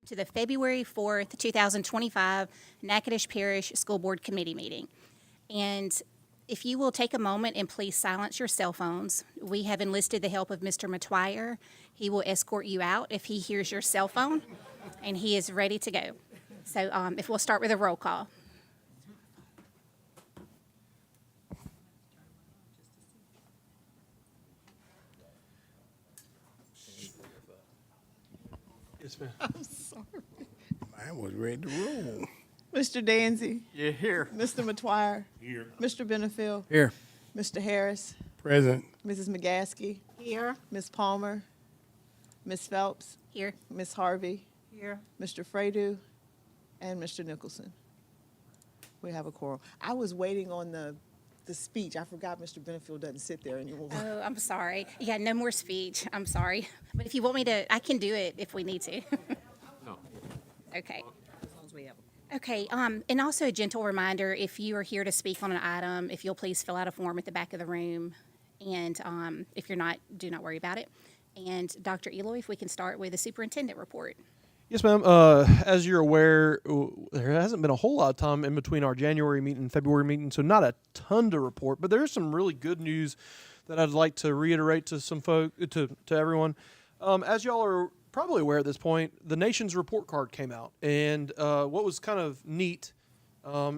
To the February 4th, 2025 Natchitoches Parish School Board Committee meeting. And if you will take a moment and please silence your cell phones. We have enlisted the help of Mr. Matwire. He will escort you out if he hears your cell phone, and he is ready to go. So if we'll start with a roll call. Yes, ma'am. I'm sorry. I was ready to roll. Mr. Danzy, Yeah, here. Mr. Matwire, Here. Mr. Benefield, Here. Mr. Harris, Present. Mrs. McGaskey, Here. Ms. Palmer, Ms. Phelps, Here. Ms. Harvey, Here. Mr. Fredu, and Mr. Nicholson. We have a quorum. I was waiting on the speech. I forgot Mr. Benefield doesn't sit there anymore. Oh, I'm sorry. Yeah, no more speech. I'm sorry. But if you want me to, I can do it if we need to. No. Okay. Okay, and also a gentle reminder, if you are here to speak on an item, if you'll please fill out a form at the back of the room. And if you're not, do not worry about it. And Dr. Eloy, if we can start with the superintendent report. Yes, ma'am. As you're aware, there hasn't been a whole lot of time in between our January meeting and February meeting, so not a ton to report. But there's some really good news that I'd like to reiterate to some folk, to everyone. As y'all are probably aware at this point, the nation's report card came out, and what was kind of neat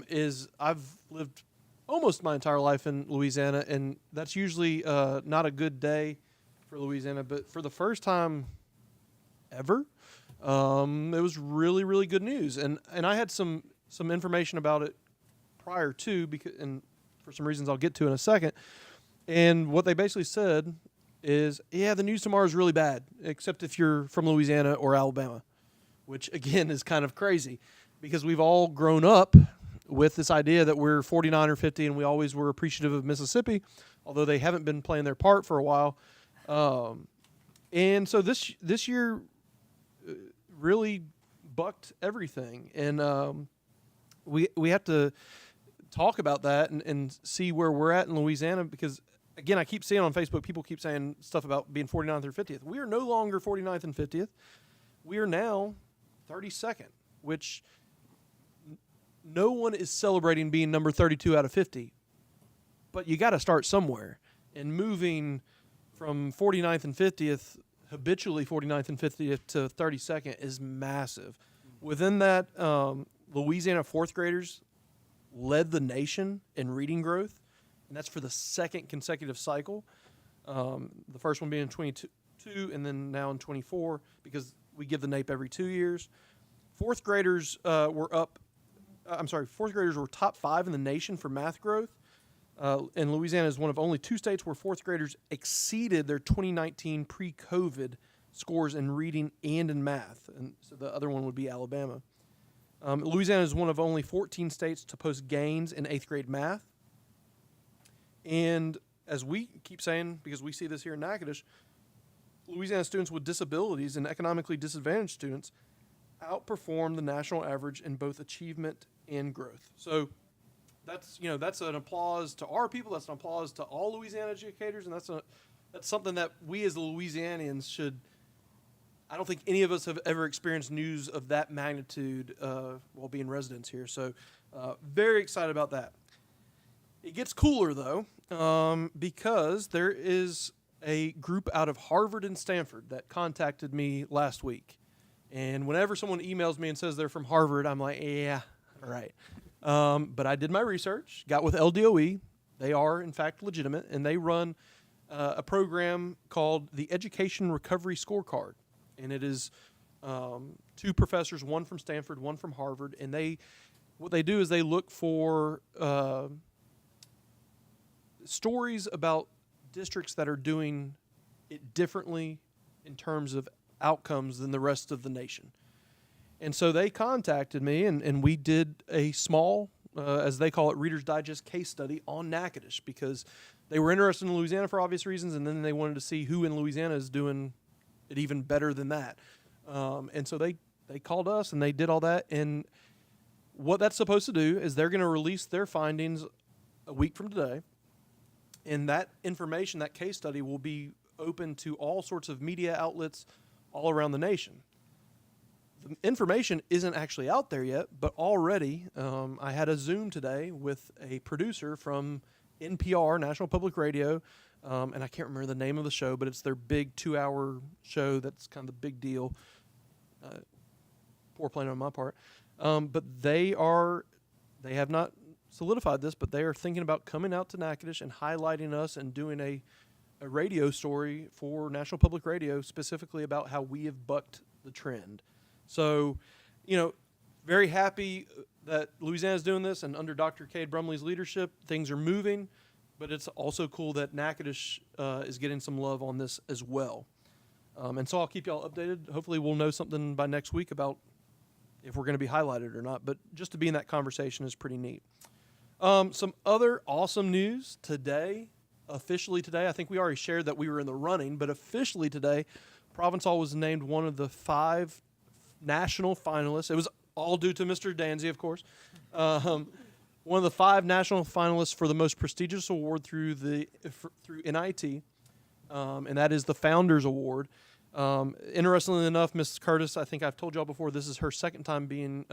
is I've lived almost my entire life in Louisiana, and that's usually not a good day for Louisiana. But for the first time ever, it was really, really good news, and I had some information about it prior to, because, and for some reasons I'll get to in a second. And what they basically said is, yeah, the news tomorrow is really bad, except if you're from Louisiana or Alabama, which again is kind of crazy, because we've all grown up with this idea that we're 49 or 50, and we always were appreciative of Mississippi, although they haven't been playing their part for a while. And so this year really bucked everything, and we have to talk about that and see where we're at in Louisiana, because again, I keep seeing on Facebook, people keep saying stuff about being 49th or 50th. We are no longer 49th and 50th. We are now 32nd, which no one is celebrating being number 32 out of 50. But you got to start somewhere. And moving from 49th and 50th, habitually 49th and 50th, to 32nd is massive. Within that, Louisiana fourth graders led the nation in reading growth, and that's for the second consecutive cycle. The first one being in 22, and then now in 24, because we give the NAEP every 2 years. Fourth graders were top 5 in the nation for math growth. And Louisiana is one of only 2 states where fourth graders exceeded their 2019 pre-COVID scores in reading and in math. And so the other one would be Alabama. Louisiana is one of only 14 states to post gains in 8th grade math. And as we keep saying, because we see this here in Natchitoches, Louisiana students with disabilities and economically disadvantaged students outperform the national average in both achievement and growth. So that's an applause to our people. That's an applause to all Louisiana educators, and that's something that we as Louisianians should. I don't think any of us have ever experienced news of that magnitude while being residents here. So very excited about that. It gets cooler, though, because there is a group out of Harvard and Stanford that contacted me last week. And whenever someone emails me and says they're from Harvard, I'm like, yeah, all right. But I did my research, got with LDOE. They are, in fact, legitimate, and they run a program called the Education Recovery Scorecard. And it is 2 professors, one from Stanford, one from Harvard, and what they do is they look for stories about districts that are doing it differently in terms of outcomes than the rest of the nation. And so they contacted me, and we did a small, as they call it, Reader's Digest case study on Natchitoches, because they were interested in Louisiana for obvious reasons, and then they wanted to see who in Louisiana is doing it even better than that. And so they called us, and they did all that. And what that's supposed to do is they're going to release their findings a week from today. And that information, that case study, will be open to all sorts of media outlets all around the nation. the information isn't actually out there yet, but already I had a Zoom today with a producer from NPR, National Public Radio, and I can't remember the name of the show, but it's their big 2-hour show that's kind of the big deal. Poor planning on my part. But they have not solidified this, but they are thinking about coming out to Natchitoches and highlighting us and doing a radio story for National Public Radio specifically about how we have bucked the trend. So, very happy that Louisiana's doing this, and under Dr. Cade Brumley's leadership, things are moving, but it's also cool that Natchitoches is getting some love on this as well. And so I'll keep y'all updated. Hopefully we'll know something by next week about if we're going to be highlighted or not, but just to be in that conversation is pretty neat. Some other awesome news today, officially today, I think we already shared that we were in the running, but officially today, Provençal was named one of the 5 national finalists. It was all due to Mr. Danzy, of course. One of the 5 national finalists for the most prestigious award through NIT, and that is the Founders Award. Interestingly enough, Mrs. Curtis, I think I've told y'all before, this is her second time being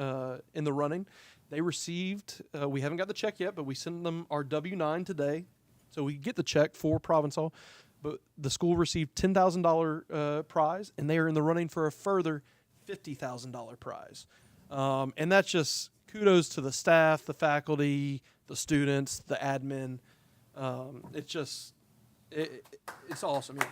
in the running. They received, we haven't got the check yet, but we sent them our W-9 today, so we get the check for Provençal. But the school received $10,000 prize, and they are in the running for a further $50,000 prize. And that's just kudos to the staff, the faculty, the students, the admin. It's awesome. Yeah.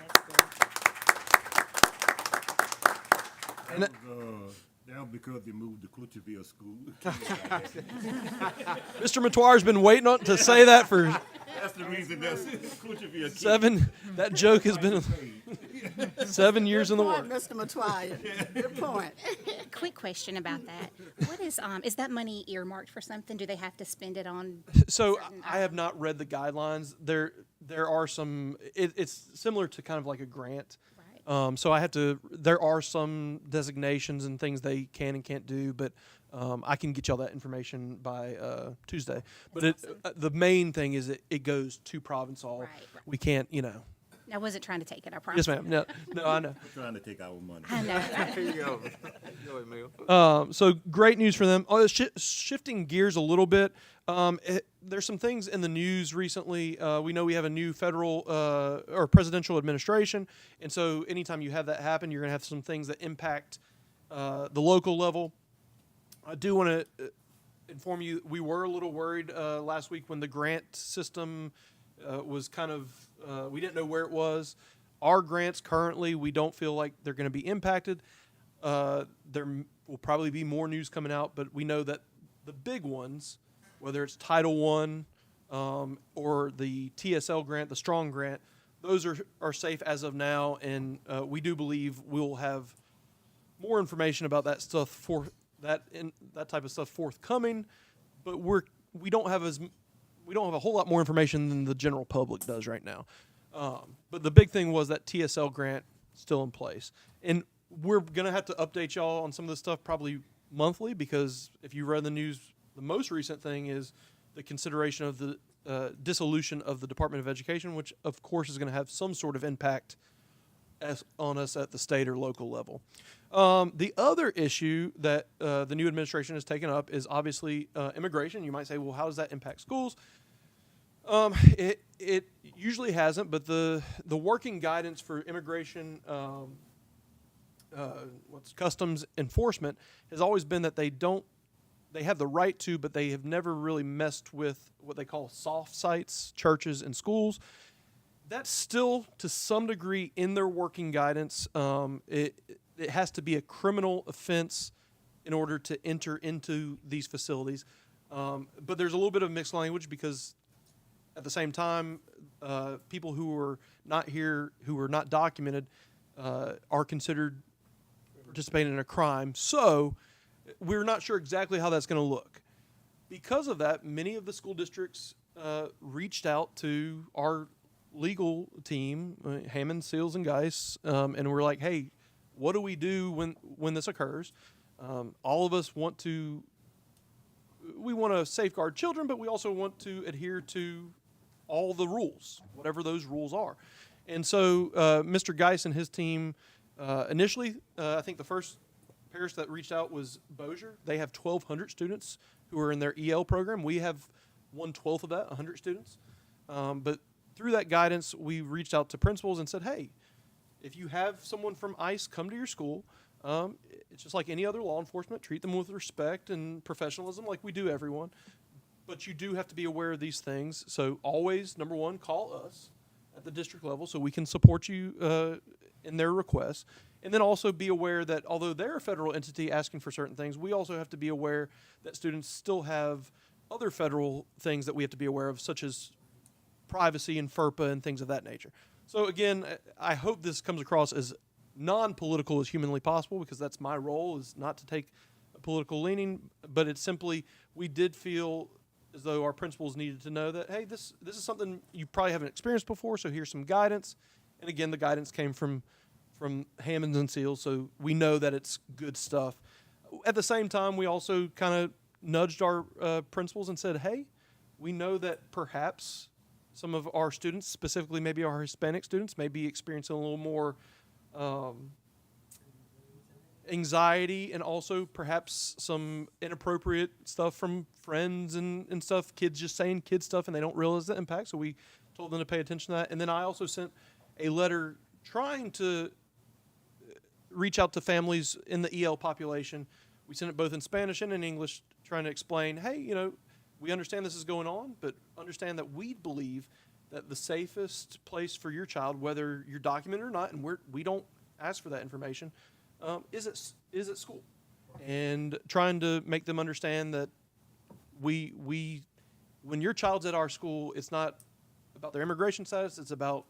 And that was because they moved to Cloutierville School. Mr. Matoire's been waiting to say that for That's the reason that's Cloutierville. 7. That joke has been 7 years in the Good point, works. Mr. Matoire. Good point. Quick question about that. What is that money earmarked for something? Do they have to spend it on? So certain I have not read the guidelines. There are some. It's similar to kind of like a grant. Right. So there are some designations and things they can and can't do, but I can get y'all that information by Tuesday. But the main thing is it goes to Provençal. Right. We can't, I wasn't trying to take it, I promise. Yes, ma'am. No, I know. We're trying to take our money. I know. Here you go. Go ahead, Mel. So great news for them. Shifting gears a little bit, there's some things in the news recently. We know we have a new federal or presidential administration, and so anytime you have that happen, you're going to have some things that impact the local level. I do want to inform you, we were a little worried last week when the grant system was kind of, we didn't know where it was. Our grants currently, we don't feel like they're going to be impacted. There will probably be more news coming out, but we know that the big ones, whether it's Title I or the TSL grant, the Strong grant, those are safe as of now, and we do believe we'll have more information about that stuff for that type of stuff forthcoming. But we don't have a whole lot more information than the general public does right now. But the big thing was that TSL grant still in place. And we're going to have to update y'all on some of this stuff probably monthly, because if you read the news, the most recent thing is the consideration of the dissolution of the Department of Education, which of course is going to have some sort of impact on us at the state or local level. The other issue that the new administration has taken up is obviously immigration. You might say, well, how does that impact schools? It usually hasn't, but the working guidance for immigration, customs enforcement, has always been that they have the right to, but they have never really messed with what they call soft sites, churches, and schools. That's still, to some degree, in their working guidance. It has to be a criminal offense in order to enter into these facilities. But there's a little bit of mixed language, because at the same time, people who are not here, who are not documented, are considered participating in a crime. So we're not sure exactly how that's going to look. Because of that, many of the school districts reached out to our legal team, Hammond, Seals, and Geis, and we're like, hey, what do we do when this occurs? All of us want to safeguard children, but we also want to adhere to all the rules, whatever those rules are. And so Mr. Geis and his team, initially, I think the first parish that reached out was Bossier. They have 1,200 students who are in their EL program. We have 1/12 of that, 100 students. But through that guidance, we reached out to principals and said, hey, if you have someone from ICE come to your school, it's just like any other law enforcement. Treat them with respect and professionalism like we do everyone. But you do have to be aware of these things. So always, number one, call us at the district level so we can support you in their requests. And then also be aware that although they're a federal entity asking for certain things, we also have to be aware that students still have other federal things that we have to be aware of, such as privacy and FERPA and things of that nature. So again, I hope this comes across as non-political as humanly possible, because that's my role, is not to take a political leaning, but it's simply, we did feel as though our principals needed to know that, hey, this is something you probably haven't experienced before, so here's some guidance. And again, the guidance came from Hammonds and Seals, so we know that it's good stuff. At the same time, we also kind of nudged our principals and said, hey, we know that perhaps some of our students, specifically maybe our Hispanic students, may be experiencing a little more anxiety, and also perhaps some inappropriate stuff from friends and stuff, kids just saying kid stuff and they don't realize the impact. So we told them to pay attention to that. And then I also sent a letter trying to reach out to families in the EL population. We sent it both in Spanish and in English, trying to explain, hey, we understand this is going on, but understand that we believe that the safest place for your child, whether you're documented or not, and we don't ask for that information, is at school. And trying to make them understand that when your child's at our school, it's not about their immigration status, it's about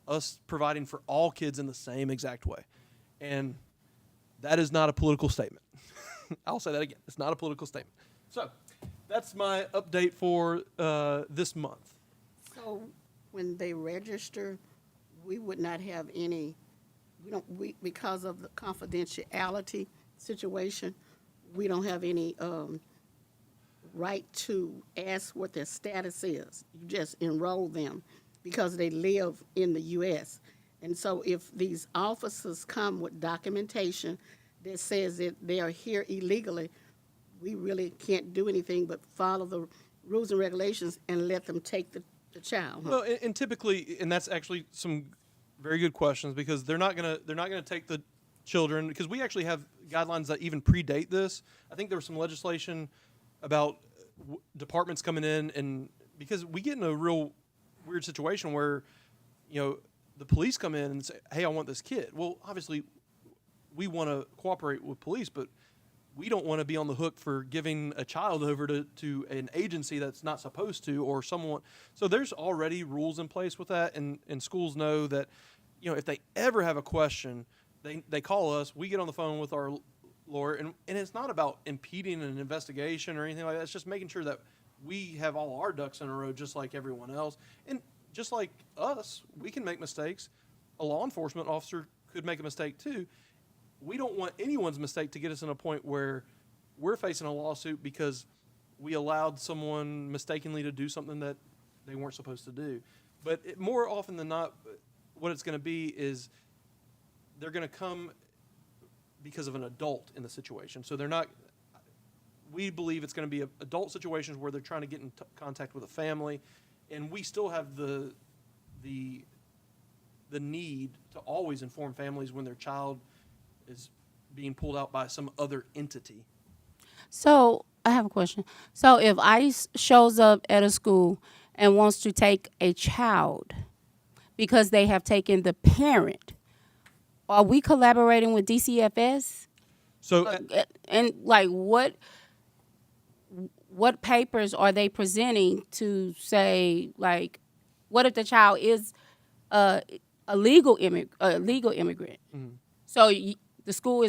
us providing for all kids in the same exact way. And that is not a political statement. I'll say that again. It's not a political statement. So that's my update for this month. So when they register, we would not have any, because of the confidentiality situation, we don't have any right to ask what their status is. You just enroll them because they live in the U.S. And so if these officers come with documentation that says that they are here illegally, we really can't do anything but follow the rules and regulations and let them take the child. Huh? Well, and typically, and that's actually some very good questions, because they're not gonna take the children, because we actually have guidelines that even predate this. I think there was some legislation about departments coming in, and because we get in a real weird situation where, the police come in and say, hey, I want this kid. Well, obviously, we want to cooperate with police, but we don't want to be on the hook for giving a child over to an agency that's not supposed to, or someone. So there's already rules in place with that, and schools know that, if they ever have a question, they call us, we get on the phone with our lawyer, and it's not about impeding an investigation or anything like that. It's just making sure that we have all our ducks in a row just like everyone else. And just like us, we can make mistakes. A law enforcement officer could make a mistake too. We don't want anyone's mistake to get us in a point where we're facing a lawsuit because we allowed someone mistakenly to do something that they weren't supposed to do. But more often than not, what it's going to be is they're going to come because of an adult in the situation. So they're not, we believe it's going to be adult situations where they're trying to get in contact with a family, and we still have the need to always inform families when their child is being pulled out by some other entity. So I have a question. So if ICE shows up at a school and wants to take a child because they have taken the parent, are we collaborating with DCFS? So And like what papers are they presenting to say, like, what if the child is a legal immigrant? Mm-hmm. So the school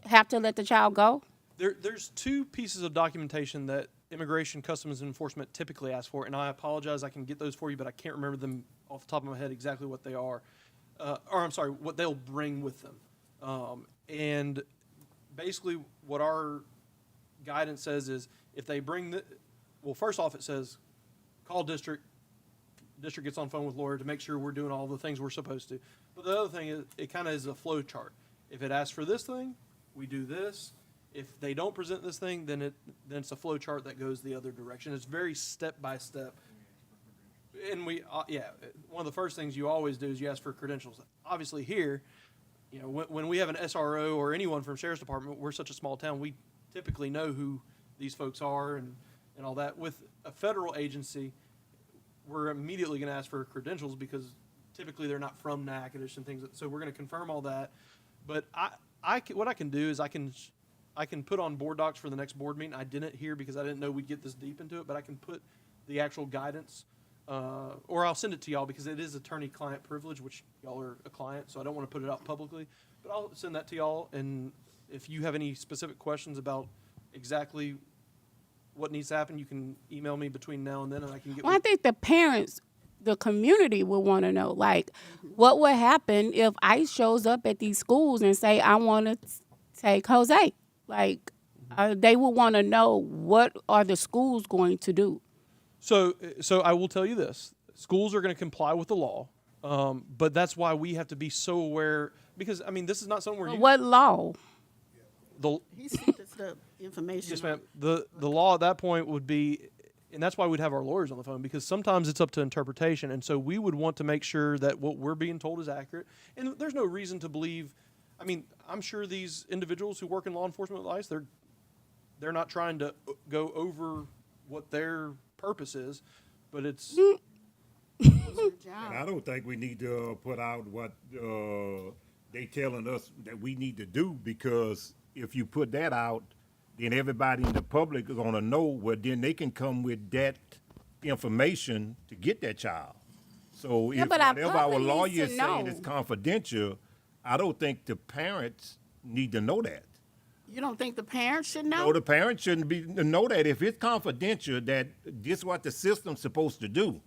have to let the child go? There's two pieces of documentation that Immigration, Customs, and Enforcement typically ask for, and I apologize, I can get those for you, but I can't remember them off the top of my head exactly what they are. What they'll bring with them. And basically what our guidance says is, if they bring first off it says, call district gets on phone with lawyer to make sure we're doing all the things we're supposed to. But the other thing is, it kind of is a flow chart. If it asks for this thing, we do this. If they don't present this thing, then it's a flow chart that goes the other direction. It's very step by step. And one of the first things you always do is you ask for credentials. Obviously here, when we have an SRO or anyone from Sheriff's Department, we're such a small town, we typically know who these folks are and all that. With a federal agency, we're immediately going to ask for credentials because typically they're not from Natchitoches and things. So we're going to confirm all that. But what I can do is I can put on board docs for the next board meeting. I didn't here because I didn't know we'd get this deep into it, but I can put the actual guidance, or I'll send it to y'all because it is attorney-client privilege, which y'all are a client, so I don't want to put it out publicly. But I'll send that to y'all, and if you have any specific questions about exactly what needs to happen, you can email me between now and then, and I can get. Well, I think the parents, the community will want to know, like, what would happen if ICE shows up at these schools and say, I want to take Jose? Like, they would want to know, what are the schools going to do? So I will tell you this: schools are going to comply with the law, but that's why we have to be so aware. Because this is not something where What law? He sent us the information. Yes, ma'am. The law at that point would be, and that's why we'd have our lawyers on the phone, because sometimes it's up to interpretation, and so we would want to make sure that what we're being told is accurate. And there's no reason to believe. I'm sure these individuals who work in law enforcement with ICE, they're not trying to go over what their purpose is, but it's. And I don't think we need to put out what they telling us that we need to do, because if you put that out, then everybody in the public is gonna know. Well, then they can come with that information to get that child. So if but our whatever our public lawyer needs to is saying know. is confidential, I don't think the parents need to know that. You don't think the parents should No, know? the parents shouldn't know that. If it's confidential, that this is what the system's supposed to do.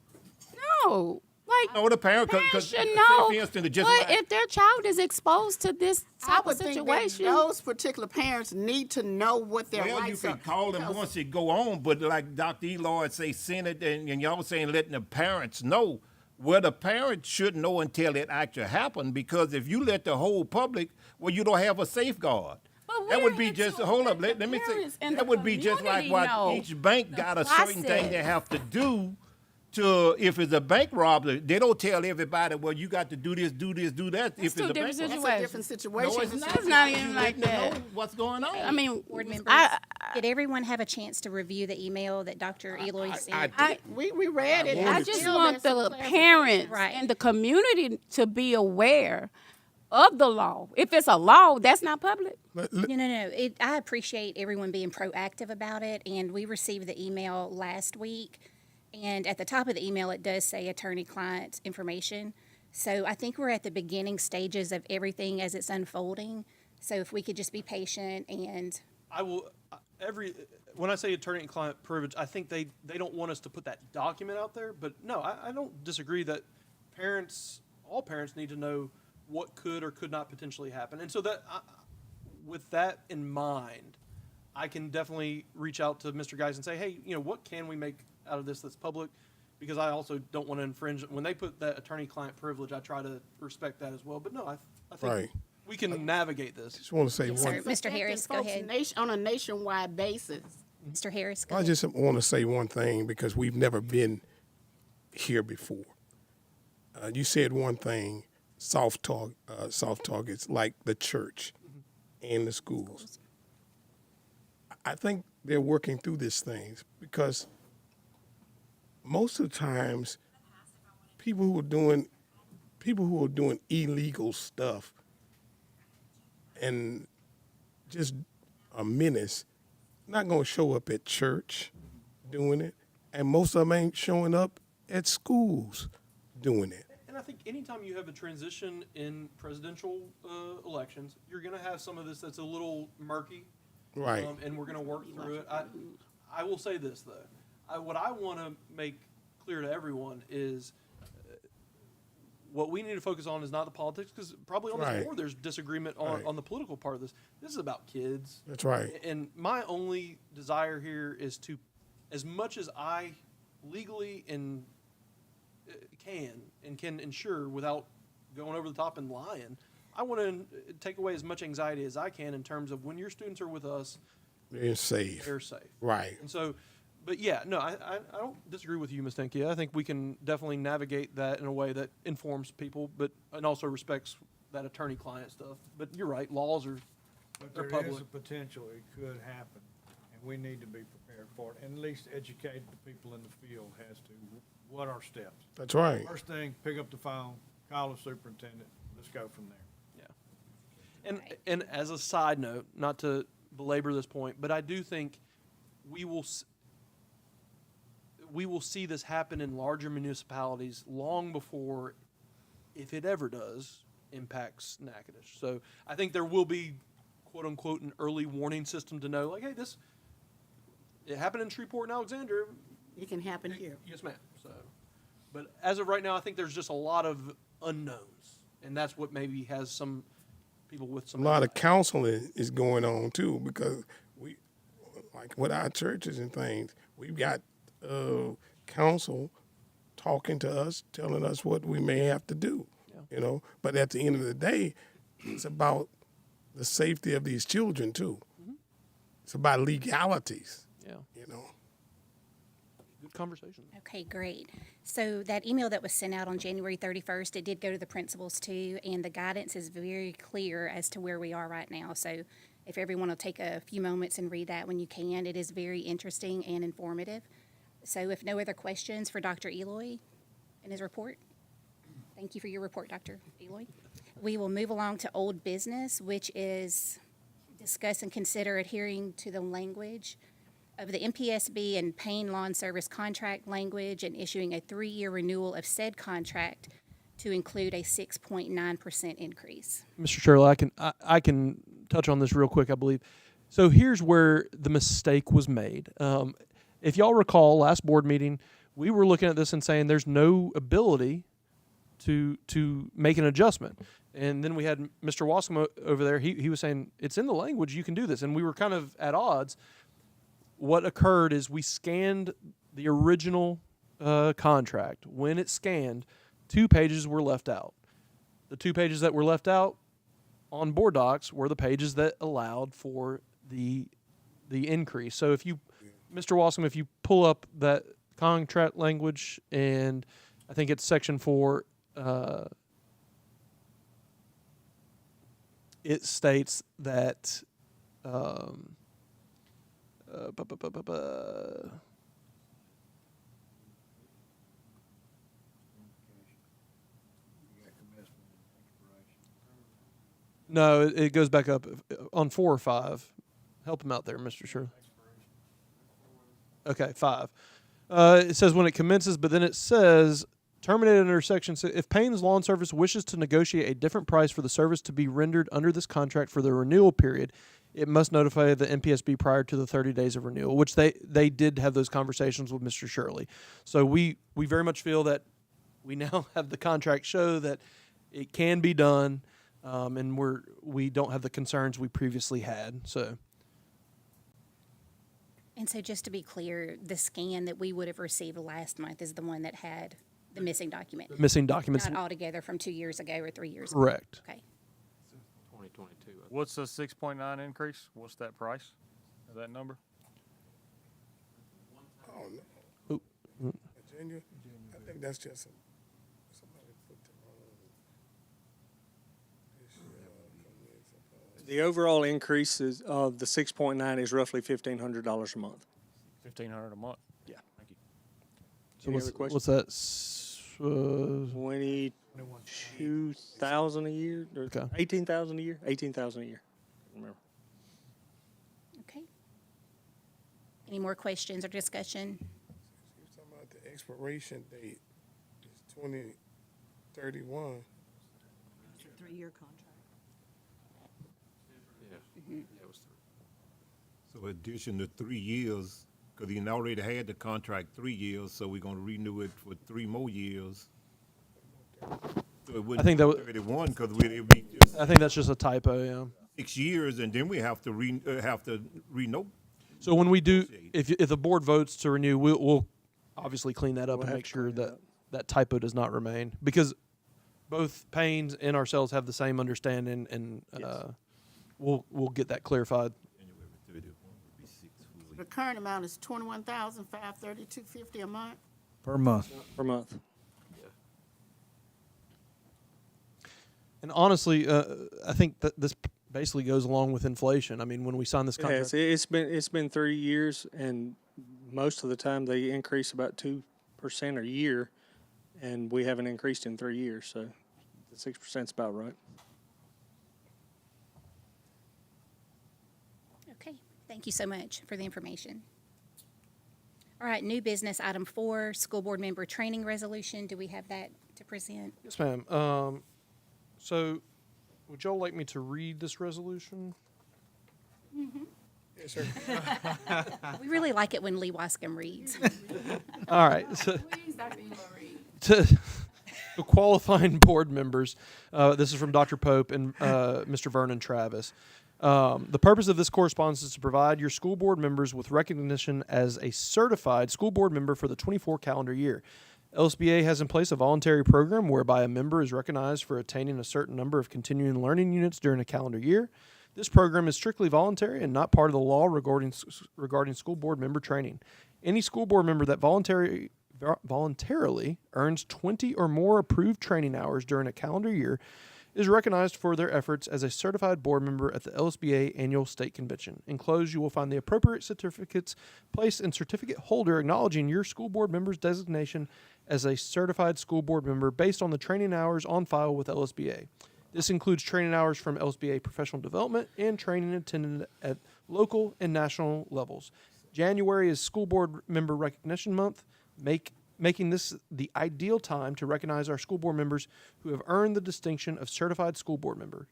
No. Like, No, the parent, parents because should know. for instance, just What like- if their child is exposed to this I type of would think that situation? those particular parents need to know what their Well, you rights are. can call them because- once it go on, but like Dr. Eloy say, send it, and y'all saying letting the parents know. Well, the parents should know until it actually happened, because if you let the whole public, well, you don't have a safeguard. But That we're would be here just, to hold up, let let me the say, parents and that the would be just like community what know each bank the got a certain thing they process. have to do to, if it's a bank robbery, they don't tell everybody, well, you got to do this, do that. If it's two a different bank That's robbery. a different situation. No, it's not. It's not even You like letting them that. know what's going on. I mean, Board members, I, did everyone have a chance to review the email that Dr. Eloy sent? We read it. I and just still want there's some the clarification. parents Right. and the community to be aware of the law. If it's a law, that's not public. No. I appreciate everyone being proactive about it, and we received the email last week, and at the top of the email, it does say attorney-client information. So I think we're at the beginning stages of everything as it's unfolding. So if we could just be patient and, I will, when I say attorney and client privilege, I think they don't want us to put that document out there, but no, I don't disagree that all parents need to know what could or could not potentially happen. And so with that in mind, I can definitely reach out to Mr. Geis and say, hey, what can we make out of this that's public? Because I also don't want to infringe. When they put that attorney-client privilege, I try to respect that as well. But no, I think Right. we can navigate this. Just want to say Yes, one. sir. Mr. Harris, go Folks ahead. On a nationwide basis. Mr. Harris, go I ahead. just want to say one thing, because we've never been here before. You said one thing, soft talk. Soft talk is like the church and the schools. I think they're working through these things, because most of the times, people who are doing illegal stuff and just a menace, not going to show up at church doing it, and most of them ain't showing up at schools doing it. And I think anytime you have a transition in presidential elections, you're going to have some of this that's a little murky, Right. and we're going to work through it. I will say this, though. What I want to make clear to everyone is what we need to focus on is not the politics, because probably on this Right. board there's disagreement on, Right. on the political part of this. This is about kids. That's right. And my only desire here is to, as much as I legally can ensure without going over the top and lying, I want to take away as much anxiety as I can in terms of when your students are with us, They're safe. they're safe. Right. And so, but yeah, no, I don't disagree with you, Ms. Denke. I think we can definitely navigate that in a way that informs people, but and also respects that attorney-client stuff. But you're right, laws are But they're there is public. a potential it could happen, and we need to be prepared for it, and at least educate the people in the field as to what are steps. That's right. First thing, pick up the phone, call the superintendent, let's go from there. And as a side note, not to belabor this point, but I do think we will see this happen in larger municipalities long before, if it ever does, impacts Natchitoches. So I think there will be, quote unquote, an early warning system to know, like, hey, it happened in Shreveport and Alexandria. It can happen here. Yes, ma'am. So, but as of right now, I think there's just a lot of unknowns, and that's what maybe has some people with A some lot of anxiety. counseling is going on too, because we, like with our churches and things, we've got counsel talking to us, telling us what we may have to do. You know, but at the end of the day, it's about the safety of these children too. It's about legalities. Yeah, You know. good conversation. Okay, great. So that email that was sent out on January 31st, it did go to the principals too, and the guidance is very clear as to where we are right now. So if everyone will take a few moments and read that when you can, it is very interesting and informative. So if no other questions for Dr. Eloy in his report? Thank you for your report, Dr. Eloy. We will move along to old business, which is discuss and consider adhering to the language of the NPSB and Payne Lawn Service contract language and issuing a 3-year renewal of said contract to include a 6.9% increase. Mr. Shirley, I can touch on this real quick, I believe. So here's where the mistake was made. If y'all recall, last board meeting, we were looking at this and saying there's no ability to make an adjustment. And then we had Mr. Wascom over there. He was saying, it's in the language, you can do this. And we were kind of at odds. What occurred is we scanned the original contract. When it scanned, 2 pages were left out. The 2 pages that were left out on board docs were the pages that allowed for the increase. So if you, Mr. Wascom, if you pull up that contract language, and I think it's section 4, it states that no, it goes back up on 4 or 5. Help him out there, Mr. Shirley. Okay, 5. It says when it commences, but then it says terminated under section 6. If Payne's Lawn Service wishes to negotiate a different price for the service to be rendered under this contract for the renewal period, it must notify the NPSB prior to the 30 days of renewal, which they did have those conversations with Mr. Shirley. So we very much feel that we now have the contract show that it can be done, and we don't have the concerns we previously had. So. And so just to be clear, the scan that we would have received last month is the one that had the missing document, Missing documents. not altogether from 2 years ago or 3 years ago. Correct. Okay. 2022. What's the 6.9 increase? What's that price? Or that number? Oh Oop. no. Virginia? I think that's just somebody put the wrong. The overall increase of the 6.9 is roughly $1,500 a month. $1,500 a month. Yeah. Thank you. So Any other what's that? 22,000 a year, or Okay. 18,000 a year. 18,000 a year. Remember. Okay. Any more questions or discussion? You're talking about the expiration date is 2031. It's a 3-year contract. Yeah, it was 3. So addition to 3 years, because he already had the contract 3 years, so we're gonna renew it for 3 more years. So it wouldn't think be that 31, because it'd be just I think that's just a typo. Yeah. 6 years, and then we have to renew. So when we do, if the board votes to renew, we'll obviously clean that up We'll and have make to sure clean it that up. that typo does not remain. Because both Paynes and ourselves have the same understanding, and we'll get that clarified. The current amount is $21,532.50 a month. Per month. Per month. And honestly, I think that this basically goes along with inflation. I mean, when we signed this contract, Yes, it's been 3 years, and most of the time they increase about 2% a year, and we haven't increased in 3 years, so the 6% is about right. Okay, thank you so much for the information. All right, new business, item 4, school board member training resolution. Do we have that to present? yes, ma'am. So, would y'all like me to read this resolution? Yes, sir. We really like it when Lee Wascom reads. All right. So, to qualifying board members, this is from Dr. Pope and Mr. Vernon Travis. The purpose of this correspondence is to provide your school board members with recognition as a certified school board member for the 24 calendar year. LSBA has in place a voluntary program whereby a member is recognized for attaining a certain number of continuing learning units during a calendar year. This program is strictly voluntary and not part of the law regarding school board member training. Any school board member that voluntarily earns 20 or more approved training hours during a calendar year is recognized for their efforts as a certified board member at the LSBA Annual State Convention. Enclosed, you will find the appropriate certificates placed in certificate holder acknowledging your school board member's designation as a certified school board member based on the training hours on file with LSBA. This includes training hours from LSBA professional development and training attended at local and national levels. January is School Board Member Recognition Month, making this the ideal time to recognize our school board members who have earned the distinction of certified school board member.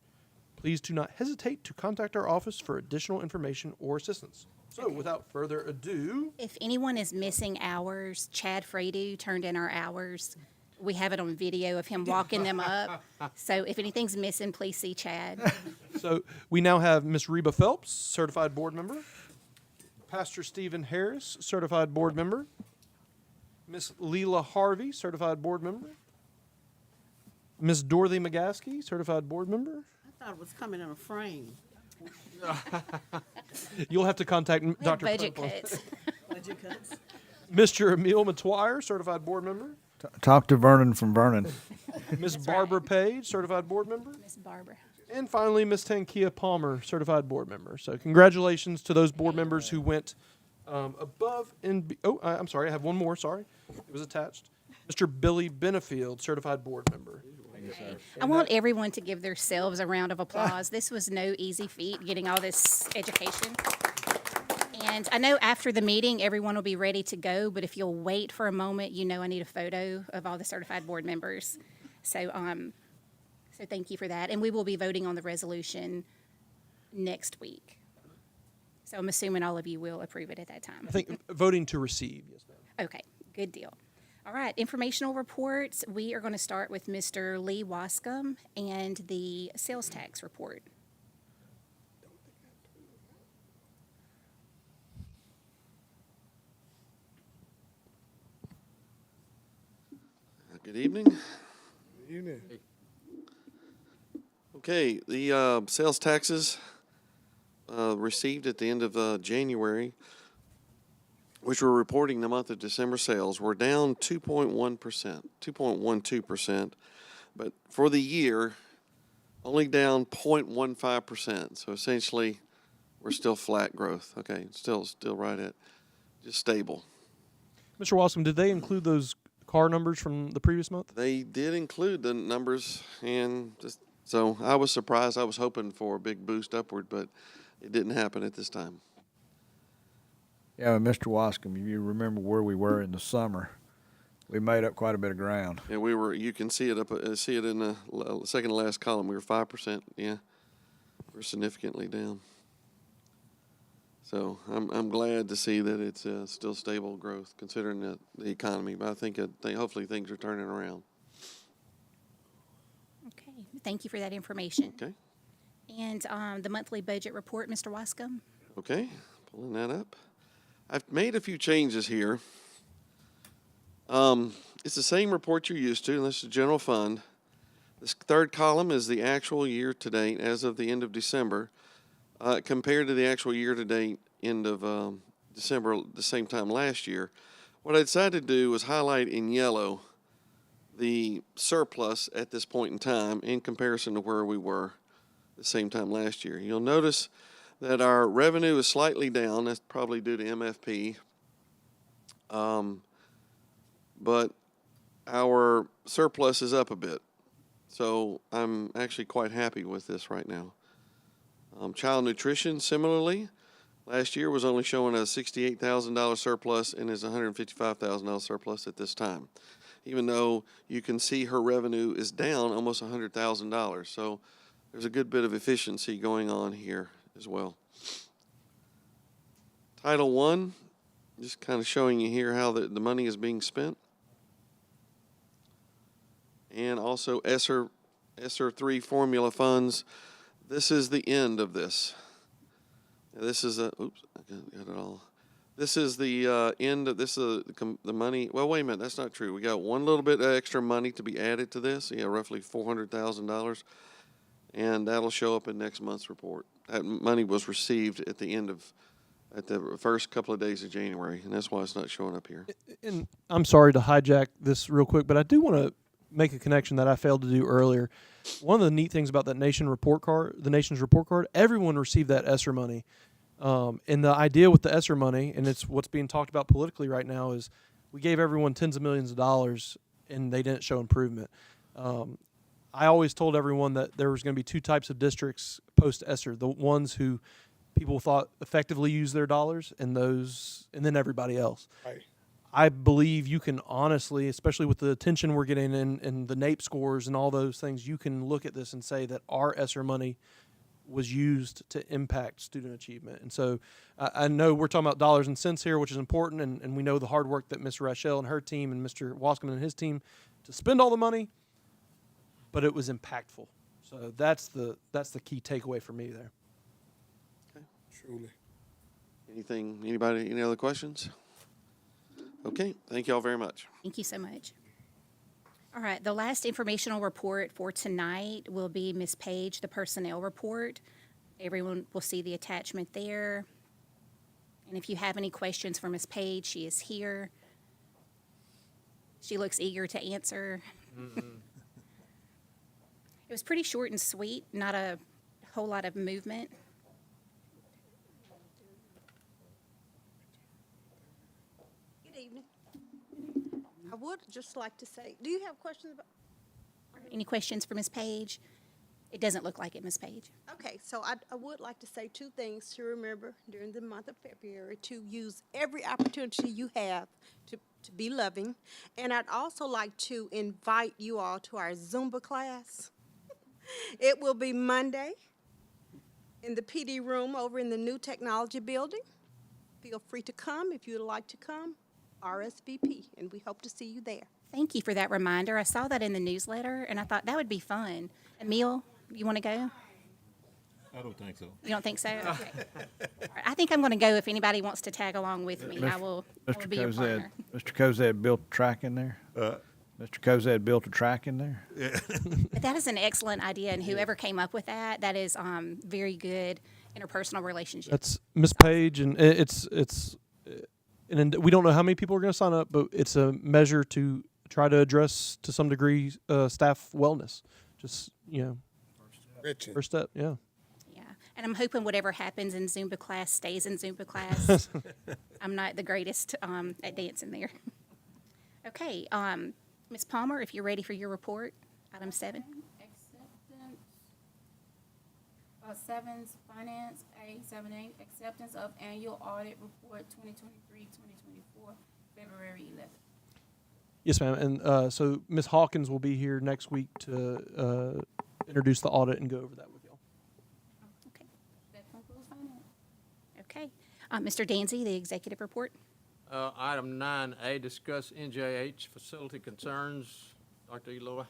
Please do not hesitate to contact our office for additional information or assistance. So, without further ado, If anyone is missing hours, Chad Fradu turned in our hours. We have it on video of him walking them up. So if anything's missing, please see Chad. so we now have Miss Reba Phelps, certified board member, Pastor Stephen Harris, certified board member, Miss Leela Harvey, certified board member, Miss Dorothy McGaskey, certified board member. I thought it was coming in a frame. You'll have to contact We have Dr. budget Pope on- cuts. Mr. Emil Matwire, certified board member, Talk to Vernon from Vernon. Miss Barbara Page, certified board member, Miss Barbara. and finally Miss Tankia Palmer, certified board member. So congratulations to those board members who went above and I'm sorry, I have one more. Sorry, it was attached. Mr. Billy Benefield, certified board member. I want everyone to give themselves a round of applause. This was no easy feat, getting all this education. And I know after the meeting, everyone will be ready to go, but if you'll wait for a moment, you know I need a photo of all the certified board members. So thank you for that. And we will be voting on the resolution next week. So I'm assuming all of you will approve it at that time. I think voting to receive. Yes, ma'am. Okay, good deal. All right, informational reports. We are going to start with Mr. Lee Wascom and the sales tax report. Good evening. Evening. Okay, the sales taxes received at the end of January, which we're reporting the month of December sales, were down 2.1%, 2.12%, but for the year, only down 0.15%. So essentially, we're still flat growth. Okay, still right at just stable. Mr. Wascom, did they include those car numbers from the previous month? They did include the numbers, and just so I was surprised. I was hoping for a big boost upward, but it didn't happen at this time. Yeah, Mr. Wascom, you remember where we were in the summer. We made up quite a bit of ground. Yeah, we were. You can see it see it in the second to last column. We were 5%. Yeah, we're significantly down. So I'm glad to see that it's still stable growth considering the economy. But I think hopefully things are turning around. Okay, thank you for that information. Okay. And the monthly budget report, Mr. Wascom. Okay, pulling that up. I've made a few changes here. It's the same report you're used to, and this is general fund. This third column is the actual year-to-date as of the end of December, compared to the actual year-to-date end of December, the same time last year. What I decided to do was highlight in yellow the surplus at this point in time in comparison to where we were the same time last year. You'll notice that our revenue is slightly down. That's probably due to MFP. But our surplus is up a bit. So I'm actually quite happy with this right now. Child nutrition, similarly, last year was only showing a $68,000 surplus and is $155,000 surplus at this time, even though you can see her revenue is down almost $100,000. So there's a good bit of efficiency going on here as well. Title I, just kind of showing you here how the money is being spent. And also ESSER 3 formula funds. This is the end of this. This is oops, I got it all. This is the end of this. The money. Well, wait a minute. That's not true. We got one little bit of extra money to be added to this. Yeah, roughly $400,000, and that'll show up in next month's report. That money was received at the first couple of days of January, and that's why it's not showing up here. And I'm sorry to hijack this real quick, but I do want to make a connection that I failed to do earlier. One of the neat things about that nation's report card, everyone received that ESSER money. And the idea with the ESSER money, and it's what's being talked about politically right now, is we gave everyone tens of millions of dollars and they didn't show improvement. I always told everyone that there was going to be two types of districts post ESSER: the ones who people thought effectively used their dollars, and then everybody else. Right. I believe you can honestly, especially with the attention we're getting and the NAEP scores and all those things, you can look at this and say that our ESSER money was used to impact student achievement. And so I know we're talking about dollars and cents here, which is important, and we know the hard work that Ms. Rachel and her team and Mr. Wascom and his team to spend all the money, but it was impactful. So that's the key takeaway for me there. Okay. Truly. Anybody, any other questions? Okay, thank you all very much. Thank you so much. All right, the last informational report for tonight will be Ms. Page, the personnel report. Everyone will see the attachment there. And if you have any questions for Ms. Page, she is here. She looks eager to answer. It was pretty short and sweet, not a whole lot of movement. Good evening. I would just like to say, do you have questions about? Any questions for Ms. Page? It doesn't look like it, Ms. Page. Okay, so I would like to say two things to remember during the month of February: to use every opportunity you have to be loving. And I'd also like to invite you all to our Zumba class. It will be Monday in the PD room over in the new technology building. Feel free to come if you'd like to come. RSVP, and we hope to see you there. Thank you for that reminder. I saw that in the newsletter, and I thought that would be fun. Emil, you want to go? I don't think so. You don't think so? Okay. All right, I think I'm going to go if anybody wants to tag along with me. I will be your partner. Mr. Cozad built a track in there? Mr. Cozad built a track in there? That is an excellent idea, and whoever came up with that is very good interpersonal relationship. That's Ms. Page, and and we don't know how many people are going to sign up, but it's a measure to try to address to some degree staff wellness. Just, first step, yeah. Yeah, and I'm hoping whatever happens in Zumba class stays in Zumba class. I'm not the greatest at dancing there. Okay, Ms. Palmer, if you're ready for your report, item 7. Seven's Finance, A78, acceptance of annual audit report 2023-2024, February 11th. Yes, ma'am. And so Ms. Hawkins will be here next week to introduce the audit and go over that with y'all. Okay. That concludes finance. Okay. Mr. Danzy, the executive report. Item 9A, discuss NJH facility concerns. Dr. Eloy.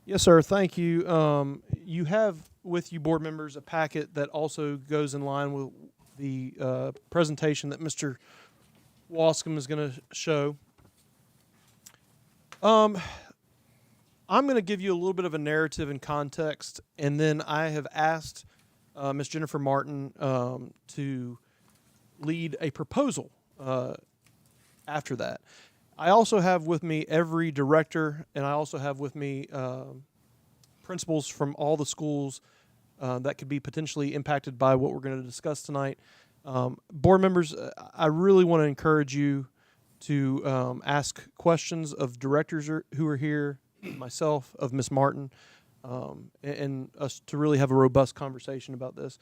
Yes, sir. Thank you. You have with you, board members, a packet that also goes in line with the presentation that Mr. Wascom is going to show. I'm going to give you a little bit of a narrative and context, and then I have asked Ms. Jennifer Martin to lead a proposal after that. I also have with me every director, and I also have with me principals from all the schools that could be potentially impacted by what we're going to discuss tonight. Board members, I really want to encourage you to ask questions of directors who are here, myself, of Ms. Martin, and us to really have a robust conversation about this.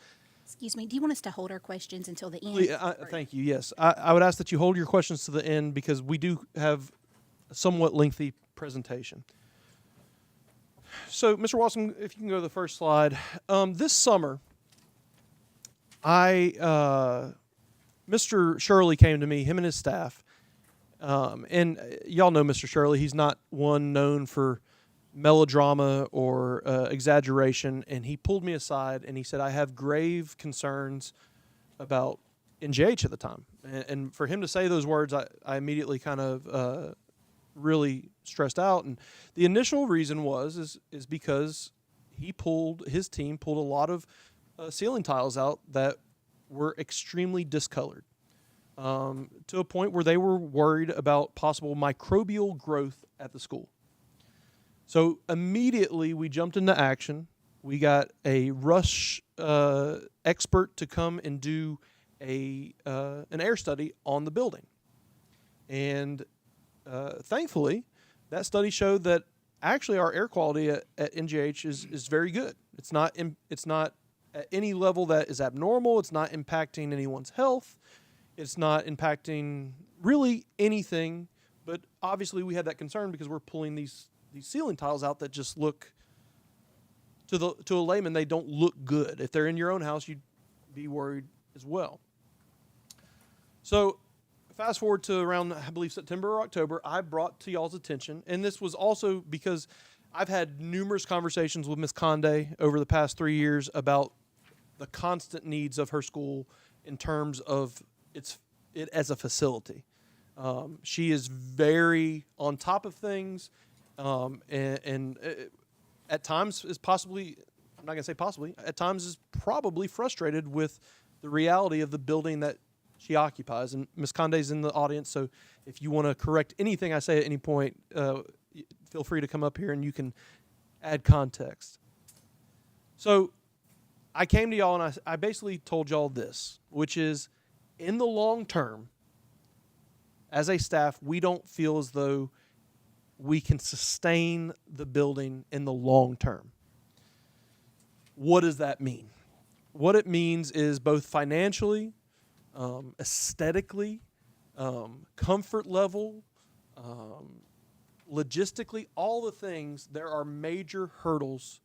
Excuse me, do you want us to hold our questions until the end? Thank you, yes. I would ask that you hold your questions to the end because we do have a somewhat lengthy presentation. So, Mr. Watson, if you can go to the first slide. This summer, Mr. Shirley came to me, him and his staff, and y'all know Mr. Shirley. He's not one known for melodrama or exaggeration, and he pulled me aside and he said, I have grave concerns about NJH at the time. And for him to say those words, I immediately kind of really stressed out. And the initial reason is because his team pulled a lot of ceiling tiles out that were extremely discolored, to a point where they were worried about possible microbial growth at the school. So immediately we jumped into action. We got a rush expert to come and do an air study on the building. And thankfully, that study showed that actually our air quality at NJH is very good. It's not at any level that is abnormal. It's not impacting anyone's health. It's not impacting really anything. But obviously we had that concern because we're pulling these ceiling tiles out that just look, to a layman, they don't look good. If they're in your own house, you'd be worried as well. So fast forward to around, I believe, September or October, I brought to y'all's attention, and this was also because I've had numerous conversations with Ms. Conde over the past 3 years about the constant needs of her school in terms of it as a facility. She is very on top of things. And at times is possibly, I'm not going to say possibly, at times is probably frustrated with the reality of the building that she occupies. And Ms. Conde's in the audience, so if you want to correct anything I say at any point, feel free to come up here and you can add context. So I came to y'all and I basically told y'all this, which is in the long term, as a staff, we don't feel as though we can sustain the building in the long term. What does that mean? What it means is both financially, aesthetically, comfort level, logistically, all the things, there are major hurdles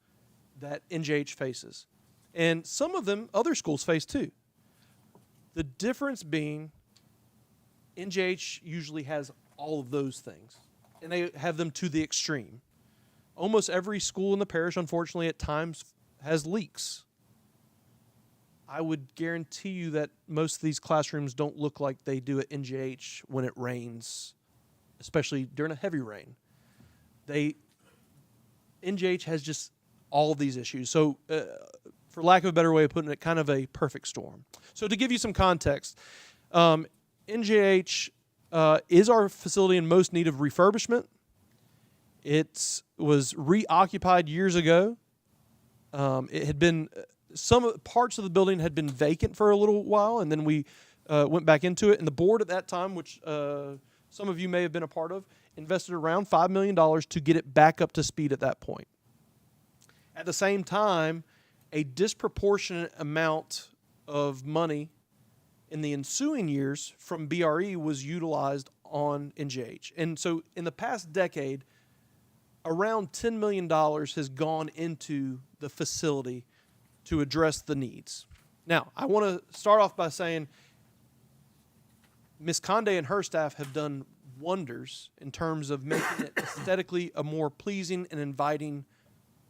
that NJH faces. And some of them other schools face too. The difference being NJH usually has all of those things, and they have them to the extreme. Almost every school in the parish, unfortunately, at times has leaks. I would guarantee you that most of these classrooms don't look like they do at NJH when it rains, especially during a heavy rain. NJH has just all of these issues. So, for lack of a better way of putting it, kind of a perfect storm. So to give you some context, NJH is our facility in most need of refurbishment. It was reoccupied years ago. It had been, some parts of the building had been vacant for a little while, and then we went back into it. And the board at that time, which some of you may have been a part of, invested around $5 million to get it back up to speed at that point. At the same time, a disproportionate amount of money in the ensuing years from BRE was utilized on NJH. And so in the past decade, around $10 million has gone into the facility to address the needs. Now, I want to start off by saying Ms. Conde and her staff have done wonders in terms of making it aesthetically a more pleasing and inviting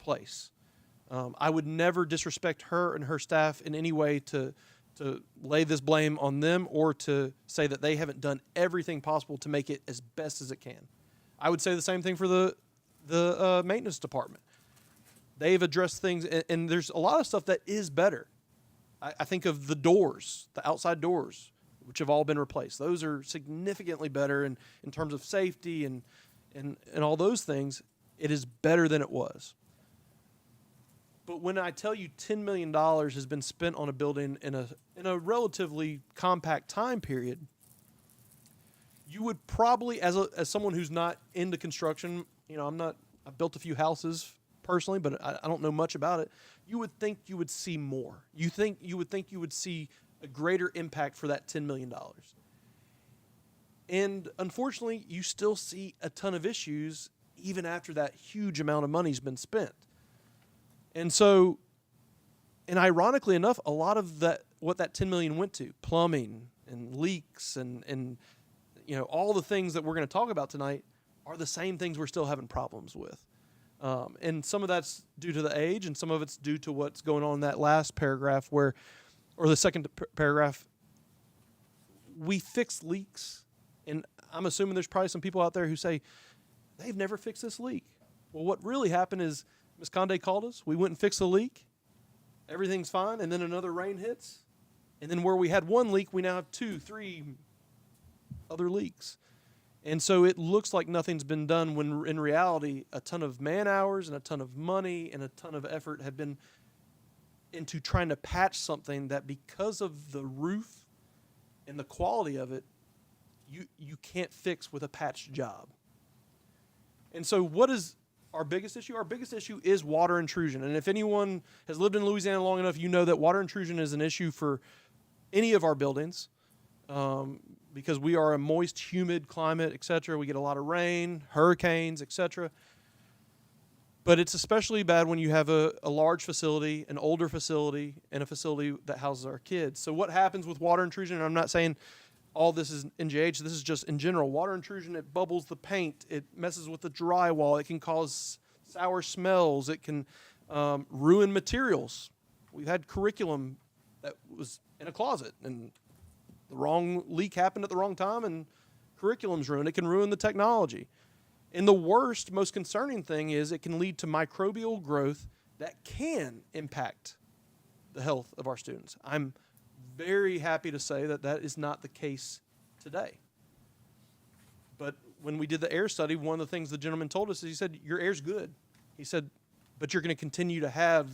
place. I would never disrespect her and her staff in any way to lay this blame on them or to say that they haven't done everything possible to make it as best as it can. I would say the same thing for the the maintenance department. They've addressed things, and there's a lot of stuff that is better. I think of the doors, the outside doors, which have all been replaced. Those are significantly better in terms of safety and all those things. It is better than it was. But when I tell you $10 million has been spent on a building in a relatively compact time period, you would probably, as someone who's not into construction, I've built a few houses personally, but I don't know much about it. You would think you would see more. You would think you would see a greater impact for that $10 million. And unfortunately, you still see a ton of issues even after that huge amount of money's been spent. And so, and ironically enough, a lot of what that $10 million went to, plumbing and leaks and all the things that we're going to talk about tonight, are the same things we're still having problems with. And some of that's due to the age, and some of it's due to what's going on in that last paragraph or the second paragraph. We fix leaks, and I'm assuming there's probably some people out there who say, they've never fixed this leak. Well, what really happened is Ms. Conde called us, we went and fixed the leak, everything's fine, and then another rain hits, and then where we had one leak, we now have 2, 3 other leaks. And so it looks like nothing's been done when in reality a ton of man hours and a ton of money and a ton of effort have been into trying to patch something that, because of the roof and the quality of it, you can't fix with a patched job. And so what is our biggest issue? Our biggest issue is water intrusion. And if anyone has lived in Louisiana long enough, you know that water intrusion is an issue for any of our buildings. Because we are a moist, humid climate, et cetera. We get a lot of rain, hurricanes, et cetera. But it's especially bad when you have a large facility, an older facility, and a facility that houses our kids. So what happens with water intrusion, and I'm not saying all this is NJH, this is just in general. Water intrusion, it bubbles the paint, it messes with the drywall, it can cause sour smells, it can ruin materials. We've had curriculum that was in a closet, and the wrong leak happened at the wrong time, and curriculum's ruined. It can ruin the technology. And the worst, most concerning thing is it can lead to microbial growth that can impact the health of our students. I'm very happy to say that that is not the case today. But when we did the air study, one of the things the gentleman told us is, he said, your air's good. He said, but you're going to continue to have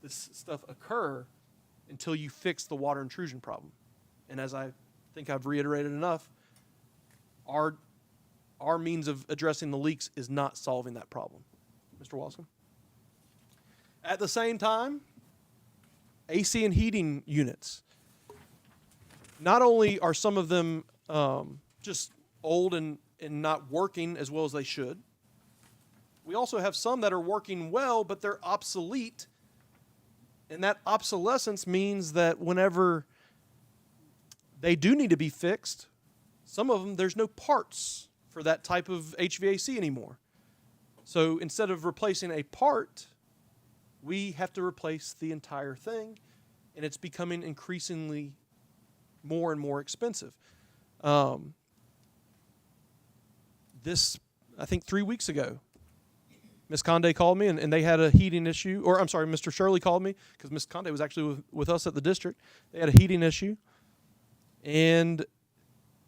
this stuff occur until you fix the water intrusion problem. And as I think I've reiterated enough, our means of addressing the leaks is not solving that problem. Mr. Wascom? At the same time, AC and heating units. Not only are some of them just old and not working as well as they should, we also have some that are working well, but they're obsolete. And that obsolescence means that whenever they do need to be fixed, some of them, there's no parts for that type of HVAC anymore. So instead of replacing a part, we have to replace the entire thing, and it's becoming increasingly more and more expensive. This, I think 3 weeks ago, Ms. Conde called me, and they had a heating issue, or I'm sorry, Mr. Shirley called me, because Ms. Conde was actually with us at the district. They had a heating issue. And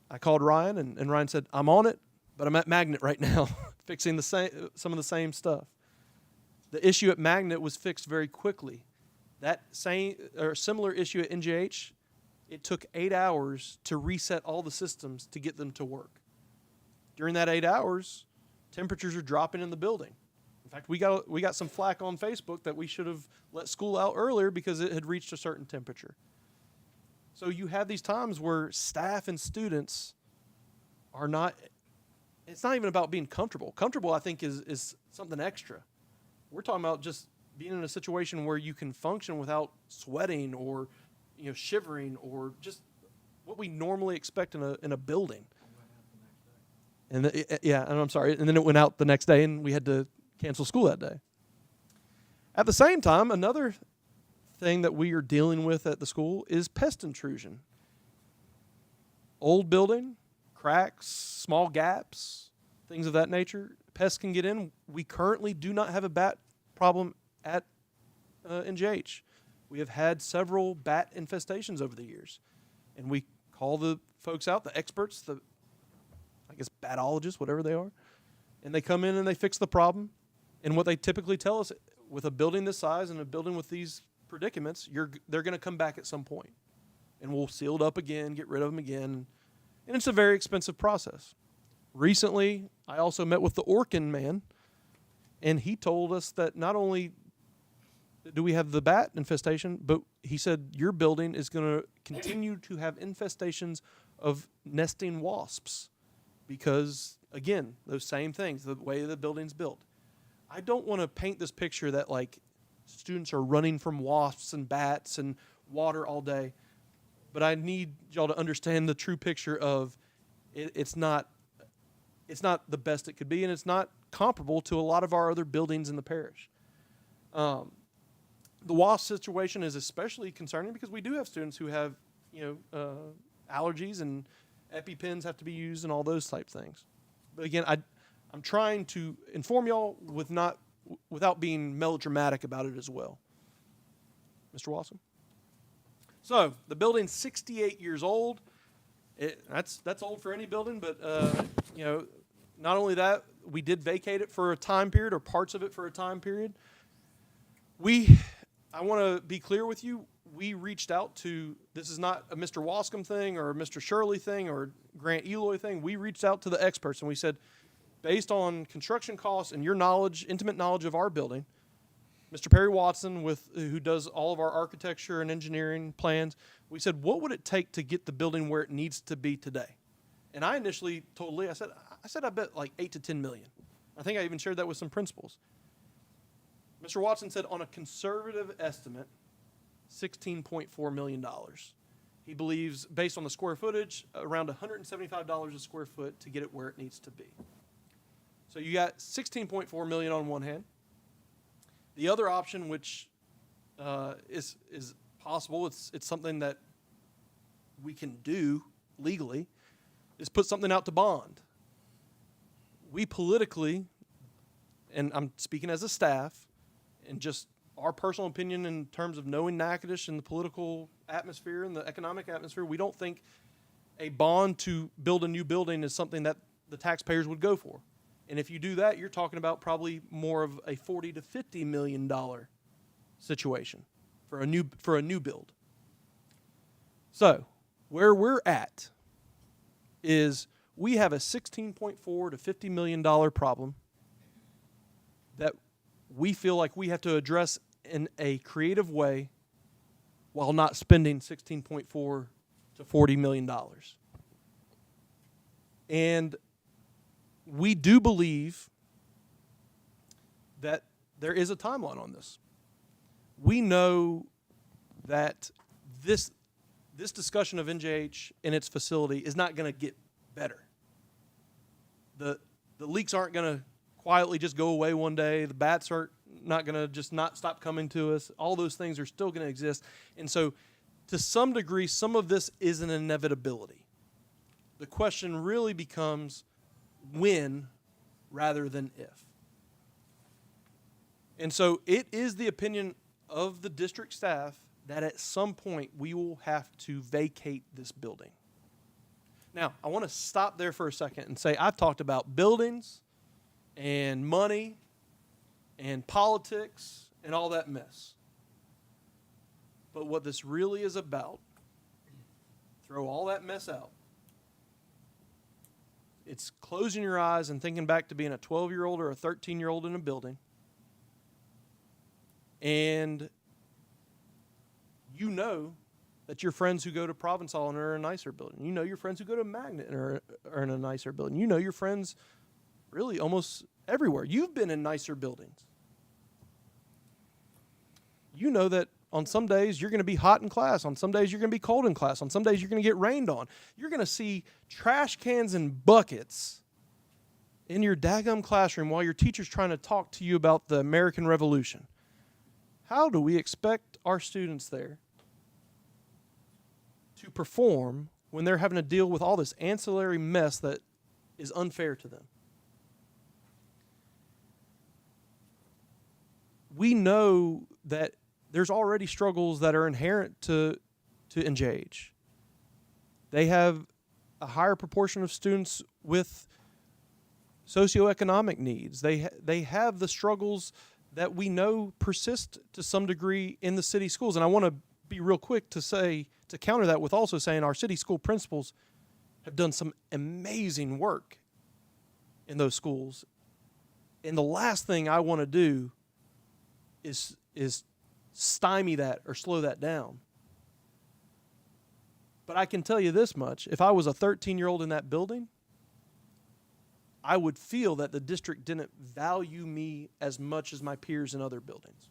I called Ryan, and Ryan said, I'm on it, but I'm at Magnet right now, fixing some of the same stuff. The issue at Magnet was fixed very quickly. That same or similar issue at NJH, it took 8 hours to reset all the systems to get them to work. During that 8 hours, temperatures are dropping in the building. In fact, we got some flack on Facebook that we should have let school out earlier because it had reached a certain temperature. So you have these times where staff and students are not, it's not even about being comfortable. Comfortable, I think, is something extra. We're talking about just being in a situation where you can function without sweating or shivering or just what we normally expect in a building. And and I'm sorry, and then it went out the next day and we had to cancel school that day. At the same time, another thing that we are dealing with at the school is pest intrusion. Old building, cracks, small gaps, things of that nature, pests can get in. We currently do not have a bat problem at NJH. We have had several bat infestations over the years, and we call the folks out, the experts, I guess batologists, whatever they are, and they come in and they fix the problem. And what they typically tell us, with a building this size and a building with these predicaments, they're going to come back at some point, and we'll seal it up again, get rid of them again, and it's a very expensive process. Recently, I also met with the Orkin man, and he told us that not only do we have the bat infestation, but he said your building is going to continue to have infestations of nesting wasps because, again, those same things, the way the building's built. I don't want to paint this picture that, like, students are running from wasps and bats and water all day, but I need y'all to understand the true picture of it's not the best it could be, and it's not comparable to a lot of our other buildings in the parish. The wasp situation is especially concerning because we do have students who have, allergies, and EpiPens have to be used and all those type things. But again, I'm trying to inform y'all without being melodramatic about it as well. Mr. Watson? So the building's 68 years old. That's old for any building, but not only that, we did vacate it for a time period, or parts of it for a time period. I want to be clear with you. We reached out to, this is not a Mr. Wascom thing or a Mr. Shirley thing or Grant Eloy thing. We reached out to the experts and we said, based on construction costs and your knowledge, intimate knowledge of our building, Mr. Perry Watson, who does all of our architecture and engineering plans, we said, what would it take to get the building where it needs to be today? And I initially told Lee, I said I bet like $8 to $10 million. I think I even shared that with some principals. Mr. Watson said on a conservative estimate, $16.4 million. He believes, based on the square footage, around $175 a square foot to get it where it needs to be. So you got $16.4 million on one hand. The other option, which is possible, it's something that we can do legally, is put something out to bond. We politically, and I'm speaking as a staff, and just our personal opinion in terms of knowing Natchitoches and the political atmosphere and the economic atmosphere, we don't think a bond to build a new building is something that the taxpayers would go for. And if you do that, you're talking about probably more of a $40 to $50 million situation for a new build. So where we're at is we have a $16.4 to $50 million problem that we feel like we have to address in a creative way while not spending $16.4 to $40 million. And we do believe that there is a timeline on this. We know that this discussion of NJH and its facility is not going to get better. The leaks aren't going to quietly just go away one day. The bats are not going to just not stop coming to us. All those things are still going to exist. And so, to some degree, some of this is an inevitability. The question really becomes when rather than if. And so it is the opinion of the district staff that at some point we will have to vacate this building. Now, I want to stop there for a second and say I've talked about buildings and money and politics and all that mess. But what this really is about, throw all that mess out. It's closing your eyes and thinking back to being a 12-year-old or a 13-year-old in a building. And you know that your friends who go to Provençal and are in a nicer building. You know your friends who go to Magnet and are in a nicer building. You know your friends really almost everywhere. You've been in nicer buildings. You know that on some days you're going to be hot in class. On some days you're going to be cold in class. On some days you're going to get rained on. You're going to see trash cans and buckets in your daggum classroom while your teacher's trying to talk to you about the American Revolution. How do we expect our students there to perform when they're having to deal with all this ancillary mess that is unfair to them? we know that there's already struggles that are inherent to NJH. They have a higher proportion of students with socioeconomic needs. They have the struggles that we know persist to some degree in the city schools. And I want to be real quick to counter that with also saying our city school principals have done some amazing work in those schools. And the last thing I want to do is stymie that or slow that down. But I can tell you this much. If I was a 13-year-old in that building, I would feel that the district didn't value me as much as my peers in other buildings.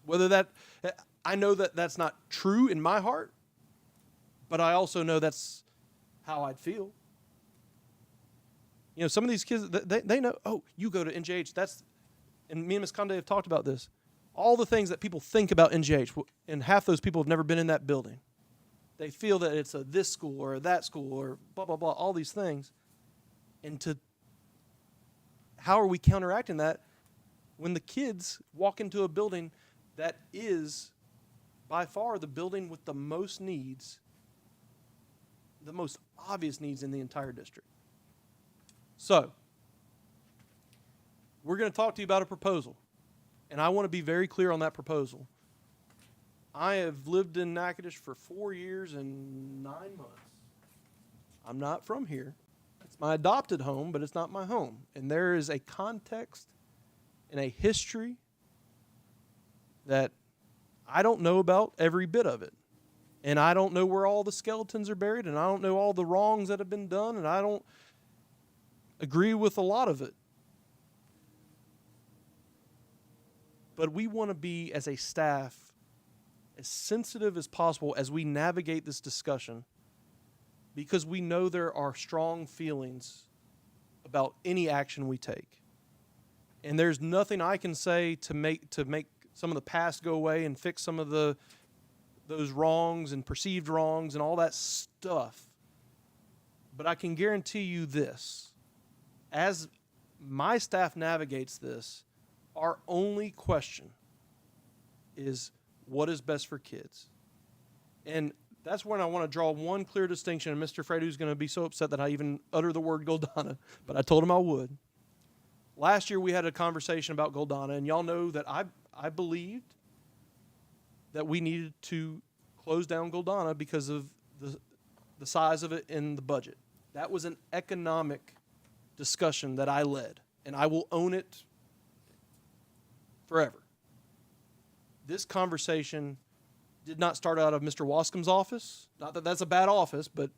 I know that that's not true in my heart, but I also know that's how I'd feel. You know, some of these kids, they know, oh, you go to NJH, and me and Ms. Conde have talked about this. All the things that people think about NJH, and half those people have never been in that building. They feel that it's a this school or that school or blah, blah, blah, all these things. And how are we counteracting that when the kids walk into a building that is by far the building with the most needs, the most obvious needs in the entire district? So, we're going to talk to you about a proposal. And I want to be very clear on that proposal. I have lived in Natchitoches for 4 years and 9 months. I'm not from here. It's my adopted home, but it's not my home. And there is a context and a history that I don't know about every bit of it. And I don't know where all the skeletons are buried, and I don't know all the wrongs that have been done, and I don't agree with a lot of it. But we want to be, as a staff, as sensitive as possible as we navigate this discussion, because we know there are strong feelings about any action we take. And there's nothing I can say to make some of the past go away and fix some of those wrongs and perceived wrongs and all that stuff. But I can guarantee you this. As my staff navigates this, our only question is, what is best for kids? And that's when I want to draw one clear distinction, and Mr. Fredu's going to be so upset that I even utter the word Goldana, but I told him I would. Last year we had a conversation about Goldana, and y'all know that I believed that we needed to close down Goldana because of the size of it in the budget. That was an economic discussion that I led, and I will own it forever. This conversation did not start out of Mr. Wascom's office. Not that that's a bad office, but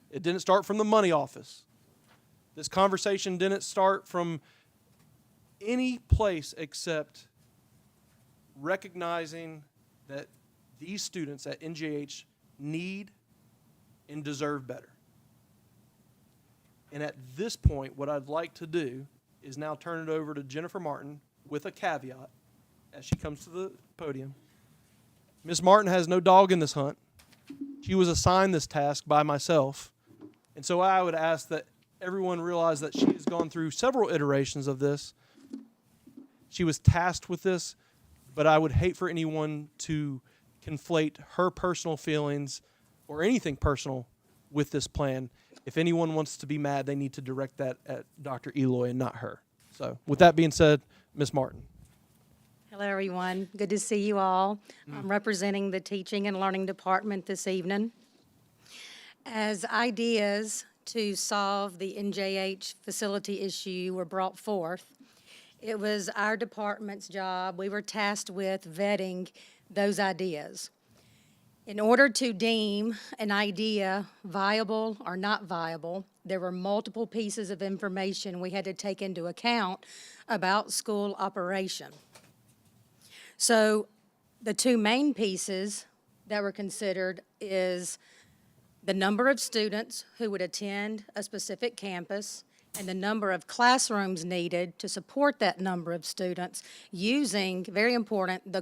it didn't start from the money office. This conversation didn't start from any place except recognizing that these students at NJH need and deserve better. And at this point, what I'd like to do is now turn it over to Jennifer Martin with a caveat as she comes to the podium. Ms. Martin has no dog in this hunt. She was assigned this task by myself. And so I would ask that everyone realize that she has gone through several iterations of this. She was tasked with this, but I would hate for anyone to conflate her personal feelings or anything personal with this plan. If anyone wants to be mad, they need to direct that at Dr. Eloy and not her. So with that being said, Ms. Martin. Hello, everyone. Good to see you all. I'm representing the Teaching and Learning Department this evening. As ideas to solve the NJH facility issue were brought forth, it was our department's job. We were tasked with vetting those ideas. In order to deem an idea viable or not viable, there were multiple pieces of information we had to take into account about school operation. So the two main pieces that were considered is the number of students who would attend a specific campus and the number of classrooms needed to support that number of students using, very important, the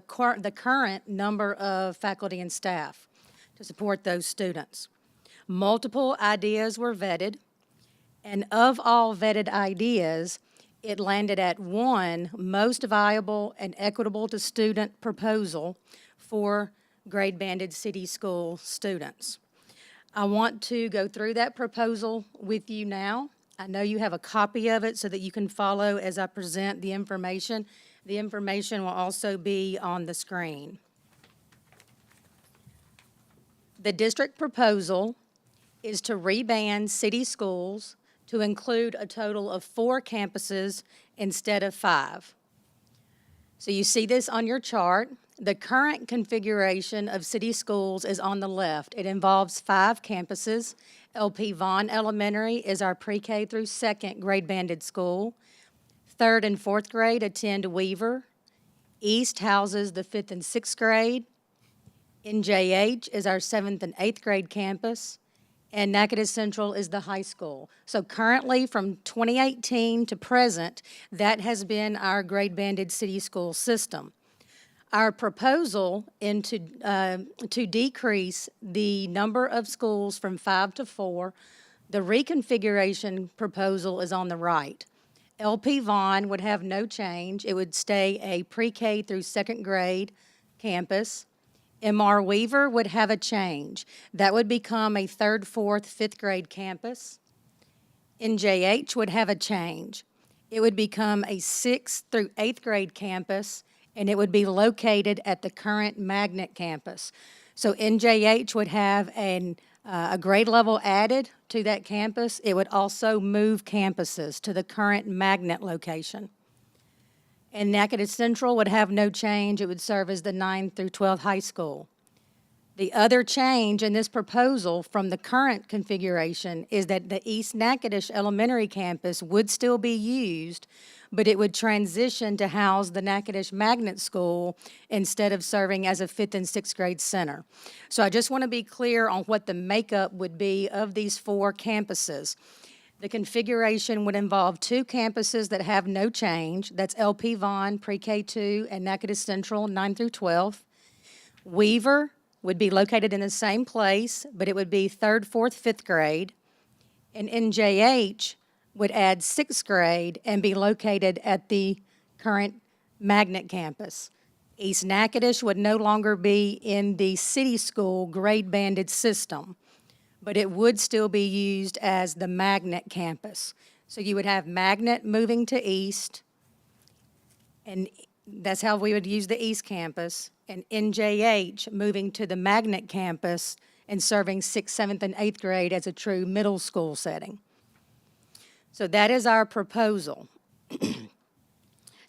current number of faculty and staff to support those students. Multiple ideas were vetted, and of all vetted ideas, it landed at one most viable and equitable to student proposal for grade-banded city school students. I want to go through that proposal with you now. I know you have a copy of it so that you can follow as I present the information. The information will also be on the screen. The district proposal is to reband city schools to include a total of 4 campuses instead of 5. So you see this on your chart. The current configuration of city schools is on the left. It involves 5 campuses. LP Vaughn Elementary is our pre-K through 2nd grade-banded school. 3rd and 4th grade attend Weaver. East houses the 5th and 6th grade. NJH is our 7th and 8th grade campus. And Natchitoches Central is the high school. So currently, from 2018 to present, that has been our grade-banded city school system. Our proposal to decrease the number of schools from 5 to 4, the reconfiguration proposal is on the right. LP Vaughn would have no change. It would stay a pre-K through 2nd grade campus. MR Weaver would have a change. That would become a 3rd, 4th, 5th grade campus. NJH would have a change. It would become a 6th through 8th grade campus, and it would be located at the current Magnet campus. So NJH would have a grade level added to that campus. It would also move campuses to the current Magnet location. And Natchitoches Central would have no change. It would serve as the 9th through 12th high school. The other change in this proposal from the current configuration is that the East Natchitoches Elementary campus would still be used, but it would transition to house the Natchitoches Magnet School instead of serving as a 5th and 6th grade center. So I just want to be clear on what the makeup would be of these 4 campuses. The configuration would involve 2 campuses that have no change. That's LP Vaughn, Pre-K 2, and Natchitoches Central, 9 through 12. Weaver would be located in the same place, but it would be 3rd, 4th, 5th grade. And NJH would add 6th grade and be located at the current Magnet campus. East Natchitoches would no longer be in the city school grade-banded system, but it would still be used as the Magnet campus. So you would have Magnet moving to East, and that's how we would use the East campus, and NJH moving to the Magnet campus and serving 6th, 7th, and 8th grade as a true middle school setting. So that is our proposal.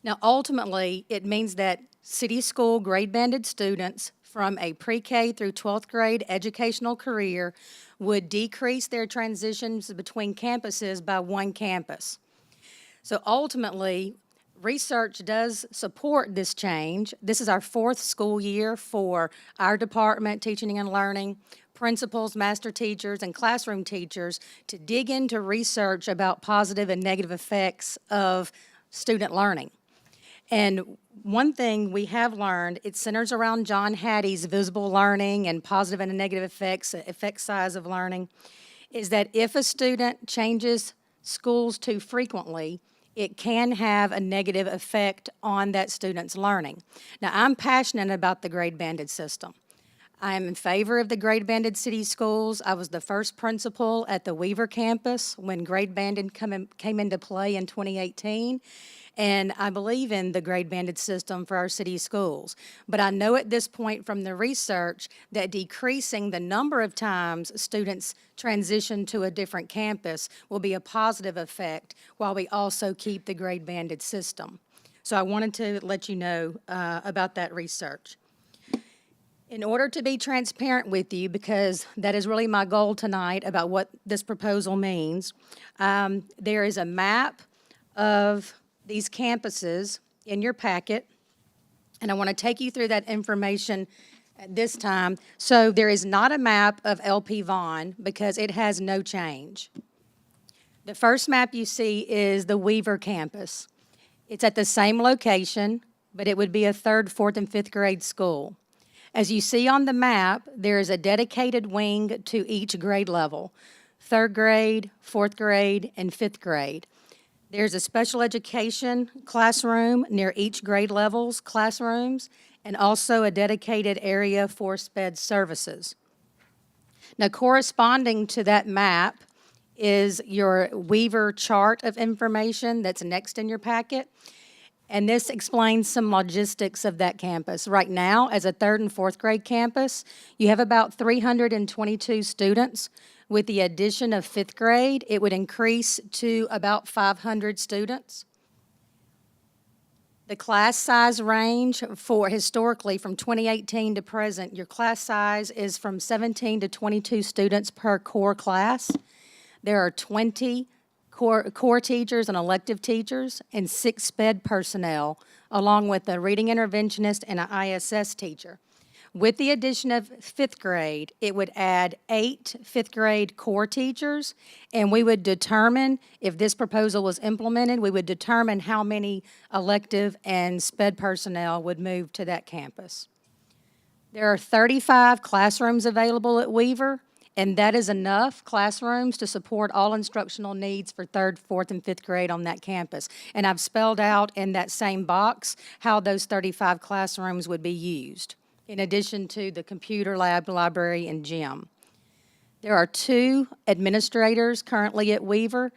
Now, ultimately, it means that city school grade-banded students from a pre-K through 12th grade educational career would decrease their transitions between campuses by 1 campus. So ultimately, research does support this change. This is our 4th school year for our department, Teaching and Learning, principals, master teachers, and classroom teachers to dig into research about positive and negative effects of student learning. And one thing we have learned, it centers around John Hattie's visible learning and positive and negative effects, effect size of learning, is that if a student changes schools too frequently, it can have a negative effect on that student's learning. Now, I'm passionate about the grade-banded system. I am in favor of the grade-banded city schools. I was the first principal at the Weaver campus when grade-banded came into play in 2018. And I believe in the grade-banded system for our city schools. But I know at this point from the research that decreasing the number of times students transition to a different campus will be a positive effect while we also keep the grade-banded system. So I wanted to let you know about that research. In order to be transparent with you, because that is really my goal tonight about what this proposal means, there is a map of these campuses in your packet, and I want to take you through that information at this time. So there is not a map of LP Vaughn because it has no change. The first map you see is the Weaver campus. It's at the same location, but it would be a 3rd, 4th, and 5th grade school. As you see on the map, there is a dedicated wing to each grade level, 3rd grade, 4th grade, and 5th grade. There's a special education classroom near each grade level's classrooms, and also a dedicated area for sped services. Now, corresponding to that map is your Weaver chart of information that's next in your packet. And this explains some logistics of that campus. Right now, as a 3rd and 4th grade campus, you have about 322 students. With the addition of 5th grade, it would increase to about 500 students. The class size range for historically from 2018 to present, your class size is from 17 to 22 students per core class. There are 20 core teachers and elective teachers and 6 sped personnel, along with a reading interventionist and an ISS teacher. With the addition of 5th grade, it would add 8 5th grade core teachers, and we would determine, if this proposal was implemented, we would determine how many elective and sped personnel would move to that campus. There are 35 classrooms available at Weaver, and that is enough classrooms to support all instructional needs for 3rd, 4th, and 5th grade on that campus. And I've spelled out in that same box how those 35 classrooms would be used, in addition to the computer lab, library, and gym. There are 2 administrators currently at Weaver,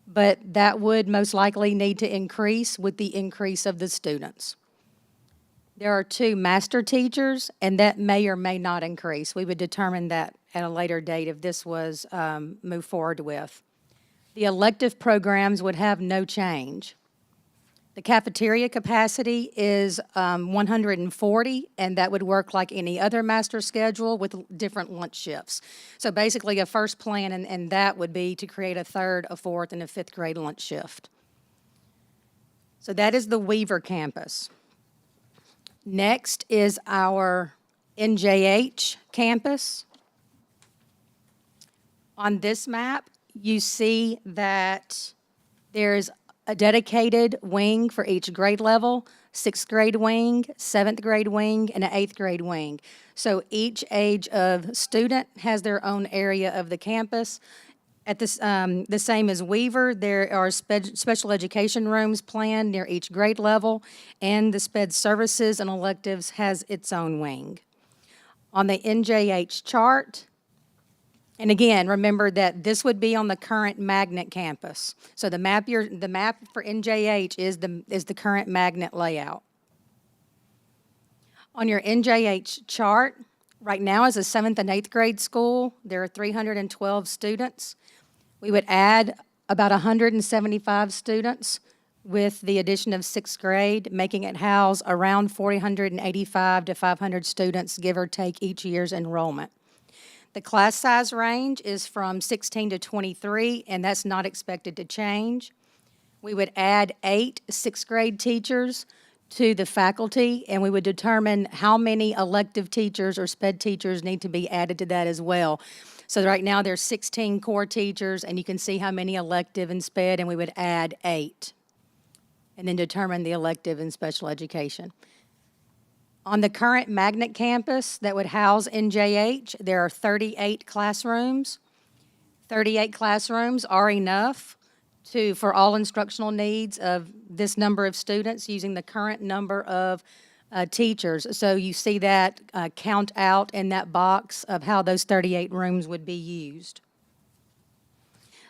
but that would most likely need to increase with the increase of the students. There are 2 master teachers, and that may or may not increase. We would determine that at a later date if this was moved forward with. The elective programs would have no change. The cafeteria capacity is 140, and that would work like any other master schedule with different lunch shifts. So basically, a first plan, and that would be to create a 3rd, a 4th, and a 5th grade lunch shift. So that is the Weaver campus. Next is our NJH campus. On this map, you see that there's a dedicated wing for each grade level, 6th grade wing, 7th grade wing, and an 8th grade wing. So each age of student has their own area of the campus. At this, the same as Weaver, there are special education rooms planned near each grade level, and the sped services and electives has its own wing. On the NJH chart, and again, remember that this would be on the current magnet campus. So the map for NJH is the current magnet layout. On your NJH chart, right now as a 7th and 8th grade school, there are 312 students. We would add about 175 students with the addition of 6th grade, making it house around 485 to 500 students, give or take, each year's enrollment. The class size range is from 16 to 23, and that's not expected to change. We would add 8 6th grade teachers to the faculty, and we would determine how many elective teachers or sped teachers need to be added to that as well. So right now there's 16 core teachers, and you can see how many elective and sped, and we would add 8, and then determine the elective and special education. On the current magnet campus that would house NJH, there are 38 classrooms. 38 classrooms are enough for all instructional needs of this number of students using the current number of teachers. So you see that count out in that box of how those 38 rooms would be used.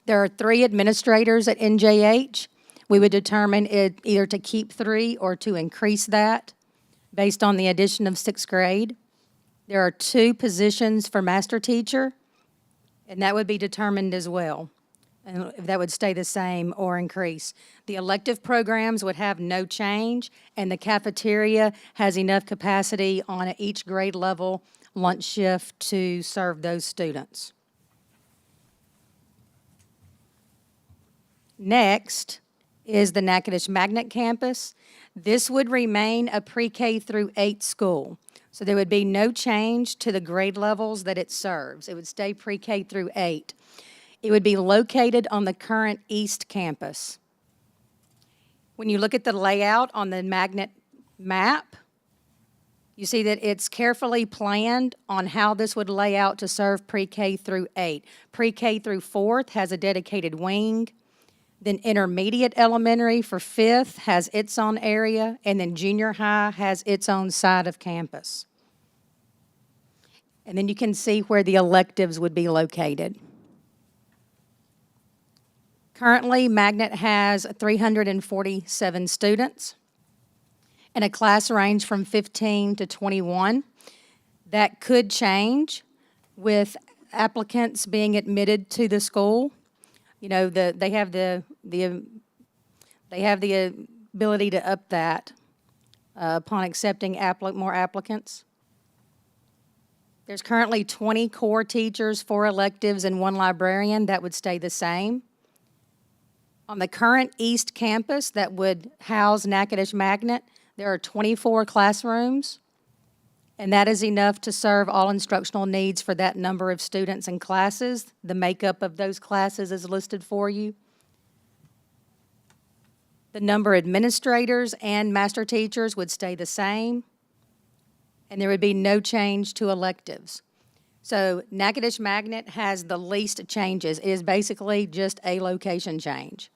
There are 3 administrators at NJH. We would determine either to keep 3 or to increase that based on the addition of 6th grade. There are 2 positions for master teacher, and that would be determined as well. And if that would stay the same or increase. The elective programs would have no change, and the cafeteria has enough capacity on each grade level lunch shift to serve those students. Next is the Natchitoches Magnet Campus. This would remain a pre-K through 8 school. So there would be no change to the grade levels that it serves. It would stay pre-K through 8. It would be located on the current East Campus. When you look at the layout on the magnet map, you see that it's carefully planned on how this would lay out to serve pre-K through 8. Pre-K through 4th has a dedicated wing. Then intermediate elementary for fifth has its own area, and then junior high has its own side of campus. And then you can see where the electives would be located. Currently, Magnet has 347 students and a class range from 15 to 21. That could change with applicants being admitted to the school. You know, they have the ability to up that upon accepting more applicants. There's currently 20 core teachers, 4 electives, and 1 librarian. That would stay the same. On the current East Campus that would house Natchitoches Magnet, there are 24 classrooms, and that is enough to serve all instructional needs for that number of students and classes. The makeup of those classes is listed for you. The number of administrators and master teachers would stay the same, and there would be no change to electives. So Natchitoches Magnet has the least changes. It is basically just a location change.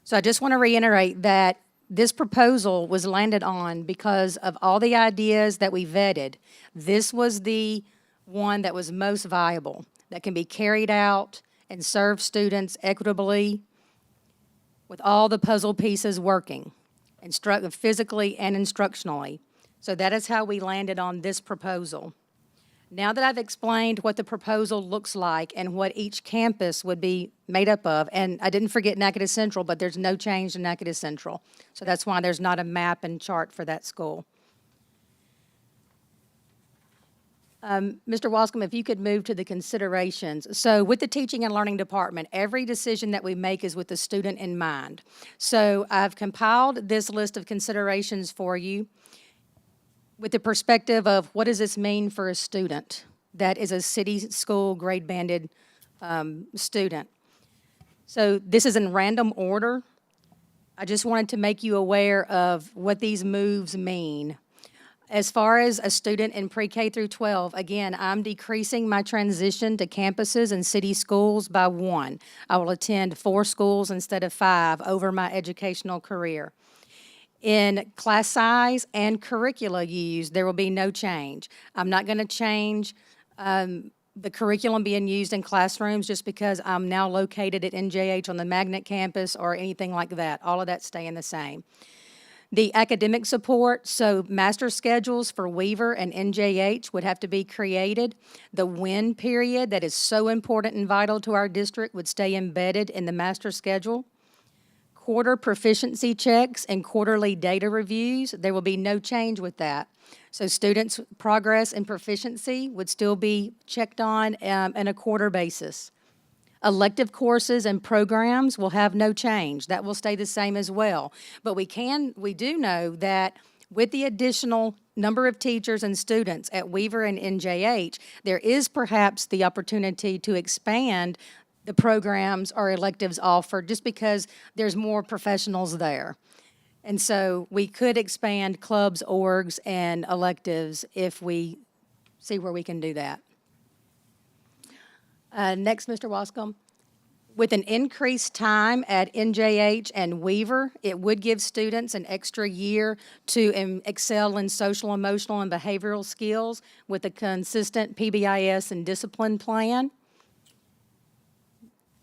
So I just want to reiterate that this proposal was landed on because of all the ideas that we vetted. This was the one that was most viable, that can be carried out and serve students equitably with all the puzzle pieces working, physically and instructionally. So that is how we landed on this proposal. Now that I've explained what the proposal looks like and what each campus would be made up of, and I didn't forget Natchitoches Central, but there's no change to Natchitoches Central. So that's why there's not a map and chart for that school. Mr. Wascom, if you could move to the considerations. So with the teaching and learning department, every decision that we make is with the student in mind. So I've compiled this list of considerations for you with the perspective of what does this mean for a student that is a city school grade banded student. So this is in random order. I just wanted to make you aware of what these moves mean. As far as a student in pre-K through 12, again, I'm decreasing my transition to campuses and city schools by 1. I will attend 4 schools instead of 5 over my educational career. In class size and curricula used, there will be no change. I'm not going to change the curriculum being used in classrooms just because I'm now located at NJH on the Magnet campus or anything like that. All of that's staying the same. The academic support, so master schedules for Weaver and NJH would have to be created. The WIN period that is so important and vital to our district would stay embedded in the master schedule. Quarter proficiency checks and quarterly data reviews, there will be no change with that. So students' progress and proficiency would still be checked on a quarter basis. Elective courses and programs will have no change. That will stay the same as well. But we do know that with the additional number of teachers and students at Weaver and NJH, there is perhaps the opportunity to expand the programs or electives offered just because there's more professionals there. And so we could expand clubs, orgs, and electives if we see where we can do that. Next, Mr. Wascom. With an increased time at NJH and Weaver, it would give students an extra year to excel in social, emotional, and behavioral skills with a consistent PBIS and discipline plan.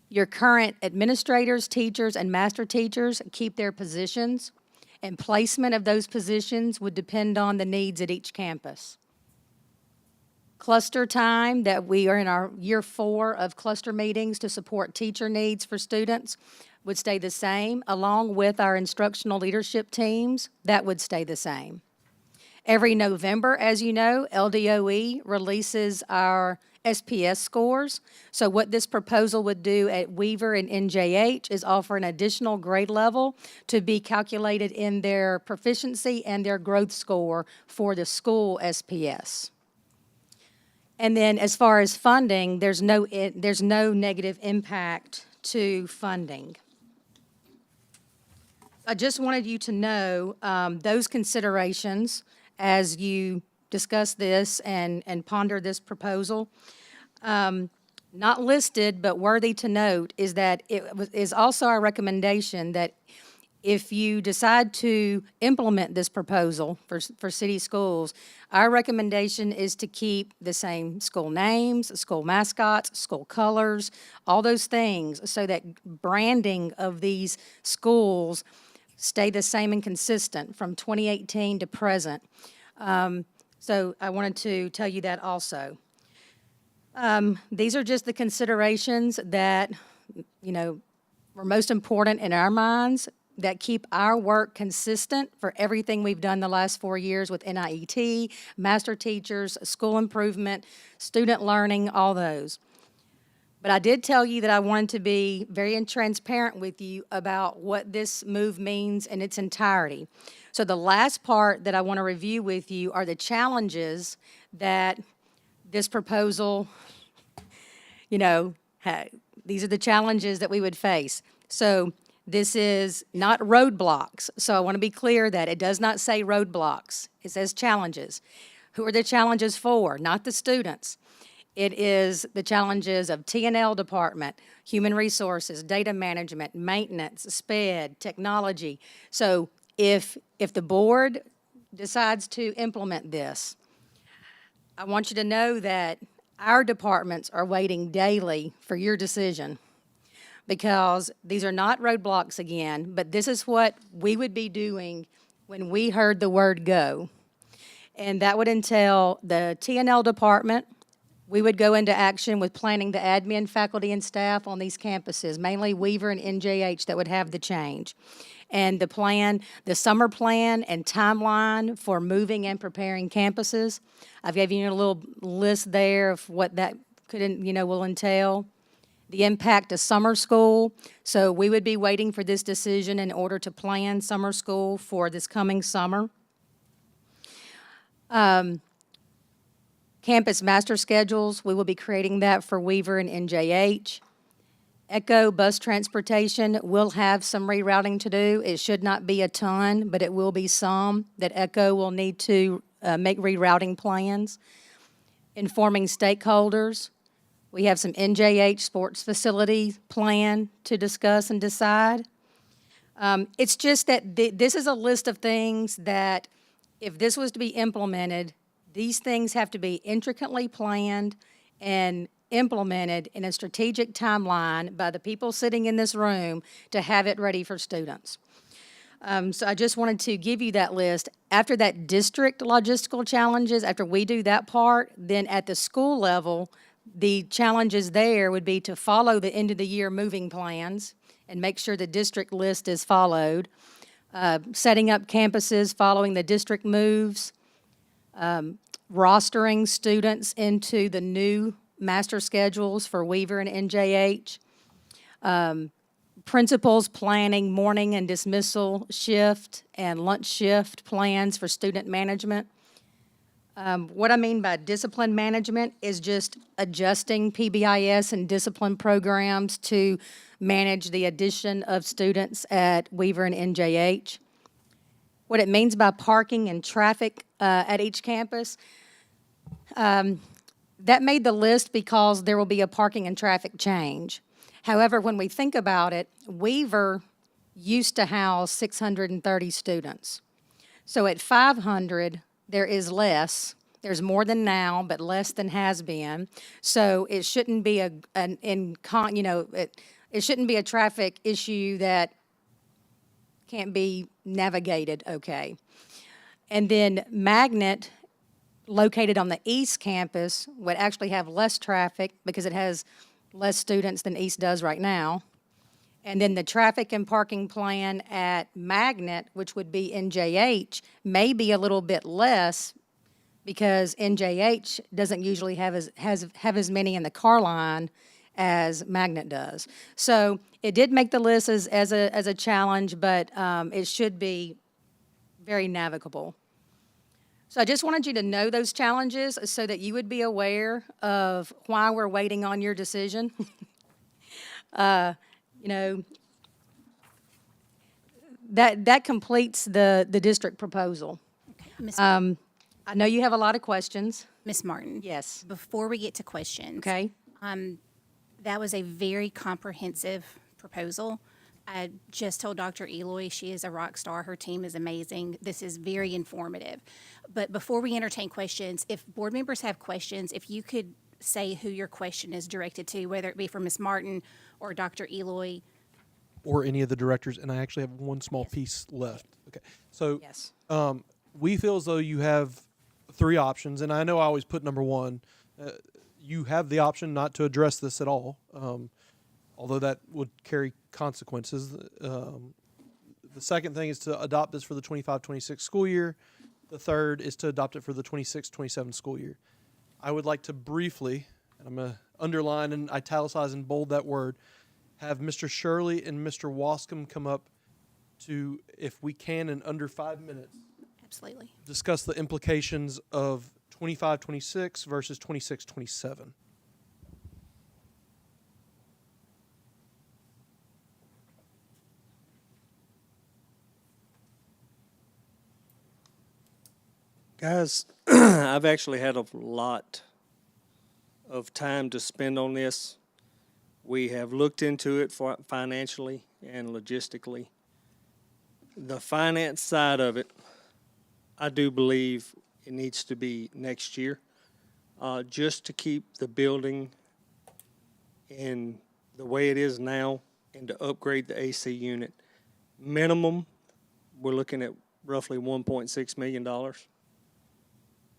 Your current administrators, teachers, and master teachers keep their positions, and placement of those positions would depend on the needs at each campus. Cluster time, that we are in our year 4 of cluster meetings to support teacher needs for students, would stay the same, along with our instructional leadership teams, that would stay the same. Every November, as you know, LDOE releases our SPS scores. So what this proposal would do at Weaver and NJH is offer an additional grade level to be calculated in their proficiency and their growth score for the school SPS. And then as far as funding, there's no negative impact to funding. I just wanted you to know those considerations as you discuss this and ponder this proposal. Not listed, but worthy to note, is that is also our recommendation that if you decide to implement this proposal for city schools, our recommendation is to keep the same school names, school mascots, school colors, all those things, so that branding of these schools stay the same and consistent from 2018 to present. So I wanted to tell you that also. These are just the considerations that, were most important in our minds, that keep our work consistent for everything we've done the last 4 years with NIET, master teachers, school improvement, student learning, all those. But I did tell you that I wanted to be very transparent with you about what this move means in its entirety. So the last part that I want to review with you are the challenges that this proposal, these are the challenges that we would face. So this is not roadblocks. So I want to be clear that it does not say roadblocks. It says challenges. Who are the challenges for? Not the students. It is the challenges of T&L department, human resources, data management, maintenance, SPED, technology. So if the board decides to implement this, I want you to know that our departments are waiting daily for your decision, because these are not roadblocks again, but this is what we would be doing when we heard the word go. And that would entail the T&L department. We would go into action with planning the admin, faculty, and staff on these campuses, mainly Weaver and NJH, that would have the change. And the plan, the summer plan and timeline for moving and preparing campuses. I've given you a little list there of what that will entail. The impact of summer school. So we would be waiting for this decision in order to plan summer school for this coming summer. Campus master schedules, we will be creating that for Weaver and NJH. Echo bus transportation will have some rerouting to do. It should not be a ton, but it will be some that Echo will need to make rerouting plans. Informing stakeholders. We have some NJH sports facility plan to discuss and decide. It's just that this is a list of things that, if this was to be implemented, these things have to be intricately planned and implemented in a strategic timeline by the people sitting in this room to have it ready for students. So I just wanted to give you that list. After that district logistical challenges, after we do that part, then at the school level, the challenges there would be to follow the end of the year moving plans and make sure the district list is followed, setting up campuses following the district moves, rostering students into the new master schedules for Weaver and NJH, principals planning morning and dismissal shift and lunch shift plans for student management. What I mean by discipline management is just adjusting PBIS and discipline programs to manage the addition of students at Weaver and NJH. What it means by parking and traffic at each campus, that made the list because there will be a parking and traffic change. However, when we think about it, Weaver used to house 630 students. So at 500, there is less. There's more than now, but less than has been. So it shouldn't be it shouldn't be a traffic issue that can't be navigated okay. And then Magnet, located on the East campus, would actually have less traffic because it has less students than East does right now. And then the traffic and parking plan at Magnet, which would be NJH, may be a little bit less because NJH doesn't usually have as many in the car line as Magnet does. So it did make the list as a challenge, but it should be very navigable. So I just wanted you to know those challenges so that you would be aware of why we're waiting on your decision. That completes the district proposal. Ms. I know you have a lot of questions. Ms. Martin. Yes. Before we get to questions. Okay? That was a very comprehensive proposal. I just told Dr. Eloy she is a rock star. Her team is amazing. This is very informative. But before we entertain questions, if board members have questions, if you could say who your question is directed to, whether it be for Ms. Martin or Dr. Eloy. Or any of the directors, and I actually have one small piece left. Okay, so Yes. we feel as though you have three options, and I know I always put number one. You have the option not to address this at all, although that would carry consequences. The second thing is to adopt this for the 25-26 school year. The third is to adopt it for the 26-27 school year. I would like to briefly, and I'm going to underline and italicize and bold that word, have Mr. Shirley and Mr. Wascom come up to, if we can, in under 5 minutes, Absolutely. discuss the implications of 25-26 versus 26-27. Guys, I've actually had a lot of time to spend on this. We have looked into it financially and logistically. The finance side of it, I do believe it needs to be next year, just to keep the building in the way it is now and to upgrade the AC unit. Minimum, we're looking at roughly $1.6 million.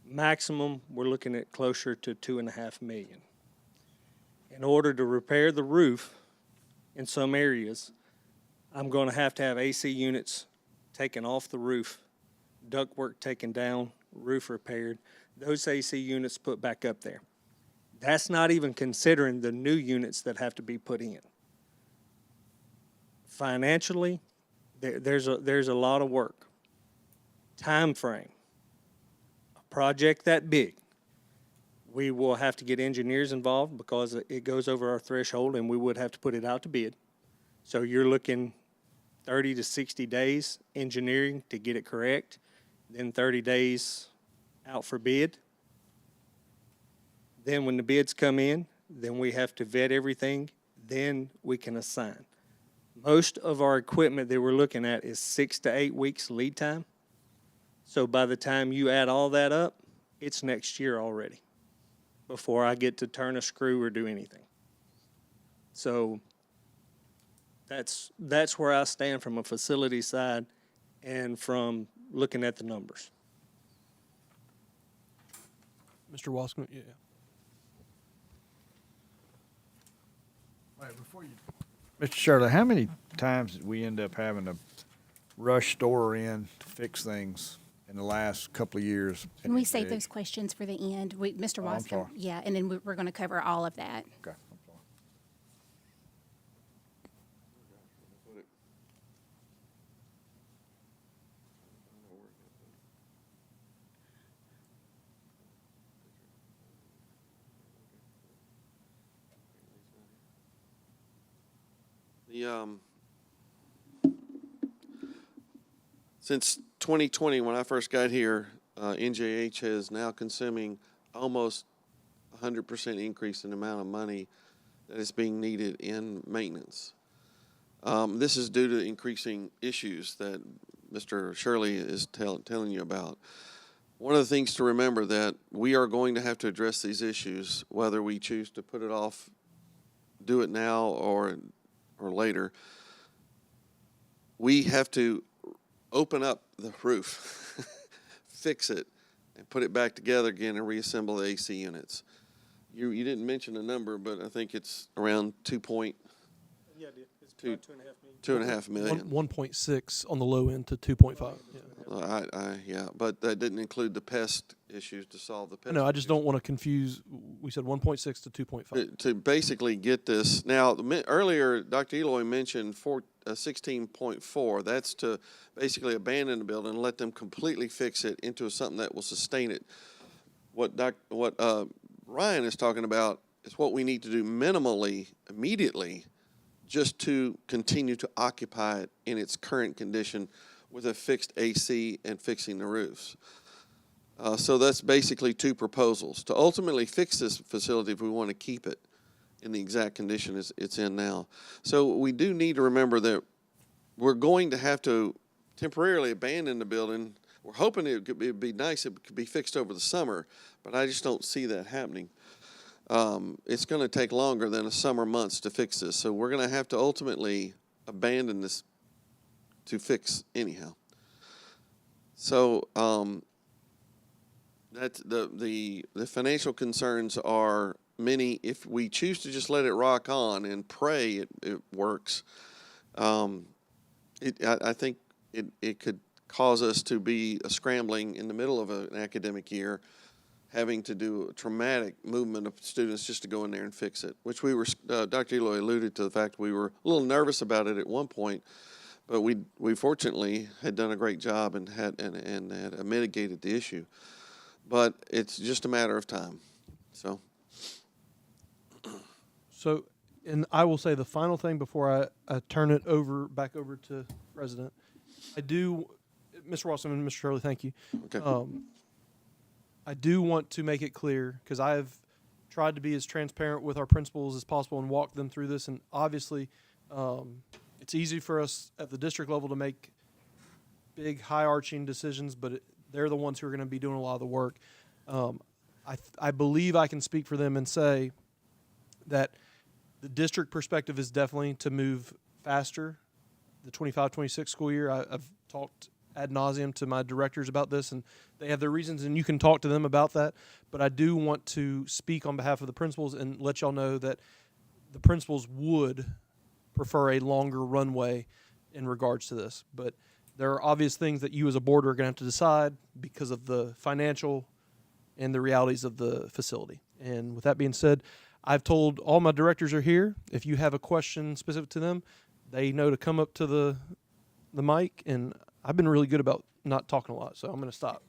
Maximum, we're looking at closer to $2.5 million. In order to repair the roof in some areas, I'm going to have AC units taken off the roof, ductwork taken down, roof repaired, those AC units put back up there. That's not even considering the new units that have to be put in. Financially, there's a lot of work. Time frame. A project that big, we will have to get engineers involved because it goes over our threshold and we would have to put it out to bid. So you're looking 30 to 60 days engineering to get it correct, then 30 days out for bid. Then when the bids come in, then we have to vet everything, then we can assign. Most of our equipment that we're looking at is 6 to 8 weeks lead time. So by the time you add all that up, it's next year already before I get to turn a screw or do anything. So that's where I stand from a facility side and from looking at the numbers. Mr. Wascom, yeah. Wait, before you, Mr. Shirley, how many times did we end up having to rush store in to fix things in the last couple of years? Can we save those questions for the end? Mr. Oh, I'm Wascom? sorry. Yeah, and then we're going to cover all of that. Okay, I'm sorry. Since 2020, when I first got here, NJH is now consuming almost 100% increase in the amount of money that is being needed in maintenance. This is due to increasing issues that Mr. Shirley is telling you about. One of the things to remember that we are going to have to address these issues, whether we choose to put it off, do it now or later. We have to open up the roof, fix it, and put it back together again and reassemble the AC units. You didn't mention a number, but I think it's around 2.5 million. 1.6 on the low end to 2.5. Yeah. But that didn't include the pest issues to solve the pest. No, I just don't want to confuse. We said 1.6 to 2.5. To basically get this. Now, earlier, Dr. Eloy mentioned 16.4. That's to basically abandon the building and let them completely fix it into something that will sustain it. What Ryan is talking about is what we need to do minimally, immediately, just to continue to occupy it in its current condition with a fixed AC and fixing the roofs. So that's basically two proposals to ultimately fix this facility if we want to keep it in the exact condition it's in now. So we do need to remember that we're going to have to temporarily abandon the building. We're hoping it'd be nice if it could be fixed over the summer, but I just don't see that happening. It's going to take longer than a summer months to fix this, so we're going to have to ultimately abandon this to fix anyhow. So that's the financial concerns are many. If we choose to just let it rock on and pray it works, I think it could cause us to be scrambling in the middle of an academic year, having to do a traumatic movement of students just to go in there and fix it, which we were, Dr. Eloy alluded to the fact we were a little nervous about it at one point, but we fortunately had done a great job and had mitigated the issue. But it's just a matter of time. So, and I will say the final thing before I turn it back over to President. I do, Mr. Watson and Mr. Shirley, thank you. okay. I do want to make it clear, because I have tried to be as transparent with our principals as possible and walk them through this. And obviously, it's easy for us at the district level to make big, high-arching decisions, but they're the ones who are going to be doing a lot of the work. I believe I can speak for them and say that the district perspective is definitely to move faster. The 25-26 school year, I've talked ad nauseum to my directors about this, and they have their reasons, and you can talk to them about that. But I do want to speak on behalf of the principals and let y'all know that the principals would prefer a longer runway in regards to this. But there are obvious things that you as a board are going to have to decide because of the financial and the realities of the facility. And with that being said, I've told all my directors are here. If you have a question specific to them, they know to come up to the mic, and I've been really good about not talking a lot, so I'm going to stop.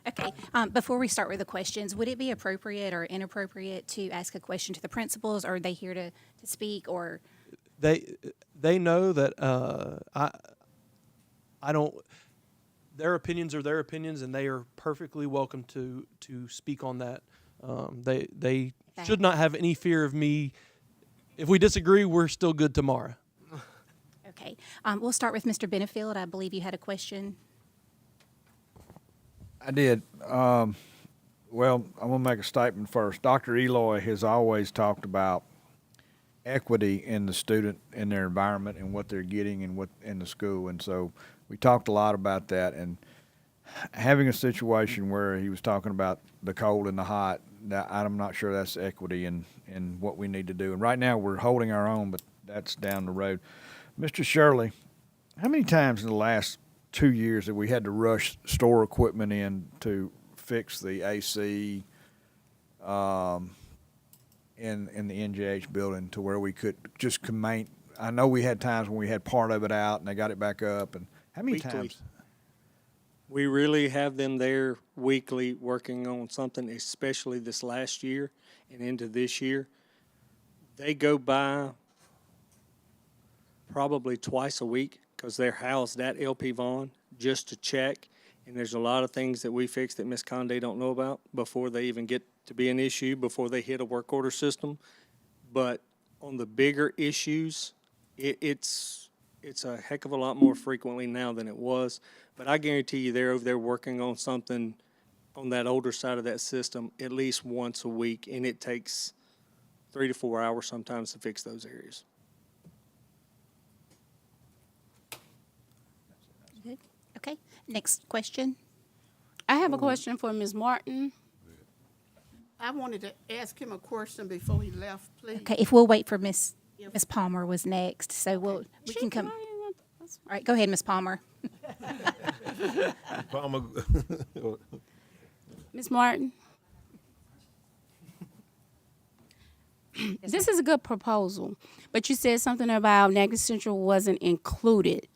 Okay, before we start with the questions, would it be appropriate or inappropriate to ask a question to the principals? Or are they here to speak, or? They know that I don't, their opinions are their opinions, and they are perfectly welcome to speak on that. They should not have any fear of me. If we disagree, we're still good tomorrow. Okay, we'll start with Mr. Benefield. I believe you had a question. I did. Well, I'm going to make a statement first. Dr. Eloy has always talked about equity in the student, in their environment, and what they're getting and what in the school. And so we talked a lot about that. And having a situation where he was talking about the cold and the hot, I'm not sure that's equity in what we need to do. And right now we're holding our own, but that's down the road. Mr. Shirley, how many times in the last 2 years have we had to rush store equipment in to fix the AC in the NJH building to where we could just I know we had times when we had part of it out and they got it back up. And how many Weekly. times? We really have them there weekly working on something, especially this last year and into this year. They go by probably twice a week because they're housed at LP Vaughn just to check. And there's a lot of things that we fix that Ms. Conde don't know about before they even get to be an issue, before they hit a work order system. But on the bigger issues, it's a heck of a lot more frequently now than it was. But I guarantee you they're over there working on something on that older side of that system at least once a week, and it takes 3 to 4 hours sometimes to fix those areas. Good. Okay, next question. I have a question for Ms. Martin. I wanted to ask him a question before he left, please. Okay, if we'll wait for Miss Palmer was next, so we can come. All right, go ahead, Miss Palmer. Ms. Martin? This is a good proposal, but you said something about Negative Central wasn't included.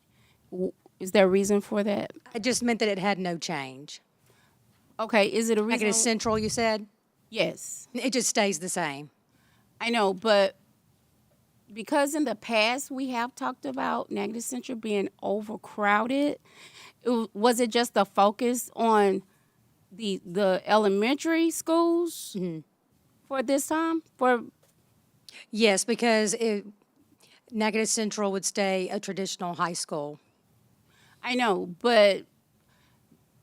Is there a reason for that? I just meant that it had no change. Okay, is it a reason? Negative Central, you said? Yes. It just stays the same. I know, but because in the past we have talked about Negative Central being overcrowded, was it just the focus on the elementary schools for this time? Yes, because Natchitoches Central would stay a traditional high school. I know, but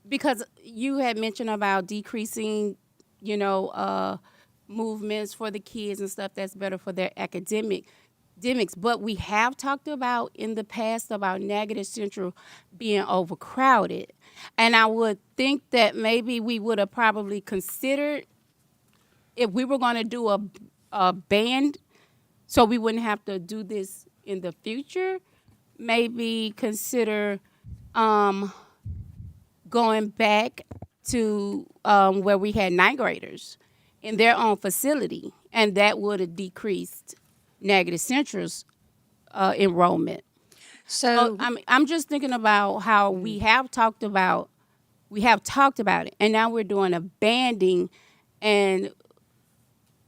because you had mentioned about decreasing, movements for the kids and stuff that's better for their academics. But we have talked about in the past about Natchitoches Central being overcrowded. And I would think that maybe we would have probably considered if we were going to do a band, so we wouldn't have to do this in the future, maybe consider going back to where we had ninth graders in their own facility, and that would have decreased Natchitoches Central's enrollment. So, I'm just thinking about how we have talked about it, and now we're doing a banding, and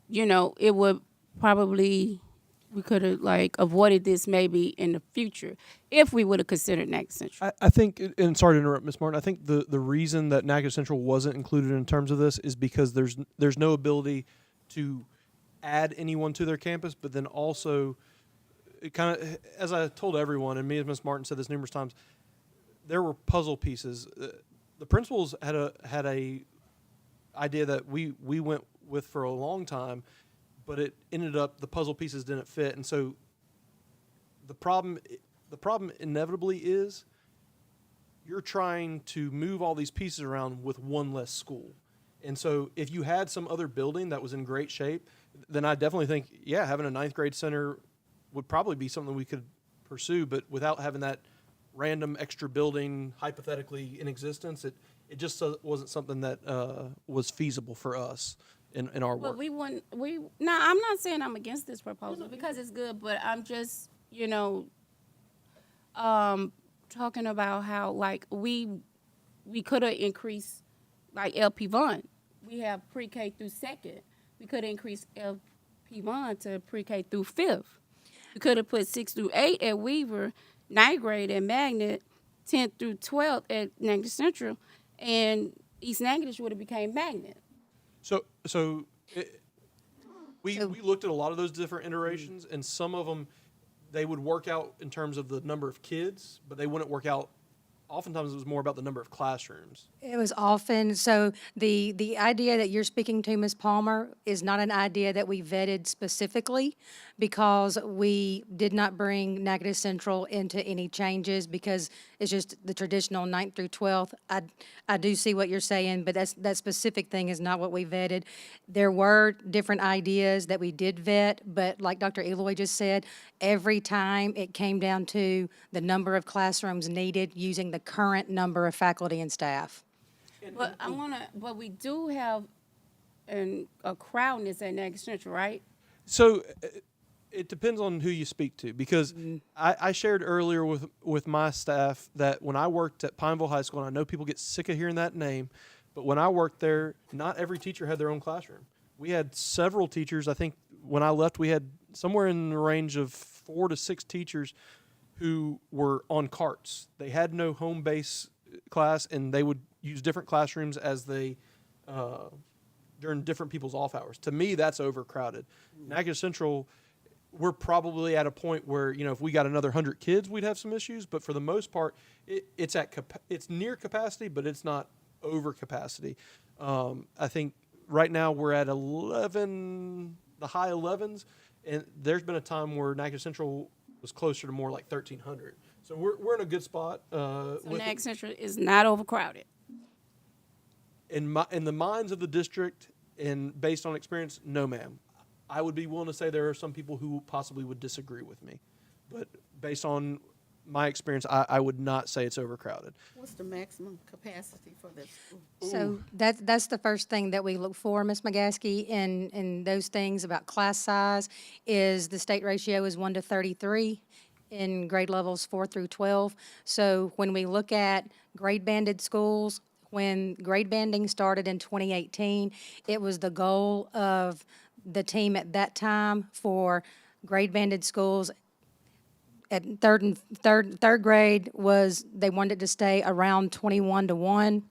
it would probably, we could have avoided this maybe in the future if we would have considered Natchitoches Central. I think, and sorry to interrupt, Ms. Martin, I think the reason that Natchitoches Central wasn't included in terms of this is because there's no ability to add anyone to their campus, but then also, it kind of, as I told everyone, and me and Ms. Martin said this numerous times, there were puzzle pieces. The principals had a idea that we went with for a long time, but it ended up the puzzle pieces didn't fit, and so the problem inevitably is you're trying to move all these pieces around with one less school. And so if you had some other building that was in great shape, then I definitely think, yeah, having a ninth grade center would probably be something we could pursue, but without having that random extra building hypothetically in existence, it just wasn't something that was feasible for us in our work. Now, I'm not saying I'm against this proposal because it's good, but I'm just, talking about how we could have increased LP Vaughn. We have pre-K through second. We could have increased LP Vaughn to pre-K through fifth. We could have put 6 through 8 at Weaver, 9th grade at Magnet, 10th through 12th at Natchitoches Central, and East Natchitoches would have became Magnet. We looked at a lot of those different iterations, and some of them, they would work out in terms of the number of kids, but they wouldn't work out. Oftentimes, it was more about the number of classrooms. it was often, so the idea that you're speaking to, Ms. Palmer, is not an idea that we vetted specifically because we did not bring Natchitoches Central into any changes because it's just the traditional 9th through 12th. I do see what you're saying, but that specific thing is not what we vetted. There were different ideas that we did vet, but like Dr. Eloy just said, every time it came down to the number of classrooms needed using the current number of faculty and staff. But we do have a crowdness at Natchitoches Central, right? So it depends on who you speak to, because I shared earlier with my staff that when I worked at Pineville High School, and I know people get sick of hearing that name, but when I worked there, not every teacher had their own classroom. We had several teachers. I think when I left, we had somewhere in the range of 4 to 6 teachers who were on carts. They had no home base class, and they would use different classrooms as they during different people's off hours. To me, that's overcrowded. Natchitoches Central, we're probably at a point where, if we got another 100 kids, we'd have some issues. But for the most part, it's near capacity, but it's not over capacity. I think right now we're at 11, the high 11s, and there's been a time where Natchitoches Central was closer to more like 1,300. So we're in a good spot. So Natchitoches Central is not overcrowded. In the minds of the district and based on experience, no, ma'am. I would be willing to say there are some people who possibly would disagree with me. But based on my experience, I would not say it's overcrowded. What's the maximum capacity for this school? So that's the first thing that we look for, Ms. McGaskey, in those things about class size is the state ratio is 1 to 33 in grade levels 4 through 12. So when we look at grade banded schools, when grade banding started in 2018, it was the goal of the team at that time for grade banded schools at third grade was they wanted to stay around 21 to 1,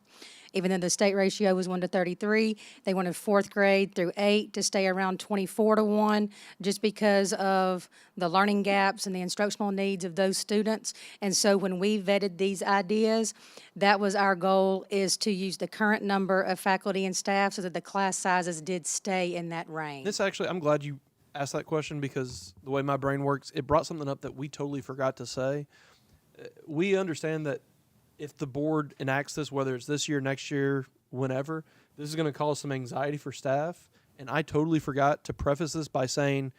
Even though the state ratio was 1 to 33, they wanted fourth grade through 8 to stay around 24 to 1, just because of the learning gaps and the instructional needs of those students. And so when we vetted these ideas, that was our goal, is to use the current number of faculty and staff so that the class sizes did stay in that range. This actually, I'm glad you asked that question, because the way my brain works, it brought something up that we totally forgot to say. We understand that if the board enacts this, whether it's this year, next year, whenever, this is going to cause some anxiety for staff. And I totally forgot to preface this by saying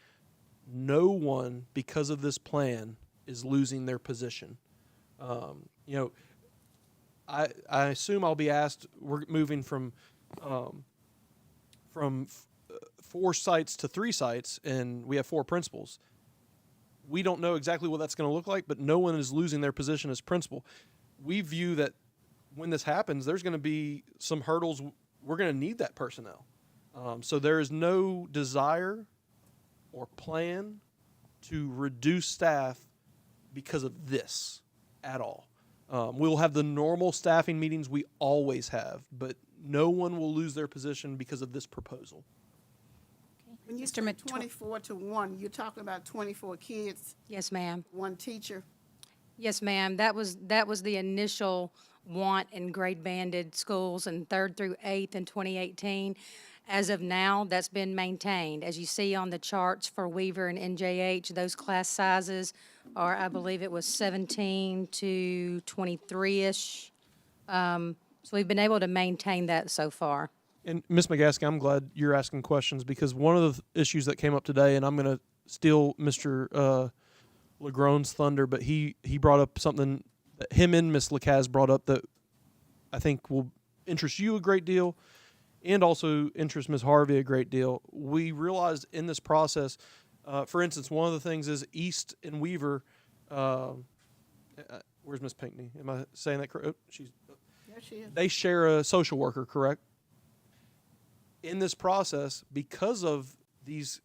no one, because of this plan, is losing their position. You know, I assume I'll be asked, we're moving from 4 sites to 3 sites, and we have 4 principals. We don't know exactly what that's going to look like, but no one is losing their position as principal. We view that when this happens, there's going to be some hurdles. We're going to need that personnel. So there is no desire or plan to reduce staff because of this at all. We'll have the normal staffing meetings we always have, but no one will lose their position because of this proposal. When you Mr. say Mc- 24 to 1, you're talking about 24 kids, Yes, ma'am. 1 teacher. Yes, ma'am. That was the initial want in grade banded schools in 3rd through 8th in 2018. As of now, that's been maintained. As you see on the charts for Weaver and NJH, those class sizes are, I believe it was 17 to 23-ish. So we've been able to maintain that so far. And Ms. McGaskey, I'm glad you're asking questions, because one of the issues that came up today, and I'm going to steal Mr. Legron's thunder, but he brought up something that him and Ms. Lacaz brought up that I think will interest you a great deal and also interest Ms. Harvey a great deal. We realized in this process, for instance, one of the things is East and Weaver, where's Ms. Pinckney? Am I saying that correct? There she is. They share a social worker, correct? In this process, because of these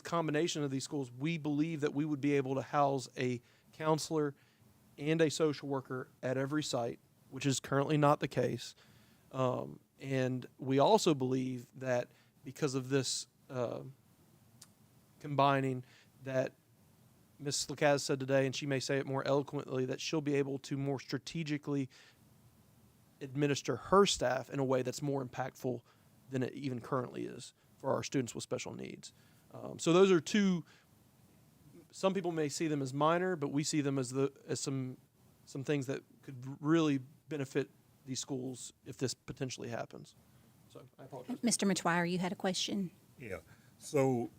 combination of these schools, we believe that we would be able to house a counselor and a social worker at every site, which is currently not the case. And we also believe that because of this combining, that Ms. Lacaz said today, and she may say it more eloquently, that she'll be able to more strategically administer her staff in a way that's more impactful than it even currently is for our students with special needs. So those are two. Some people may see them as minor, but we see them as some things that could really benefit these schools if this potentially happens. So I apologize. Mr. Metoyer, you had a question? Yeah. So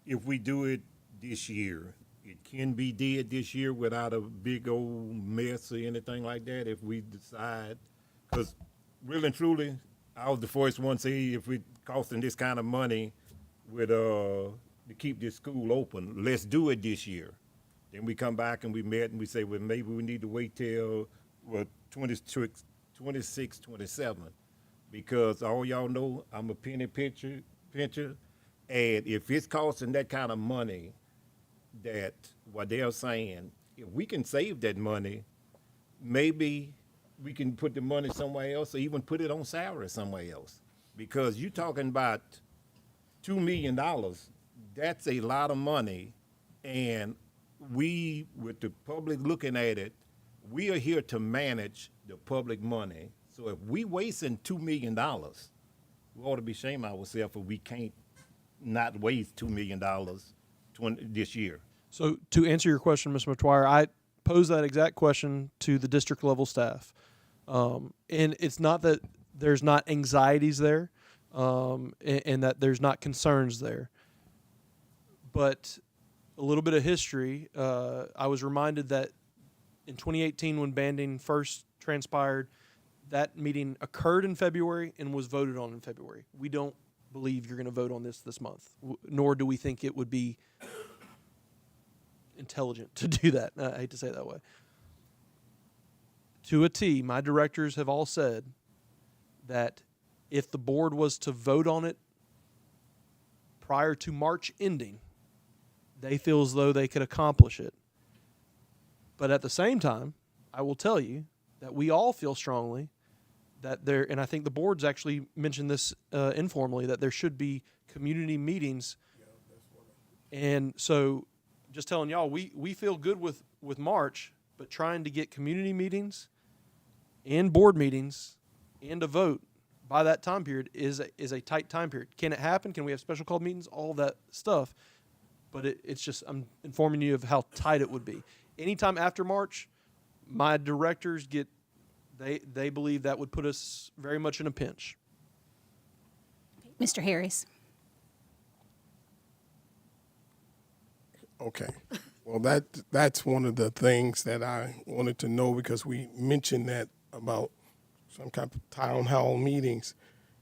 if we do it this year, it can be did this year without a big old mess or anything like that if we decide, because really and truly, I was the first one to say if we're costing this kind of money with to keep this school open, let's do it this year. Then we come back and we met and we say, well, maybe we need to wait till 26, 27, because all y'all know I'm a penny pincher, and if it's costing that kind of money, that what they're saying, if we can save that money, maybe we can put the money somewhere else, or even put it on salary somewhere else. Because you're talking about $2 million, that's a lot of money. And we, with the public looking at it, we are here to manage the public money. So if we wasting $2 million, we ought to be shaming ourselves if we can't not waste $2 million this year. So to answer your question, Mr. Metoyer, I posed that exact question to the district level staff. And it's not that there's not anxieties there, and that there's not concerns there. But a little bit of history, I was reminded that in 2018 when banding first transpired, that meeting occurred in February and was voted on in February. We don't believe you're going to vote on this month, nor do we think it would be intelligent to do that. I hate to say it that way. To a T, my directors have all said that if the board was to vote on it prior to March ending, they feel as though they could accomplish it. But at the same time, I will tell you that we all feel strongly that there, and I think the board's actually mentioned this informally, that there should be community meetings. And so, just telling y'all, we feel good with March, but trying to get community meetings and board meetings and a vote by that time period is a tight time period. Can it happen? Can we have special called meetings? All that stuff. But it's just, I'm informing you of how tight it would be. Anytime after March, my directors they believe that would put us very much in a pinch. Mr. Harris. Okay. Well, that's one of the things that I wanted to know, because we mentioned that about some kind of town hall meetings,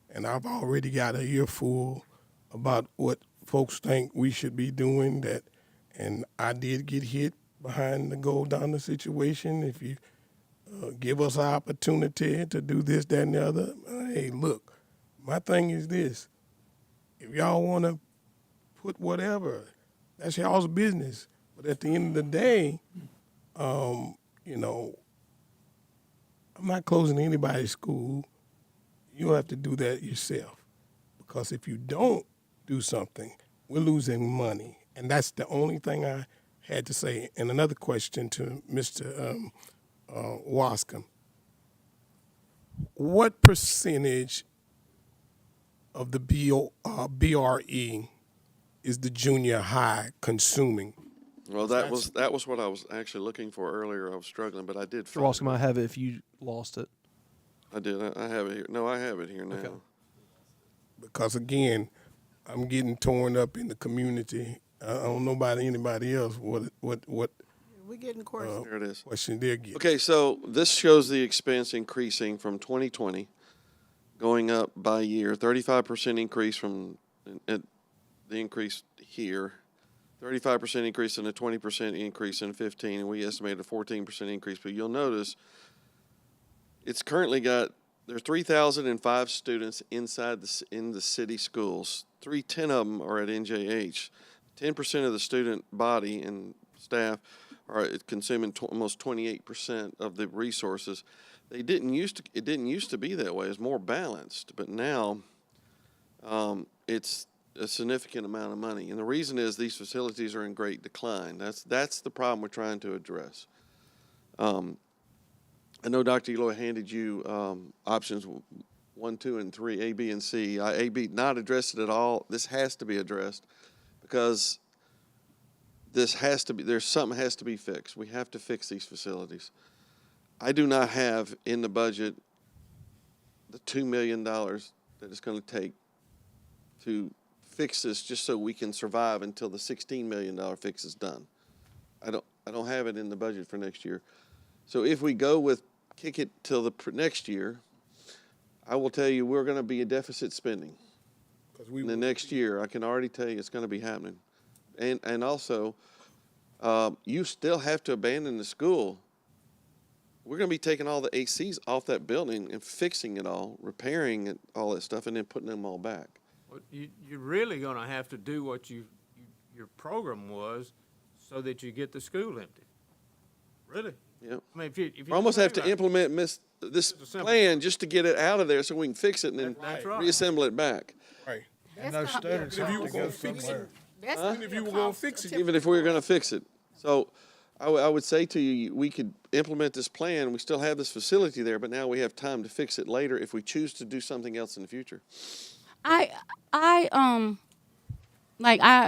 and I've already got a earful about what folks think we should be doing. That, and I did get hit behind the gold dollar situation. If you give us an opportunity to do this, that, and the other, hey, look, my thing is this: if y'all want to put whatever, that's y'all's business. But at the end of the day, you know, I'm not closing anybody's school. You'll have to do that yourself. Because if you don't do something, we're losing money. And that's the only thing I had to say. And another question to Mr. Wascom. What percentage of the BRE is the junior high consuming? Well, that was what I was actually looking for earlier. I was struggling, but I did Mr. find Wascom, I it. have it if you lost it. I did. I have it here. No, I have it here now. Okay. Because again, I'm getting torn up in the community. I don't know about anybody else what We're getting questions. There it is. question they're getting. Okay, so this shows the expense increasing from 2020, going up by year. 35% increase from the increase here. 35% increase and a 20% increase in 15, and we estimated a 14% increase. But you'll notice it's currently got, there are 3,005 students inside in the city schools. 310 of them are at NJH. 10% of the student body and staff are consuming almost 28% of the resources. It didn't used to be that way. It was more balanced, but now it's a significant amount of money. And the reason is these facilities are in great decline. That's the problem we're trying to address. I know Dr. Eloy handed you options 1, 2, and 3, A, B, and C. A, B, not addressed it at all. This has to be addressed because something has to be fixed. We have to fix these facilities. I do not have in the budget the $2 million that it's going to take to fix this just so we can survive until the $16 million fix is done. I don't have it in the budget for next year. So if we go with kick it till the next year, I will tell you we're going to be a deficit spending. In the next year, I can already tell you it's going to be happening. And also, you still have to abandon the school. We're going to be taking all the ACs off that building and fixing it all, repairing it, all that stuff, and then putting them all back. Well, you're really going to have to do what your program was so that you get the school empty. Really? Yep. I mean, if you We almost have to right. implement this plan just to get it out of there so we can fix it and then That's right. reassemble it back. Right. And those students have to go somewhere. That's If you were going to fix it. Even if we were going to fix it. So I would say to you, we could implement this plan. We still have this facility there, but now we have time to fix it later if we choose to do something else in the future. I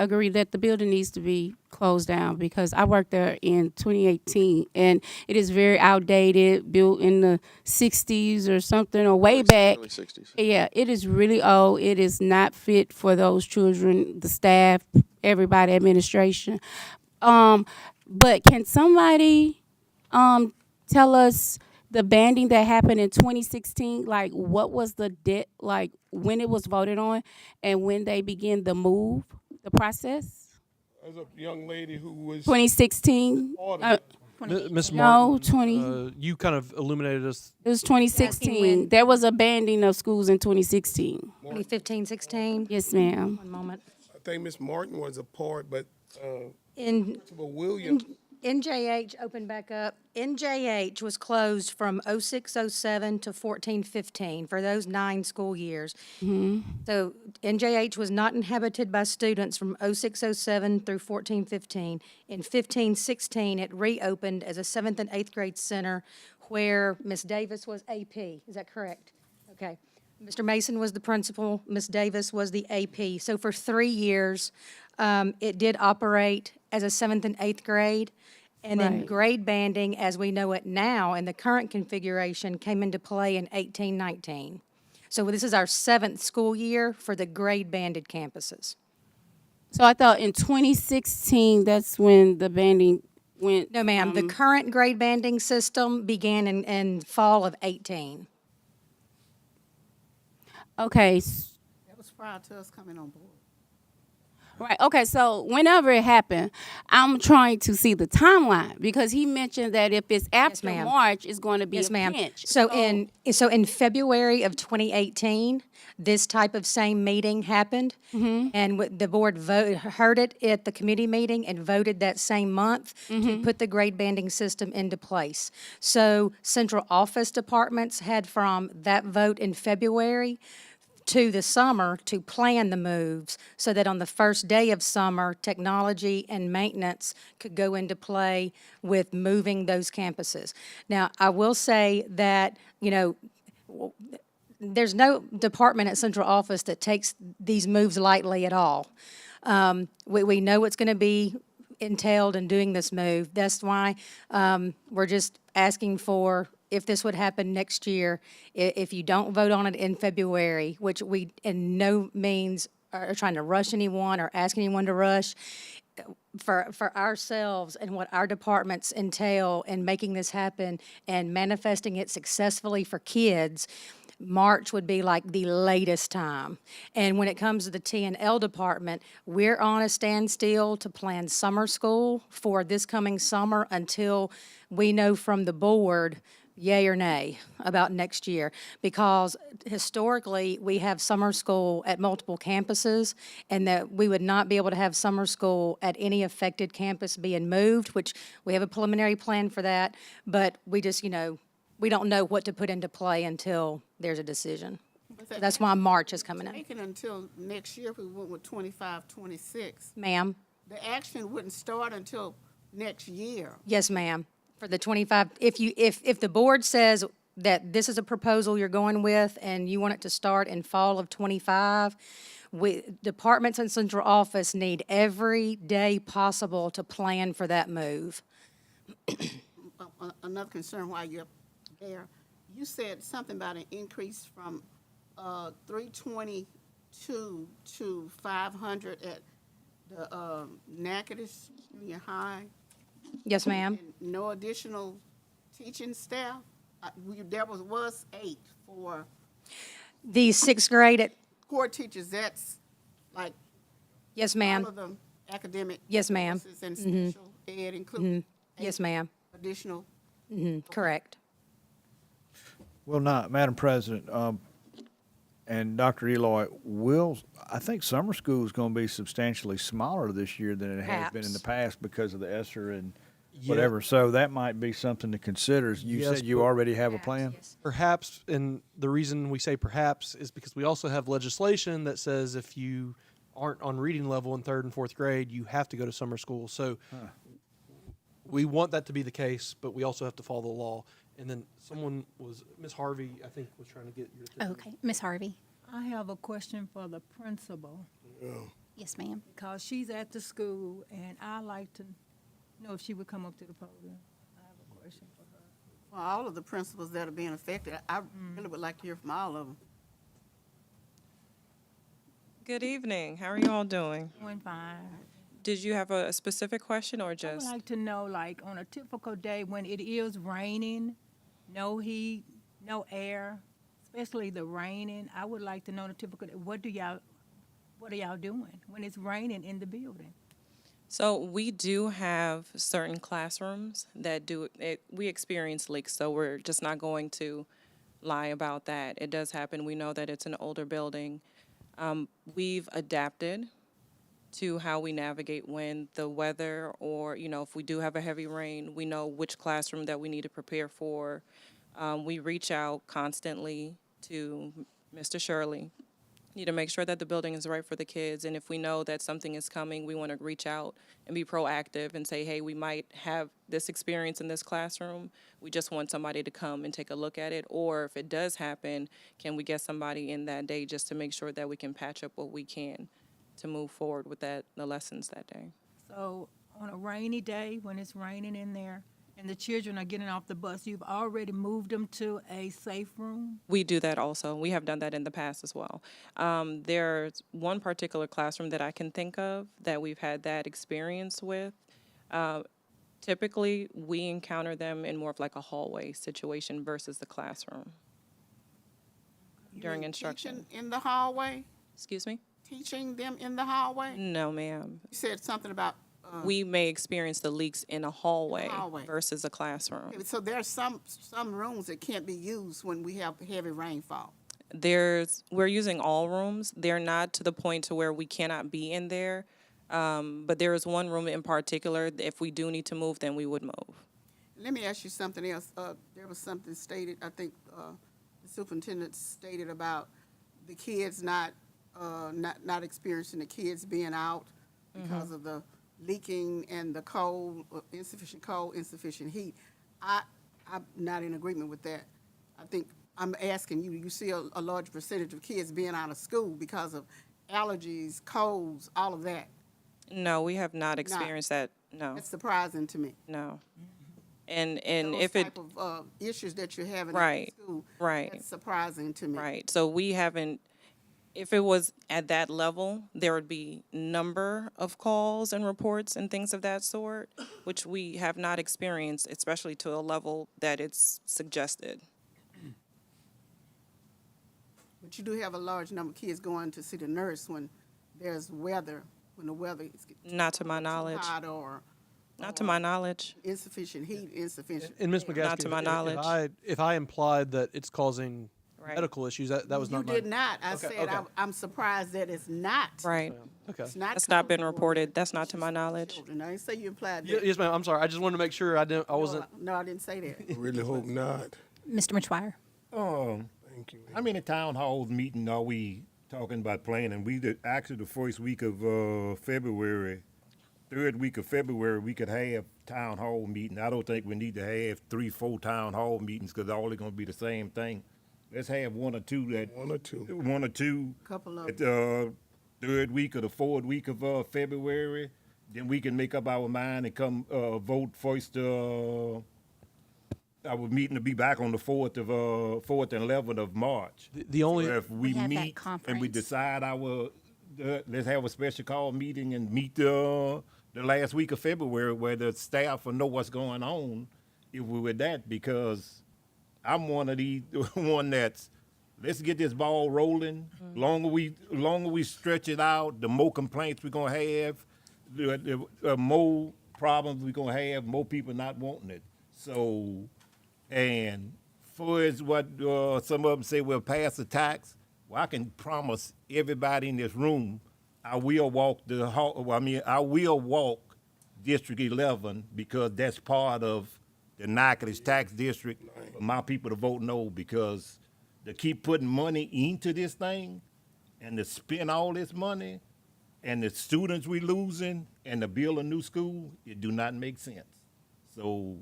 agree that the building needs to be closed down because I worked there in 2018 and it is very outdated, built in the 60s or something or way back. Early 60s. Yeah, it is really old. It is not fit for those children, the staff, everybody, administration. But can somebody tell us the banding that happened in 2016? Like, what was the debt, like, when it was voted on and when they began the move, the process? There's a young lady who was 2016? Ms. No, Martin, 20. you kind of illuminated us. It was 2016. There was a banding of schools in 2016. 2015, 16. Yes, ma'am. One moment. I think Miss Martin was a part, but In Principal Williams. NJH opened back up. NJH was closed from 06-07 to 14-15 for those 9 school years. So NJH was not inhabited by students from 06-07 through 14-15. In 15-16, it reopened as a 7th and 8th grade center where Ms. Davis was AP. Is that correct? Okay. Mr. Mason was the principal, Ms. Davis was the AP. So for 3 years, it did operate as a 7th and 8th grade. And then Right. grade banding, as we know it now, in the current configuration, came into play in 18-19. So this is our 7th school year for the grade banded campuses. So I thought in 2016, that's when the banding went. No, ma'am, the current grade banding system began in fall of 18. Okay, That was prior to us coming on board. right. Okay, so whenever it happened, I'm trying to see the timeline because he mentioned that if it's after ma'am. March, it's going to be Yes, a ma'am. pinch. So in February of 2018, this type of same meeting happened. And the board heard it at the committee meeting and voted that same month to put the grade banding system into place. So central office departments had from that vote in February to the summer to plan the moves so that on the first day of summer, technology and maintenance could go into play with moving those campuses. Now, I will say that, there's no department at central office that takes these moves lightly at all. We know what's going to be entailed in doing this move. That's why we're just asking for, if this would happen next year, if you don't vote on it in February, which we in no means are trying to rush anyone or ask anyone to rush, for ourselves and what our departments entail in making this happen and manifesting it successfully for kids, March would be like the latest time. And when it comes to the T&L department, we're on a standstill to plan summer school for this coming summer until we know from the board yay or nay about next year, because historically, we have summer school at multiple campuses, and that we would not be able to have summer school at any affected campus being moved, which we have a preliminary plan for that, but we just, we don't know what to put into play until there's a decision. That's why March is coming up. Taking until next year, if we went with 25, 26. Ma'am? The action wouldn't start until next year. Yes, ma'am. For the 25, if the board says that this is a proposal you're going with and you want it to start in fall of 25, departments in central office need every day possible to plan for that move. Another concern while you're there, you said something about an increase from 322 to 500 at the Natchitoches Junior High. Yes, ma'am. And no additional teaching staff? There was 8 for The 6th grade core teachers. That's like yes, ma'am. all of the academic Yes, ma'am. courses and special ed, including Yes, ma'am. additional. Correct. Well, not, Madam President, and Dr. Eloy, I think summer school is going to be substantially smaller this year than it has been in the past because of the ESSER and whatever. So that might be something to consider. You Yes, said you but- already have a plan? Perhaps, and the reason we say perhaps is because we also have legislation that says if you aren't on reading level in 3rd and 4th grade, you have to go to summer school. So we want that to be the case, but we also have to follow the law. And then Ms. Harvey, I think, was trying to get your attention. Okay, Ms. Harvey. I have a question for the principal, Yes, ma'am. because she's at the school, and I'd like to know if she would come up to the podium. I have a question for her. For all of the principals that are being affected, I really would like to hear from all of them. Good evening. How are you all doing? Doing fine. Did you have a specific question or I would just? like to know, like, on a typical day when it is raining, no heat, no air, especially the raining, I would like to know the typical, what are y'all doing when it's raining in the building? So we do have certain classrooms that do it. We experience leaks, so we're just not going to lie about that. It does happen. We know that it's an older building. We've adapted to how we navigate when the weather or, if we do have a heavy rain, we know which classroom that we need to prepare for. We reach out constantly to Mr. Shirley. Need to make sure that the building is right for the kids, and if we know that something is coming, we want to reach out and be proactive and say, hey, we might have this experience in this classroom. We just want somebody to come and take a look at it, or if it does happen, can we get somebody in that day just to make sure that we can patch up what we can to move forward with the lessons that day. So on a rainy day, when it's raining in there, and the children are getting off the bus, you've already moved them to a safe room? We do that also. We have done that in the past as well. There's one particular classroom that I can think of that we've had that experience with. Typically, we encounter them in more of like a hallway situation versus the classroom during instruction. Teaching in the hallway? Excuse me? Teaching them in the hallway? No, ma'am. You said something about. We may experience the leaks in a hallway, hallway. versus a classroom. So there are some rooms that can't be used when we have heavy rainfall. We're using all rooms. They're not to the point to where we cannot be in there. But there is one room in particular, if we do need to move, then we would move. Let me ask you something else. There was something stated, I think the superintendent stated about the kids not experiencing the kids being out because of the leaking and the cold, insufficient heat. I'm not in agreement with that. I think I'm asking you, you see a large percentage of kids being out of school because of allergies, colds, all of that. No, we have not experienced that. No, That's surprising to me. no. And Those if it, type of issues that you're having Right, at school, right. that's surprising to me. right, so we haven't, if it was at that level, there would be number of calls and reports and things of that sort, which we have not experienced, especially to a level that it's suggested. But you do have a large number of kids going to see the nurse when there's weather, when the weather is Not to my too knowledge. hot or Not to my knowledge. insufficient heat, insufficient. And Ms. air. McGaskey, Not to my knowledge. if I implied that it's causing Right. medical issues, that was You not did my. not. I Okay, said okay. I'm surprised that it's not. Right. Okay. It's not. That's not been covered for reported. That's not to my knowledge. children. I didn't say you implied that. Yes, ma'am. I'm sorry. I just wanted to make sure I wasn't. No, I didn't say that. I really hope not. Mr. McGuire? Thank you. How many town halls meeting are we talking about planning? We did actually the first week of February, third week of February, we could have town hall meeting. I don't think we need to have 3-4 town hall meetings because all are going to be the same thing. Let's have one or two. Couple of at the third week or the fourth week of February. Then we can make up our mind and come vote first. Our meeting to be back on the 4th and 11th of March. The only. So if we have that meet and we conference. decide let's have a special call meeting and meet the last week of February where the staff will know what's going on if we were that, because I'm one of the one that's let's get this ball rolling. Longer we stretch it out, the more complaints we're gonna have, the more problems we're gonna have, more people not wanting it. So, and for as what some of them say, we'll pass the tax. Well, I can promise everybody in this room, I will walk I will walk District 11 because that's part of the Natchitoches tax district for my people to vote no, because to keep putting money into this thing and to spend all this money and the students we losing and to build a new school, it do not make sense. So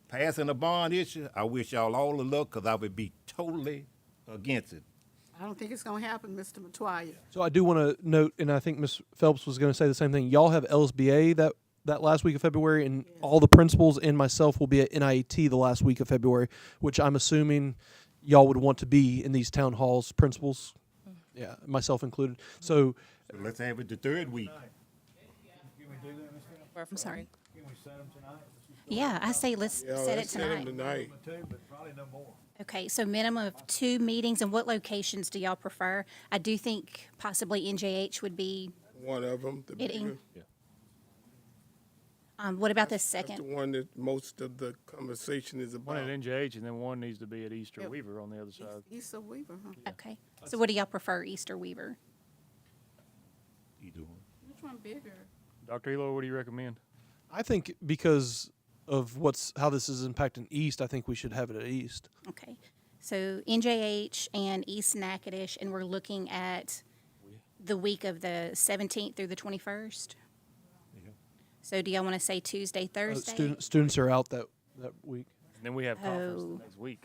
passing a bond issue, I wish y'all all the luck because I would be totally against it. I don't think it's gonna happen, Mr. Matoya. So I do want to note, and I think Ms. Phelps was going to say the same thing. Y'all have LSBA that last week of February, and all the principals and myself will be at NIET the last week of February, which I'm assuming y'all would want to be in these town halls, principals. Yeah, myself included. So So let's have it the third week. I'm sorry. Yeah, I say let's set it tonight. Tonight. Okay, so minimum of 2 meetings, and what locations do y'all prefer? I do think possibly NJH would be, One of them, the It in- bigger. what about the That's the second? one that most of the conversation is One about. at NJH, and then one needs to be at Easter Weaver on the other side. Issa Weaver, huh? Okay, so what do y'all prefer, East or Weaver? Either one. Which one bigger? Dr. Elo, what do you recommend? I think because of how this is impacting East, I think we should have it at East. Okay. So NJH and East Natchitoches, and we're looking at the week of the 17th through the 21st. So do y'all want to say Tuesday, Thursday? Students are out that week. And then we have conference Oh. the next week.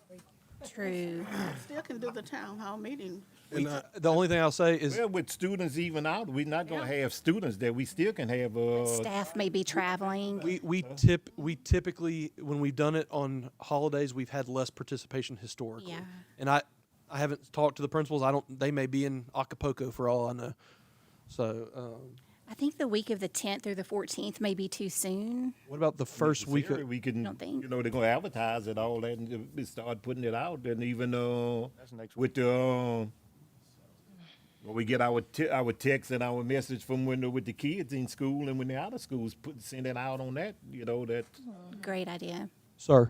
True. Still can do the town hall meeting. And the only thing I'll say is Well, with students even out, we're not gonna have students there. We still can have, Staff may be traveling. we typically, when we've done it on holidays, we've had less participation historically. Yeah. And I haven't talked to the principals. They may be in Acapulco for all I know. So I think the week of the 10th through the 14th may be too soon. what about the first week of? we can, Don't think. you know, they're gonna advertise it, all that, and start putting it out, and even, next with the, when we get our text and our message from when they're with the kids in school and when they're out of school, send it out on that, you know, that. Great idea. Sir.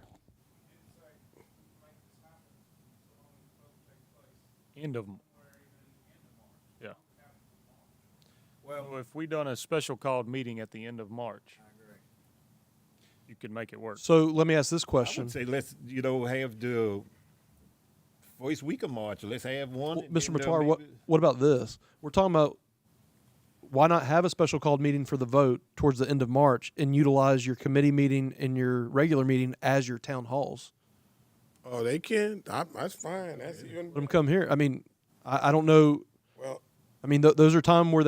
End of, yeah. Well, if we done a special called meeting at the end of March, you could make it work. So let me ask this I question. would say let's, you know, have the first week of March. Let's have one. Well, Mr. and, Matar, maybe- what about this? We're talking about why not have a special called meeting for the vote towards the end of March and utilize your committee meeting and your regular meeting as your town halls? Oh, they can. That's fine. That's even. Let them come here. I mean, I don't know. Well, I mean, those are time where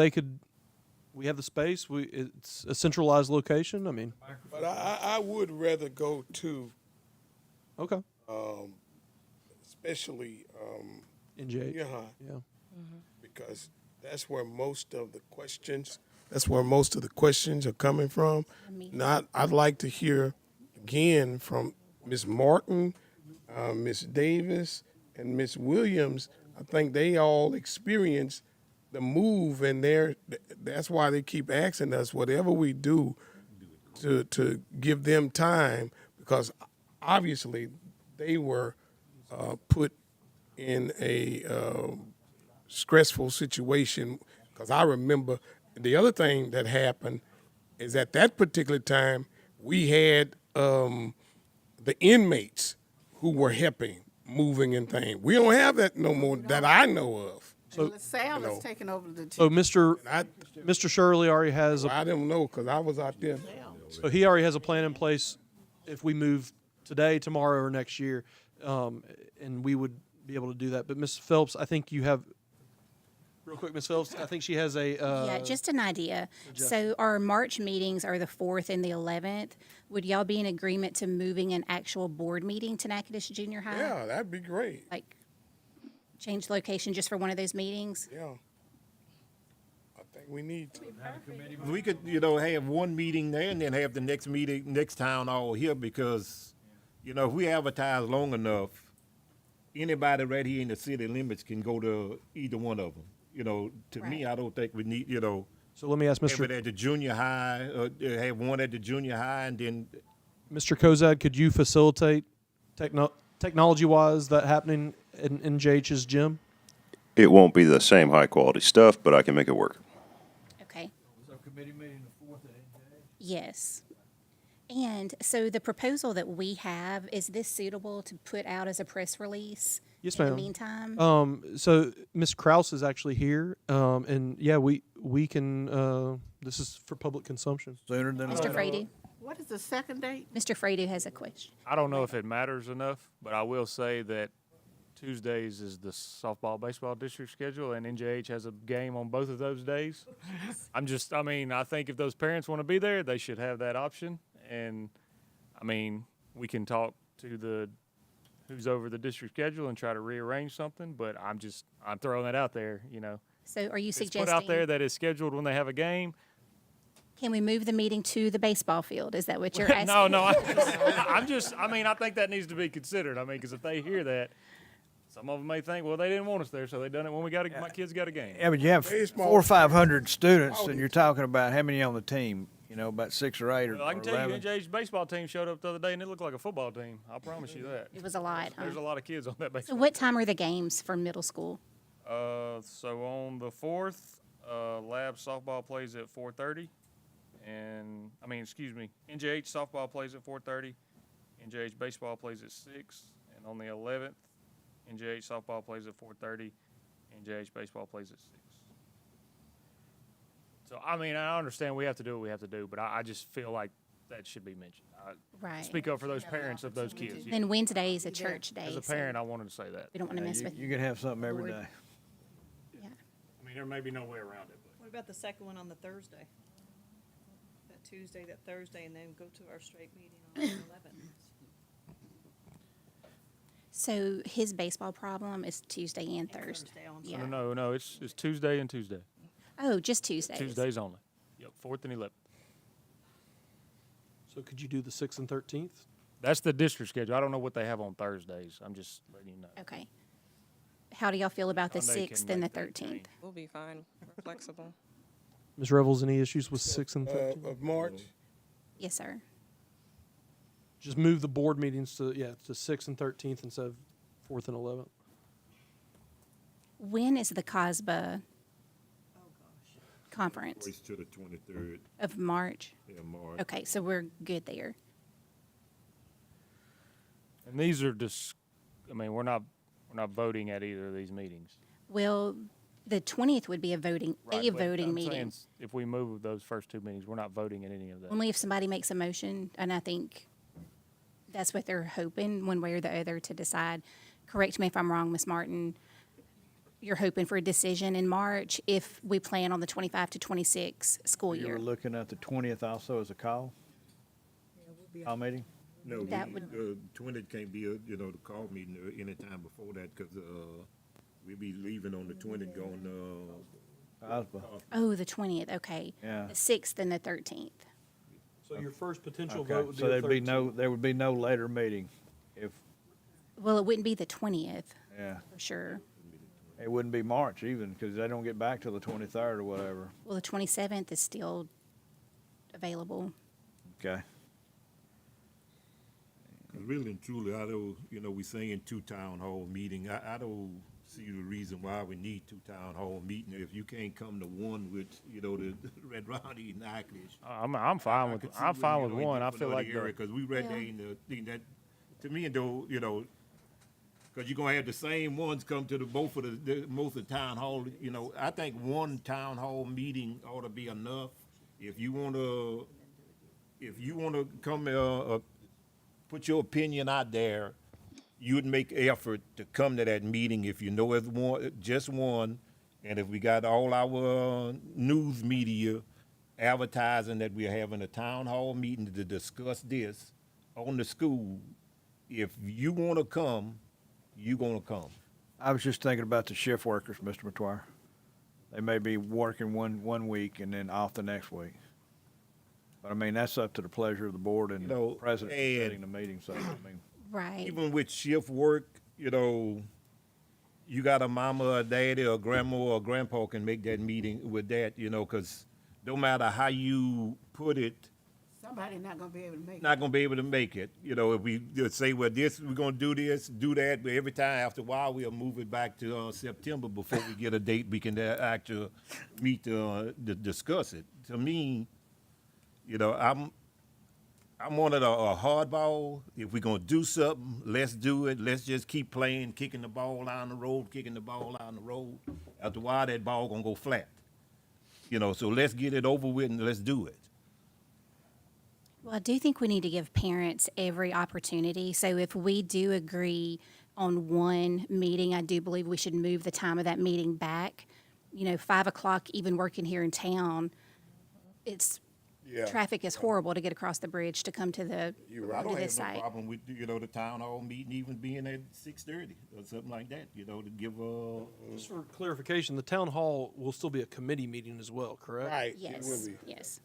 we have the space. It's a centralized location. I mean, but I would rather go to, okay. especially NJ. junior high, Yeah. because that's where most of the questions. That's where most of the questions are coming from. Now, I'd like to hear again from Ms. Martin, Ms. Davis, and Ms. Williams. I think they all experienced the move, and that's why they keep asking us whatever we do to give them time, because obviously they were put in a stressful situation. Because I remember the other thing that happened is at that particular time we had the inmates who were helping, moving and things. We don't have that no more that I know of. So LaSalle is taking over the So teaching. Mr. Shirley already has I didn't know because I was out there. so he already has a plan in place if we move today, tomorrow, or next year, and we would be able to do that. But Ms. Phelps, I think you have. Real quick, Ms. Phelps, I think she has a. Yeah, just an idea. So our March meetings are the 4th and the 11th. Would y'all be in agreement to moving an actual board meeting to Natchitoches Junior High? Yeah, that'd be great. Like, change location just for one of those meetings? Yeah. I think we need to. We could, you know, have one meeting there and then have the next town hall here, because, you know, if we advertise long enough, anybody right here in the city limits can go to either one of them. You know, to me, Right. I don't think we need, you know, So let me ask have Mr. it at the junior high, have one at the junior high, and then Mr. Kozad, could you facilitate technology-wise that happening in JH's gym? It won't be the same high-quality stuff, but I can make it work. Okay. So committee meeting the 4th at NJ? Yes. And so the proposal that we have, is this suitable to put out as a press release? Yes, In ma'am. the meantime? So Ms. Kraus is actually here, and yeah, we can. This is for public consumption. Sooner than Mr. later. Frady? What is the second date? Mr. Frady has a question. I don't know if it matters enough, but I will say that Tuesdays is the softball, baseball district schedule, and NJH has a game on both of those days. I think if those parents want to be there, they should have that option. And, I mean, we can talk to who's over the district schedule and try to rearrange something, but I'm throwing that out there, you know. So are you It's put suggesting? out there that it's scheduled when they have a game. Can we move the meeting to the baseball field? Is that what you're asking? No, I think that needs to be considered. I mean, because if they hear that, some of them may think, well, they didn't want us there, so they done it when my kids got a game. Yeah, but you have Baseball. 400 or 500 students, and you're talking about how many on the team? You know, about 6 or 8 or Well, I can tell 11. you, NJ's baseball team showed up the other day, and it looked like a football team. I promise you that. It was a lot, huh? There's a lot of kids on that So baseball. what time are the games for middle school? So on the 4th, Lab softball plays at 4:30, and NJH softball plays at 4:30. NJH baseball plays at 6, and on the 11th, NJH softball plays at 4:30. NJH baseball plays at 6. So I understand we have to do what we have to do, but I just feel like that should be mentioned. Right. Speak up for those parents of those kids. Then Wednesday is a church day. As a so parent, I wanted to say that. we don't want to mess with. You can have something every Board. day. Yeah. There may be no way around it, but. What about the second one on the Thursday? That Tuesday, that Thursday, and then go to our straight meeting on the 11th? So his baseball problem is Tuesday and Thursday. I'm Yeah. No, it's Tuesday and Tuesday. Oh, just Tuesdays. Tuesdays only. Yep, 4th and 11th. So could you do the 6th and 13th? That's the district schedule. I don't know what they have on Thursdays. I'm just letting you know. Okay. How do y'all feel about the Sunday can 6th and the make that 13th? We'll be fine. We're flexible. Ms. Revels, any issues with 6th and 13th? Of March? Yes, sir. Just move the board meetings to 6th and 13th instead of 4th and 11th. When is the COSBA conference? It's to the 23rd, Of March? March. Okay, so we're good there. And these are just, we're not voting at either of these meetings. Well, the 20th would be a voting But meeting. I'm saying if we move those first two meetings, we're not voting at any of those. Only if somebody makes a motion, and I think that's what they're hoping, one way or the other, to decide. Correct me if I'm wrong, Ms. Martin. You're hoping for a decision in March if we plan on the 25 to 26 school You year. were looking at the 20th also as a call? Call meeting? No, That would- 20th can't be, the call meeting anytime before that, because, we'll be leaving on the 20th going, COSBA. Oh, the 20th, okay. Yeah. The 6th and the 13th. So your first potential Okay, vote would be so the there would be no later meeting if, Well, it wouldn't be the 20th, yeah. for sure. It wouldn't be March even, because they don't get back till the 23rd or whatever. Well, the 27th is still available. Okay. 'Cause really and truly, I don't, we saying 2 town hall meeting. I don't see the reason why we need 2 town hall meeting. If you can't come to one with, the Red Rowdy and Ackley. I'm fine with one. I feel like because we read there in the thing that, to me, though, because you're gonna have the same ones come to most of the town hall. I think 1 town hall meeting ought to be enough. If you wanna come put your opinion out there, you would make effort to come to that meeting if you know it's just one, and if we got all our news media advertising that we're having a town hall meeting to discuss this on the school, if you want to come, you're gonna come. I was just thinking about the shift workers, Mr. McTwire. They may be working one week and then off the next week. But that's up to the pleasure of the board and the president and- setting the meeting, so, Right. Even with shift work, you got a mama, a daddy, or grandma, or grandpa can make that meeting with that, because no matter how you put it, Somebody not gonna be able to make it. not gonna be able to make it. If we just say, well, we're gonna do this, do that, but every time after a while we'll move it back to September before we get a date we can actually meet to discuss it. To me, I'm on it a hardball. If we're gonna do something, let's do it. Let's just keep playing, kicking the ball down the road, After a while, that ball gonna go flat. So let's get it over with and let's do it. Well, I do think we need to give parents every opportunity. So if we do agree on one meeting, I do believe we should move the time of that meeting back. 5 o'clock, even working here in town, traffic is horrible to get across the bridge to come to I to don't this have no site. problem with, the town hall meeting even being at 6:30 or something like that, to give Just for clarification, the town hall will still be a committee meeting as well, correct? Right. Yes, yes.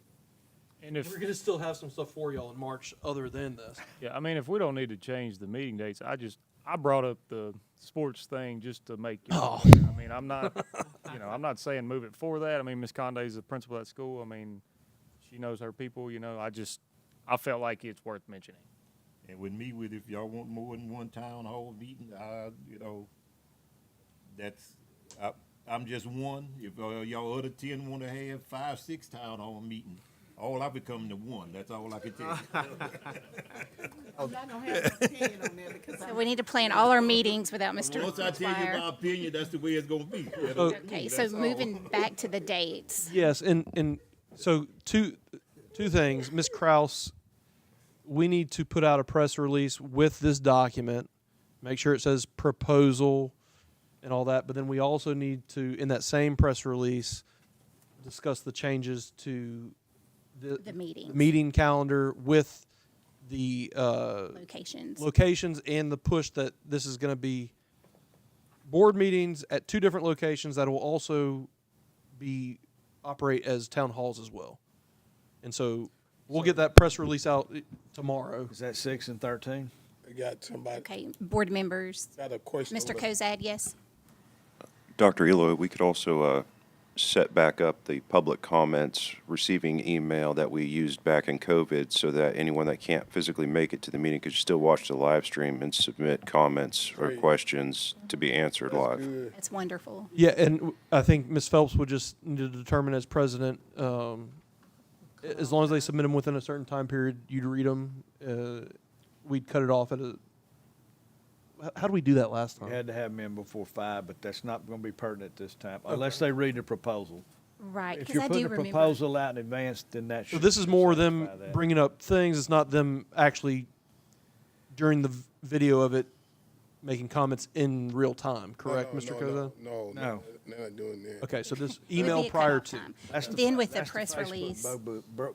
And if, We're gonna still have some stuff for y'all in March other than this. yeah, if we don't need to change the meeting dates, I brought up the sports thing just to make you aware. I'm not, I'm not saying move it for that. Ms. Condé's the principal at school. She knows her people, I felt like it's worth mentioning. And with me, if y'all want more than one town hall meeting, I'm just one. If y'all other 10 want to have 5, 6 town hall meetings, all I become the one. That's all I can tell you. I'm not gonna have an opinion on that because So we need to plan all our meetings without Mr. Once I tell you Dwyer. my opinion, that's the way it's gonna be. You know? Okay, so That's all. moving back to the dates. Yes, and so two things, Ms. Kraus, we need to put out a press release with this document, make sure it says proposal and all that, but then we also need to, in that same press release, discuss the changes to The meetings. meeting calendar with the Locations. and the push that this is going to be board meetings at 2 different locations that will also operate as town halls as well. And so we'll get that press release out tomorrow. Is that 6 and 13? I got somebody, Okay, board members. got a question. Mr. over- Kozad, yes? Dr. Eloy, we could also set back up the public comments receiving email that we used back in COVID so that anyone that can't physically make it to the meeting could still watch the live stream and submit comments or Great. questions to be answered That's live. good. That's wonderful. Yeah, and I think Ms. Phelps would just need to determine as president, as long as they submit them within a certain time period, you'd read them. We'd cut it off at a. How do we do that last We time? had to have them in before 5, but that's not going to be pertinent this time, unless they read the proposal. Right, If because you're I putting do a remember. proposal out in advance, then that So should. this is more them satisfy that. bringing up things. It's not them actually during the video of it making comments in real time. Correct, No, Mr. no, Koza? No, No. they're not doing that. Okay, so this It would email be a prior cutoff to. time. That's the Then fa- with the that's press Facebook release,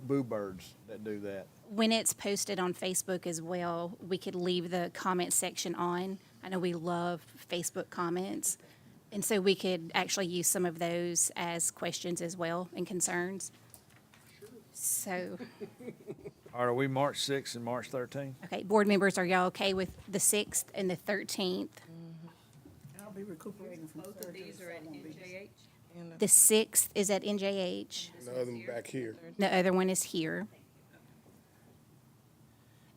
boo birds that do that. when it's posted on Facebook as well, we could leave the comment section on. I know we love Facebook comments. And so we could actually use some of those as questions as well and concerns. So, All right, are we March 6th and March 13th? okay, board members, are y'all okay with the 6th and the 13th? I'll be recuperating from Both of surgery. these are at NJH? The 6th is at NJH. The other one back here. The other one is here.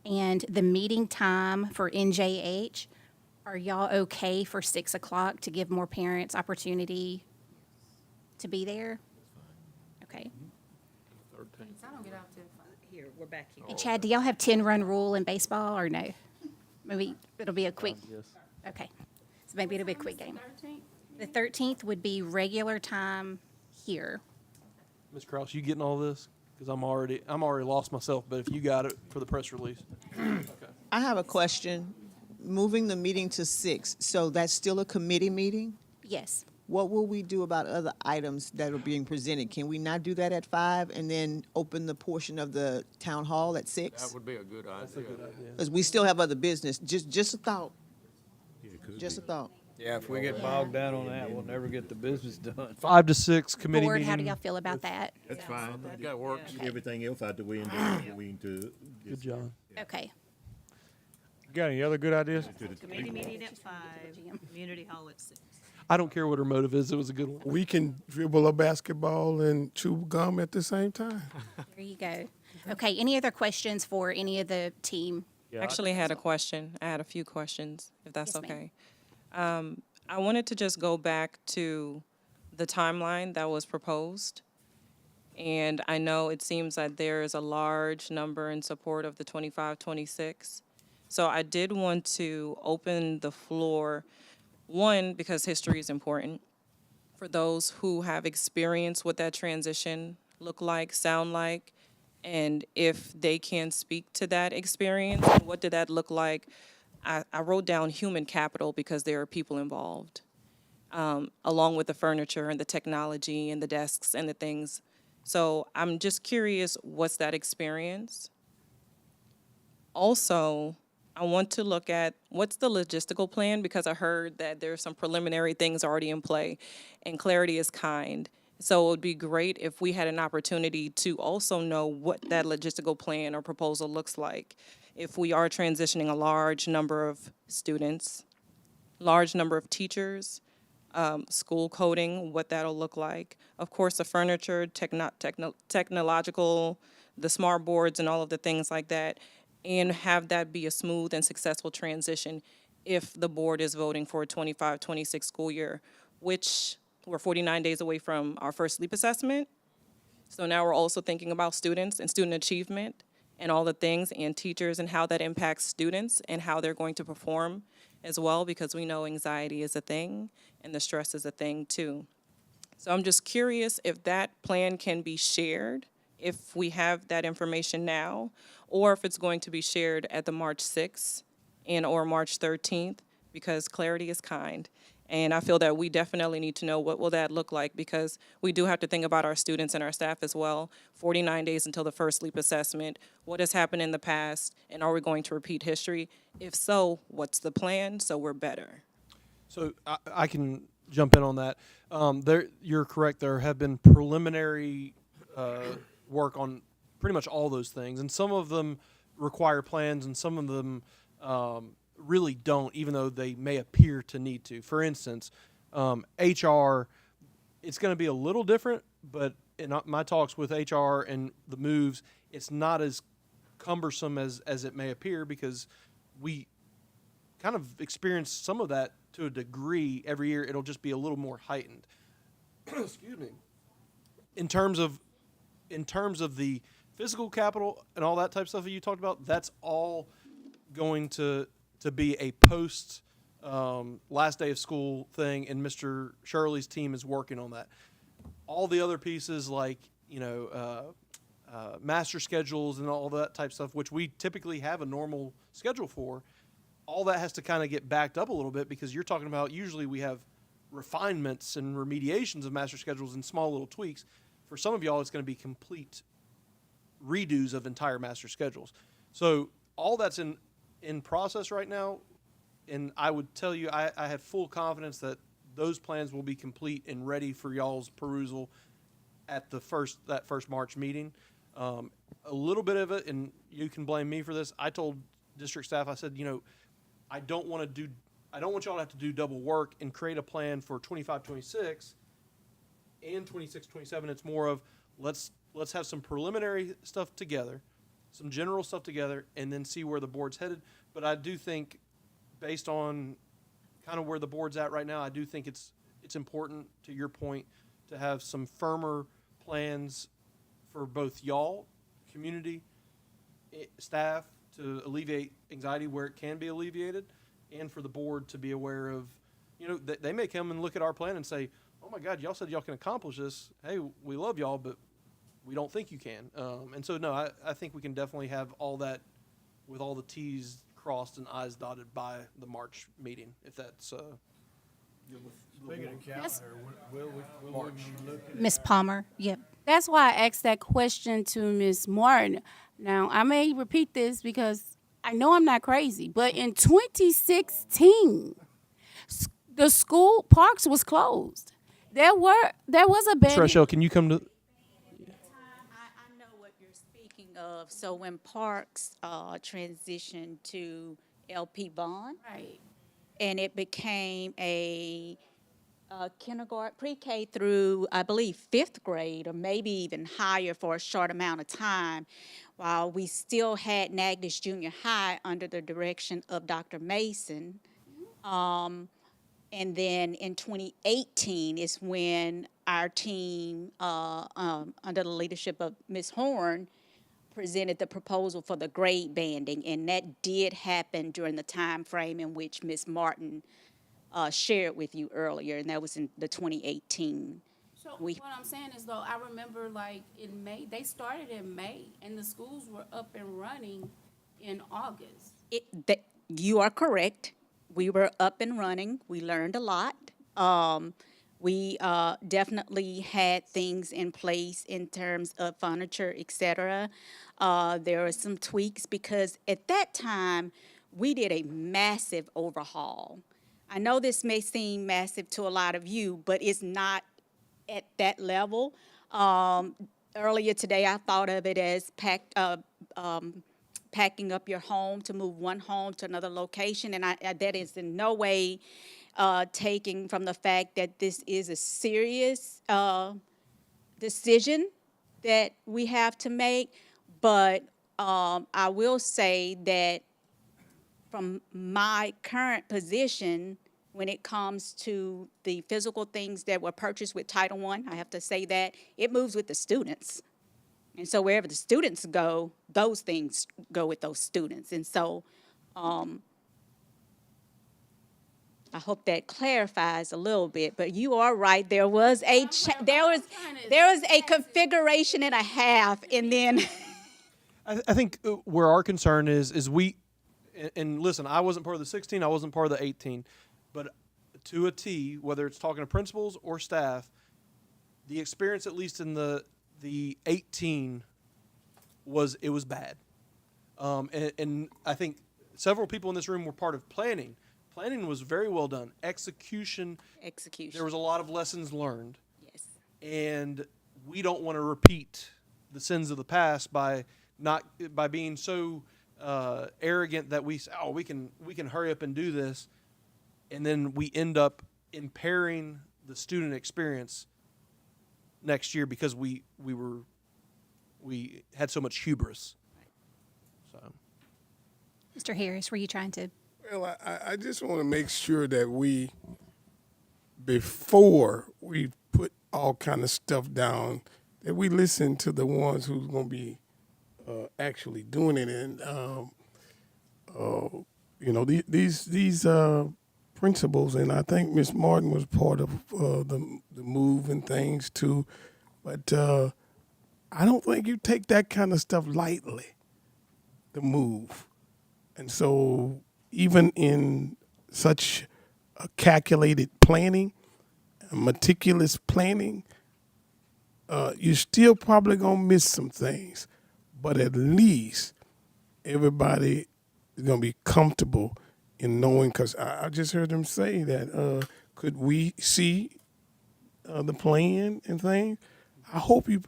And the meeting time for NJH, are y'all okay for 6 o'clock to give more parents opportunity to be there? Okay. Here, we're back here. And Chad, do y'all have 10-run rule in baseball or no? Maybe it'll be a quick, Yes. okay. So maybe it'll be a quick game. The 13th would be regular time here. Ms. Kraus, you getting all this? Because I'm already lost myself. But if you got it for the press release, okay. I have a question. Moving the meeting to 6, so that's still a committee meeting? Yes. What will we do about other items that are being presented? Can we not do that at 5 and then open the portion of the town hall at 6? That would be a good idea. Because we still have other business. Just a thought. Just a thought. Yeah, if we get bogged down on that, we'll never get the business done. 5 to 6 committee Board, meeting. how do y'all feel about that? That's fine. That works. Get everything else out the way and then go into. Good job. Okay. Got any other good ideas? Committee meeting at 5, community hall at 6. I don't care what her motive is. It was a good one. We can dribble a basketball and chew gum at the same time. There you go. Okay, any other questions for any of the team? Yeah, Actually had a question. I had a few questions, if that's Yes, ma'am. okay. I wanted to just go back to the timeline that was proposed. And I know it seems that there is a large number in support of the 25-26. So I did want to open the floor, one, because history is important, for those who have experienced what that transition look like, sound like, and if they can speak to that experience, and what did that look like? I wrote down human capital because there are people involved, along with the furniture and the technology and the desks and the things. So I'm just curious, what's that experience? Also, I want to look at what's the logistical plan, because I heard that there's some preliminary things already in play, and clarity is kind. So it would be great if we had an opportunity to also know what that logistical plan or proposal looks like. If we are transitioning a large number of students, large number of teachers, school coding, what that'll look like. Of course, the furniture, technological, the smart boards and all of the things like that, and have that be a smooth and successful transition if the board is voting for a 25-26 school year, which We're 49 days away from our first sleep assessment. So now we're also thinking about students and student achievement and all the things, and teachers and how that impacts students and how they're going to perform as well, because we know anxiety is a thing and the stress is a thing too. So I'm just curious if that plan can be shared, if we have that information now, or if it's going to be shared at the March 6th and or March 13th, because clarity is kind. And I feel that we definitely need to know what will that look like, because we do have to think about our students and our staff as well. 49 days until the first sleep assessment. What has happened in the past, and are we going to repeat history? If so, what's the plan so we're better? So I can jump in on that. You're correct. There have been preliminary work on pretty much all those things, and some of them require plans, and some of them really don't, even though they may appear to need to. For instance, HR, it's going to be a little different, but in my talks with HR and the moves, it's not as cumbersome as it may appear, because we kind of experience some of that to a degree every year. It'll just be a little more heightened. Excuse me. In terms of the physical capital and all that type of stuff that you talked about, that's all going to be a post last day of school thing, and Mr. Shirley's team is working on that. All the other pieces, like master schedules and all that type of stuff, which we typically have a normal schedule for, all that has to kind of get backed up a little bit, because you're talking about, usually we have refinements and remediations of master schedules and small little tweaks. For some of y'all, it's going to be complete redos of entire master schedules. So all that's in process right now, and I would tell you I have full confidence that those plans will be complete and ready for y'all's perusal at that first March meeting. A little bit of it, and you can blame me for this, I told district staff, I said, I don't want y'all to have to do double work and create a plan for 25-26 and 26-27. It's more of, let's have some preliminary stuff together, some general stuff together, and then see where the board's headed. But I do think, based on kind of where the board's at right now, I do think it's important, to your point, to have some firmer plans for both y'all, community, staff, to alleviate anxiety where it can be alleviated, and for the board to be aware of, they may come and look at our plan and say, oh my God, y'all said y'all can accomplish this. Hey, we love y'all, but we don't think you can. And so, no, I think we can definitely have all that with all the T's crossed and I's dotted by the March meeting, if that's Speaking of calendar, will we be looking Ms. Palmer, yep. That's why I asked that question to Ms. Martin. Now, I may repeat this because I know I'm not crazy, but in 2016, the school parks was closed. There was a ban. Treshelle, can you come to? I know what you're speaking of. So when Parks transitioned to LP Bond, Right. and it became a kindergarten, pre-K through, I believe, fifth grade, or maybe even higher for a short amount of time, while we still had Natchitoches Junior High under the direction of Dr. Mason. And then in 2018 is when our team, under the leadership of Ms. Horn, presented the proposal for the grade banding, and that did happen during the time frame in which Ms. Martin shared with you earlier, and that was in the 2018. So what I'm saying is, though, I remember like in May, they started in May, and the schools were up and running in August. You are correct. We were up and running. We learned a lot. We definitely had things in place in terms of furniture, et cetera. There were some tweaks, because at that time, we did a massive overhaul. I know this may seem massive to a lot of you, but it's not at that level. Earlier today, I thought of it as packing up your home to move one home to another location, and that is in no way taking from the fact that this is a serious decision that we have to make. But I will say that from my current position, when it comes to the physical things that were purchased with Title I have to say that it moves with the students. And so wherever the students go, those things go with those students. And so I hope that clarifies a little bit, but you are right. There was a there was a configuration and a half, and then I think where our concern is we, and listen, I wasn't part of the 16, I wasn't part of the 18, but to a T, whether it's talking to principals or staff, the experience, at least in the 18, was bad. And I think several people in this room were part of planning. Planning was very well done. Execution. There was a lot of lessons learned. Yes. And we don't want to repeat the sins of the past by being so arrogant that we say, oh, we can hurry up and do this, and then we end up impairing the student experience next year because we had so much hubris. So, Mr. Harris, were you trying to? Well, I just want to make sure that before we put all kind of stuff down, that we listen to the ones who's going to be actually doing it. And, these principals, and I think Ms. Martin was part of the move and things too, but I don't think you take that kind of stuff lightly, the move. And so even in such a calculated planning, meticulous planning, you're still probably going to miss some things. But at least everybody is going to be comfortable in knowing, because I just heard them say that, could we see the plan and things? I hope you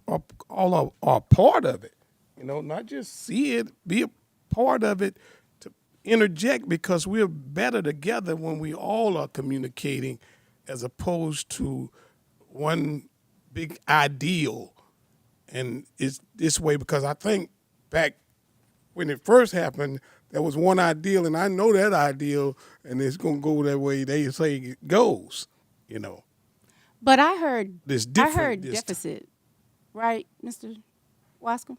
all are part of it, not just see it, be a part of it, interject, because we're better together when we all are communicating as opposed to one big ideal. And it's this way because I think back when it first happened, there was one ideal, and I know that ideal, and it's going to go that way they say it goes, But I heard It's different I heard this deficit, right, Mr. Wascom?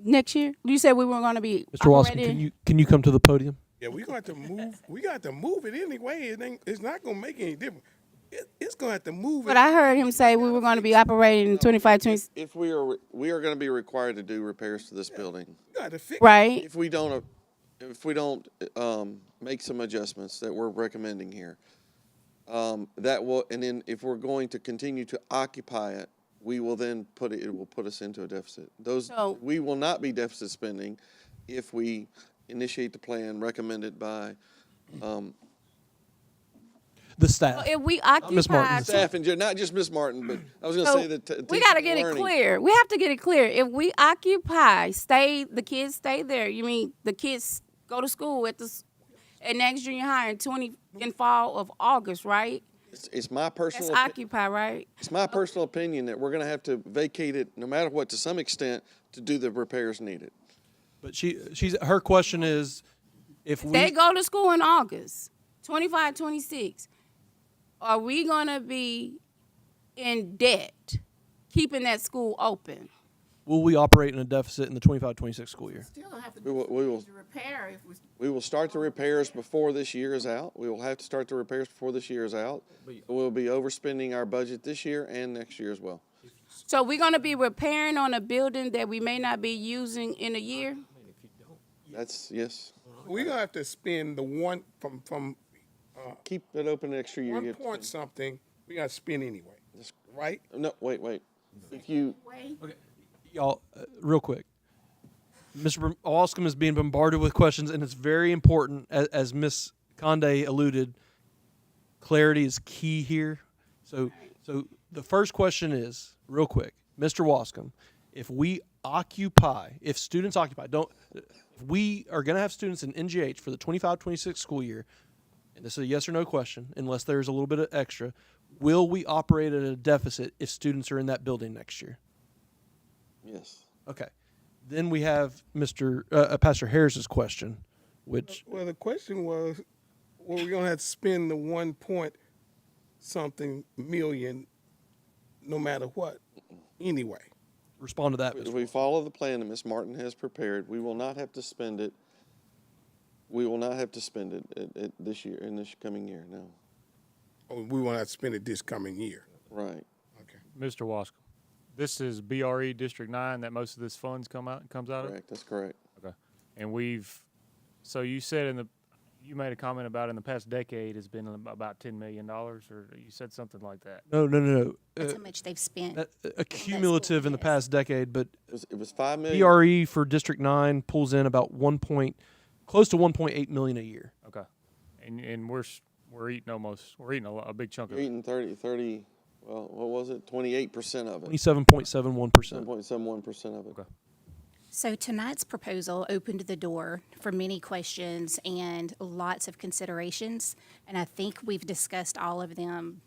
Next year, you said we were going to be Mr. Watson, operating- can you come to the podium? Yeah, we got to move. We got to move it anyway. It's not going to make any difference. It's going to have to move. But I heard him say we were going to be operating in 25, 26. If we are going to be required to do repairs to this building. You got to fix Right. If we don't make some adjustments that we're recommending here, that will, and then if we're going to continue to occupy it, we will then it will put us into a deficit. We will not be deficit spending if we initiate the plan recommended by the staff. If we Ms. Martin. occupy, staff and not just Ms. Martin, but I was going to So, say that we got to get it clear. We have to get it clear. If we occupy, the kids stay there. You mean the kids go to school at next junior high in fall of August, right? It's my personal. That's occupy, right? It's my personal opinion that we're going to have to vacate it, no matter what, to some extent, to do the repairs needed. But her question is, if They go to school in August, 25, 26. Are we going to be in debt keeping that school open? will we operate in a deficit in the 25-26 school year? Still have to We will repair if we. We will start the repairs before this year is out. We will have to start the repairs before this year is out. We'll be overspending our budget this year and next year as well. So we're going to be repairing on a building that we may not be using in a year? That's, yes. We're going to have to spend the one from Keep it open an extra year. 1 point something, we got to spend anyway, right? No, wait. If you, Okay, y'all, real quick. Mr. Oscom is being bombarded with questions, and it's very important, as Ms. Conde alluded, clarity is key here. So the first question is, real quick, Mr. Wascom, if students occupy, if we are going to have students in NGH for the 25-26 school year, and this is a yes or no question, unless there's a little bit of extra, will we operate at a deficit if students are in that building next year? yes. Okay. Then we have Pastor Harris's question, which Well, the question was, Well, we're gonna have to spend the 1 point something million, no matter what, anyway. Respond to that, If Mr. we follow the plan that Ms. Martin has prepared, we will not have to spend it. We will not have to spend it this year, in this coming year, no. Oh, we won't have to spend it this coming year. Right. Okay. Mr. Wascom, this is BRE District 9 that most of this funds comes out of? Correct, that's correct. Okay. And so you said you made a comment about in the past decade it's been about $10 million, or you said something like that. No. That's how much they've spent. Cumulative in the past decade, but It was $5 million. BRE for District 9 pulls in about close to 1.8 million a year. Okay. And we're eating a big chunk of You're it. eating 30, well, what was it? 28% of it. 27.71%. 7.71% of it. Okay. So tonight's proposal opened the door for many questions and lots of considerations, and I think we've discussed all of them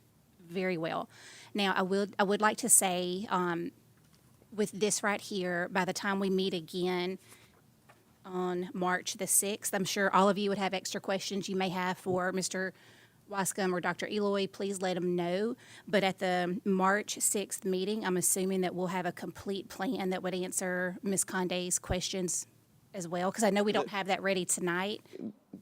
very well. Now, I would like to say, with this right here, by the time we meet again on March the 6th, I'm sure all of you would have extra questions you may have for Mr. Wascom or Dr. Eloy. Please let them know. But at the March 6th meeting, I'm assuming that we'll have a complete plan that would answer Ms. Condé's questions as well, because I know we don't have that ready tonight.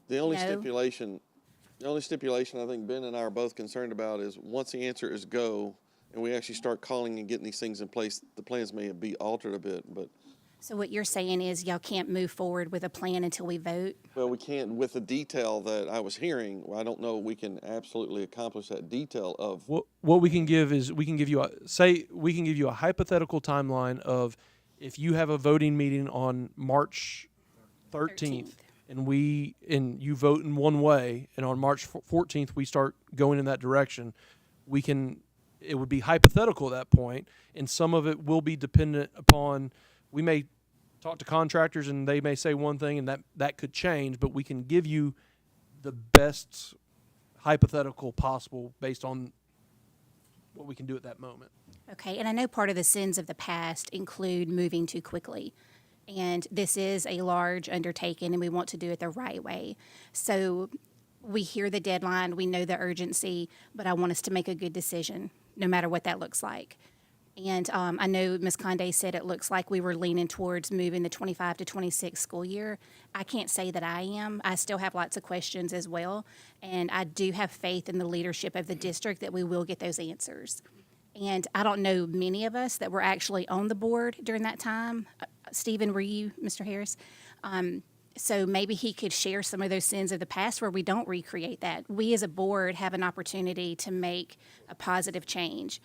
The only No. stipulation I think Ben and I are both concerned about is once the answer is go, and we actually start calling and getting these things in place, the plans may be altered a bit, but. So what you're saying is y'all can't move forward with a plan until we vote? Well, we can't, with the detail that I was hearing, I don't know we can absolutely accomplish that detail of. What we can give is we can give you a hypothetical timeline of if you have a voting meeting on March 13th and you vote in one way, and on March 14th we start going in that direction, it would be hypothetical at that point, and some of it will be dependent upon, we may talk to contractors and they may say one thing and that could change, but we can give you the best hypothetical possible based on what we can do at that moment. Okay, and I know part of the sins of the past include moving too quickly. And this is a large undertaking and we want to do it the right way. So we hear the deadline, we know the urgency, but I want us to make a good decision, no matter what that looks like. And I know Ms. Condé said it looks like we were leaning towards moving the 25 to 26 school year. I can't say that I am. I still have lots of questions as well. And I do have faith in the leadership of the district that we will get those answers. And I don't know many of us that were actually on the board during that time. Stephen, were you, Mr. Harris? So maybe he could share some of those sins of the past where we don't recreate that. We as a board have an opportunity to make a positive change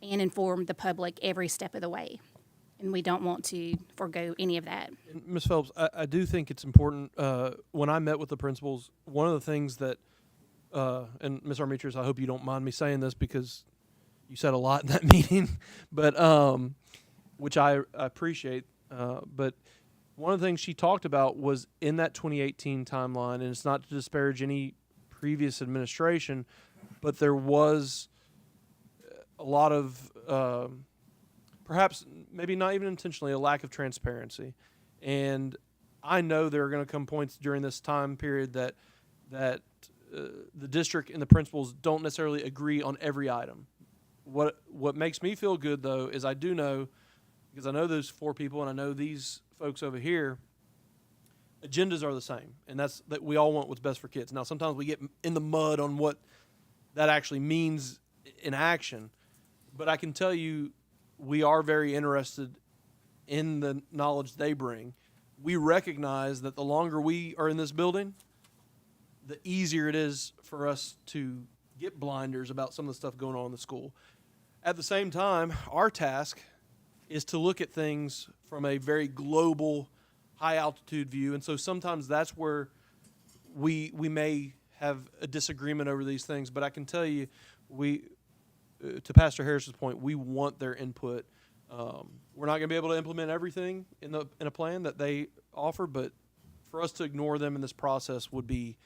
and inform the public every step of the way. And we don't want to forego any of that. Ms. Phelps, I do think it's important. When I met with the principals, one of the things that, and Ms. Armitres, I hope you don't mind me saying this because you said a lot in that meeting, but which I appreciate. But one of the things she talked about was in that 2018 timeline, and it's not to disparage any previous administration, but there was a lot of, perhaps maybe not even intentionally, a lack of transparency. And I know there are going to come points during this time period that the district and the principals don't necessarily agree on every item. What makes me feel good, though, is I do know, because I know those four people and I know these folks over here, agendas are the same, and that's that we all want what's best for kids. Now, sometimes we get in the mud on what that actually means in action, but I can tell you we are very interested in the knowledge they bring. We recognize that the longer we are in this building, the easier it is for us to get blinders about some of the stuff going on in the school. At the same time, our task is to look at things from a very global, high-altitude view, and so sometimes that's where we may have a disagreement over these things, but I can tell you, to Pastor Harris's point, we want their input. We're not going to be able to implement everything in a plan that they offer, but for us to ignore them in this process would be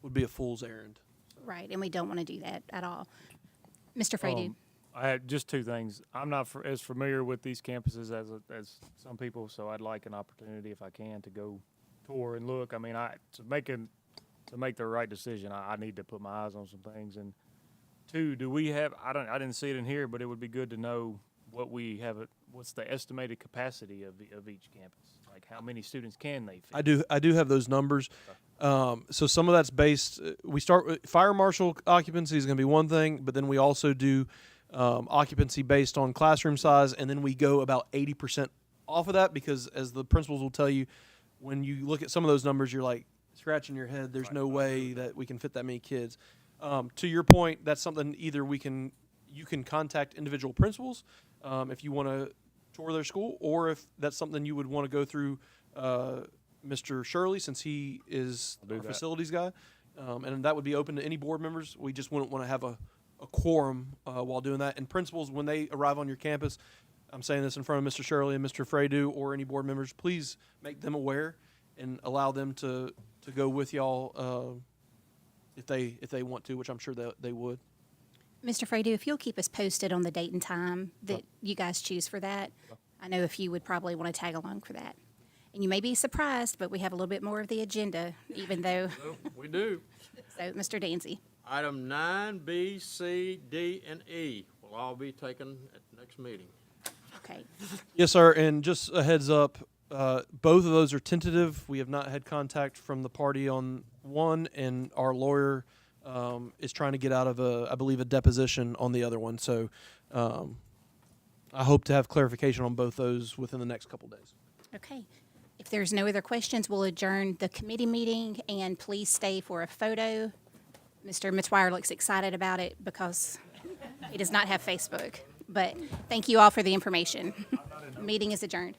a fool's errand. Right, and we don't want to do that at all. Mr. Frady. I had just two things. I'm not as familiar with these campuses as some people, so I'd like an opportunity, if I can, to go tour and look. I mean, to to make the right decision, I need to put my eyes on some things. And two, do we have, I didn't see it in here, but it would be good to know what we have, what's the estimated capacity of each campus? Like how many students can they fit? I do have those numbers. So some of that's based, we start with fire marshal occupancy is going to be one thing, but then we also do occupancy based on classroom size, and then we go about 80% off of that because, as the principals will tell you, when you look at some of those numbers, you're like scratching your head. There's no way that we can fit that many kids. To your point, that's something either you can contact individual principals if you want to tour their school, or if that's something you would want to go through Mr. Shirley, since he is our facilities guy, and that would be open to any board members. We just wouldn't want to have a quorum while doing that. And principals, when they arrive on your campus, I'm saying this in front of Mr. Shirley and Mr. Fredu or any board members, please make them aware and allow them to go with y'all if they want to, which I'm sure they would. Mr. Fredu, if you'll keep us posted on the date and time that you guys choose for that, I know if you would probably want to tag along for that. And you may be surprised, but we have a little bit more of the agenda, even though. We do. So, Mr. Danzy. Item 9, B, C, D, and E will all be taken at the next meeting. Okay. Yes, sir. And just a heads up, both of those are tentative. We have not had contact from the party on one, and our lawyer is trying to get out of I believe, a deposition on the other one. So I hope to have clarification on both those within the next couple days. Okay. If there's no other questions, we'll adjourn the committee meeting, and please stay for a photo. Mr. McGuire looks excited about it because he does not have Facebook. But thank you all for the information. Meeting is adjourned.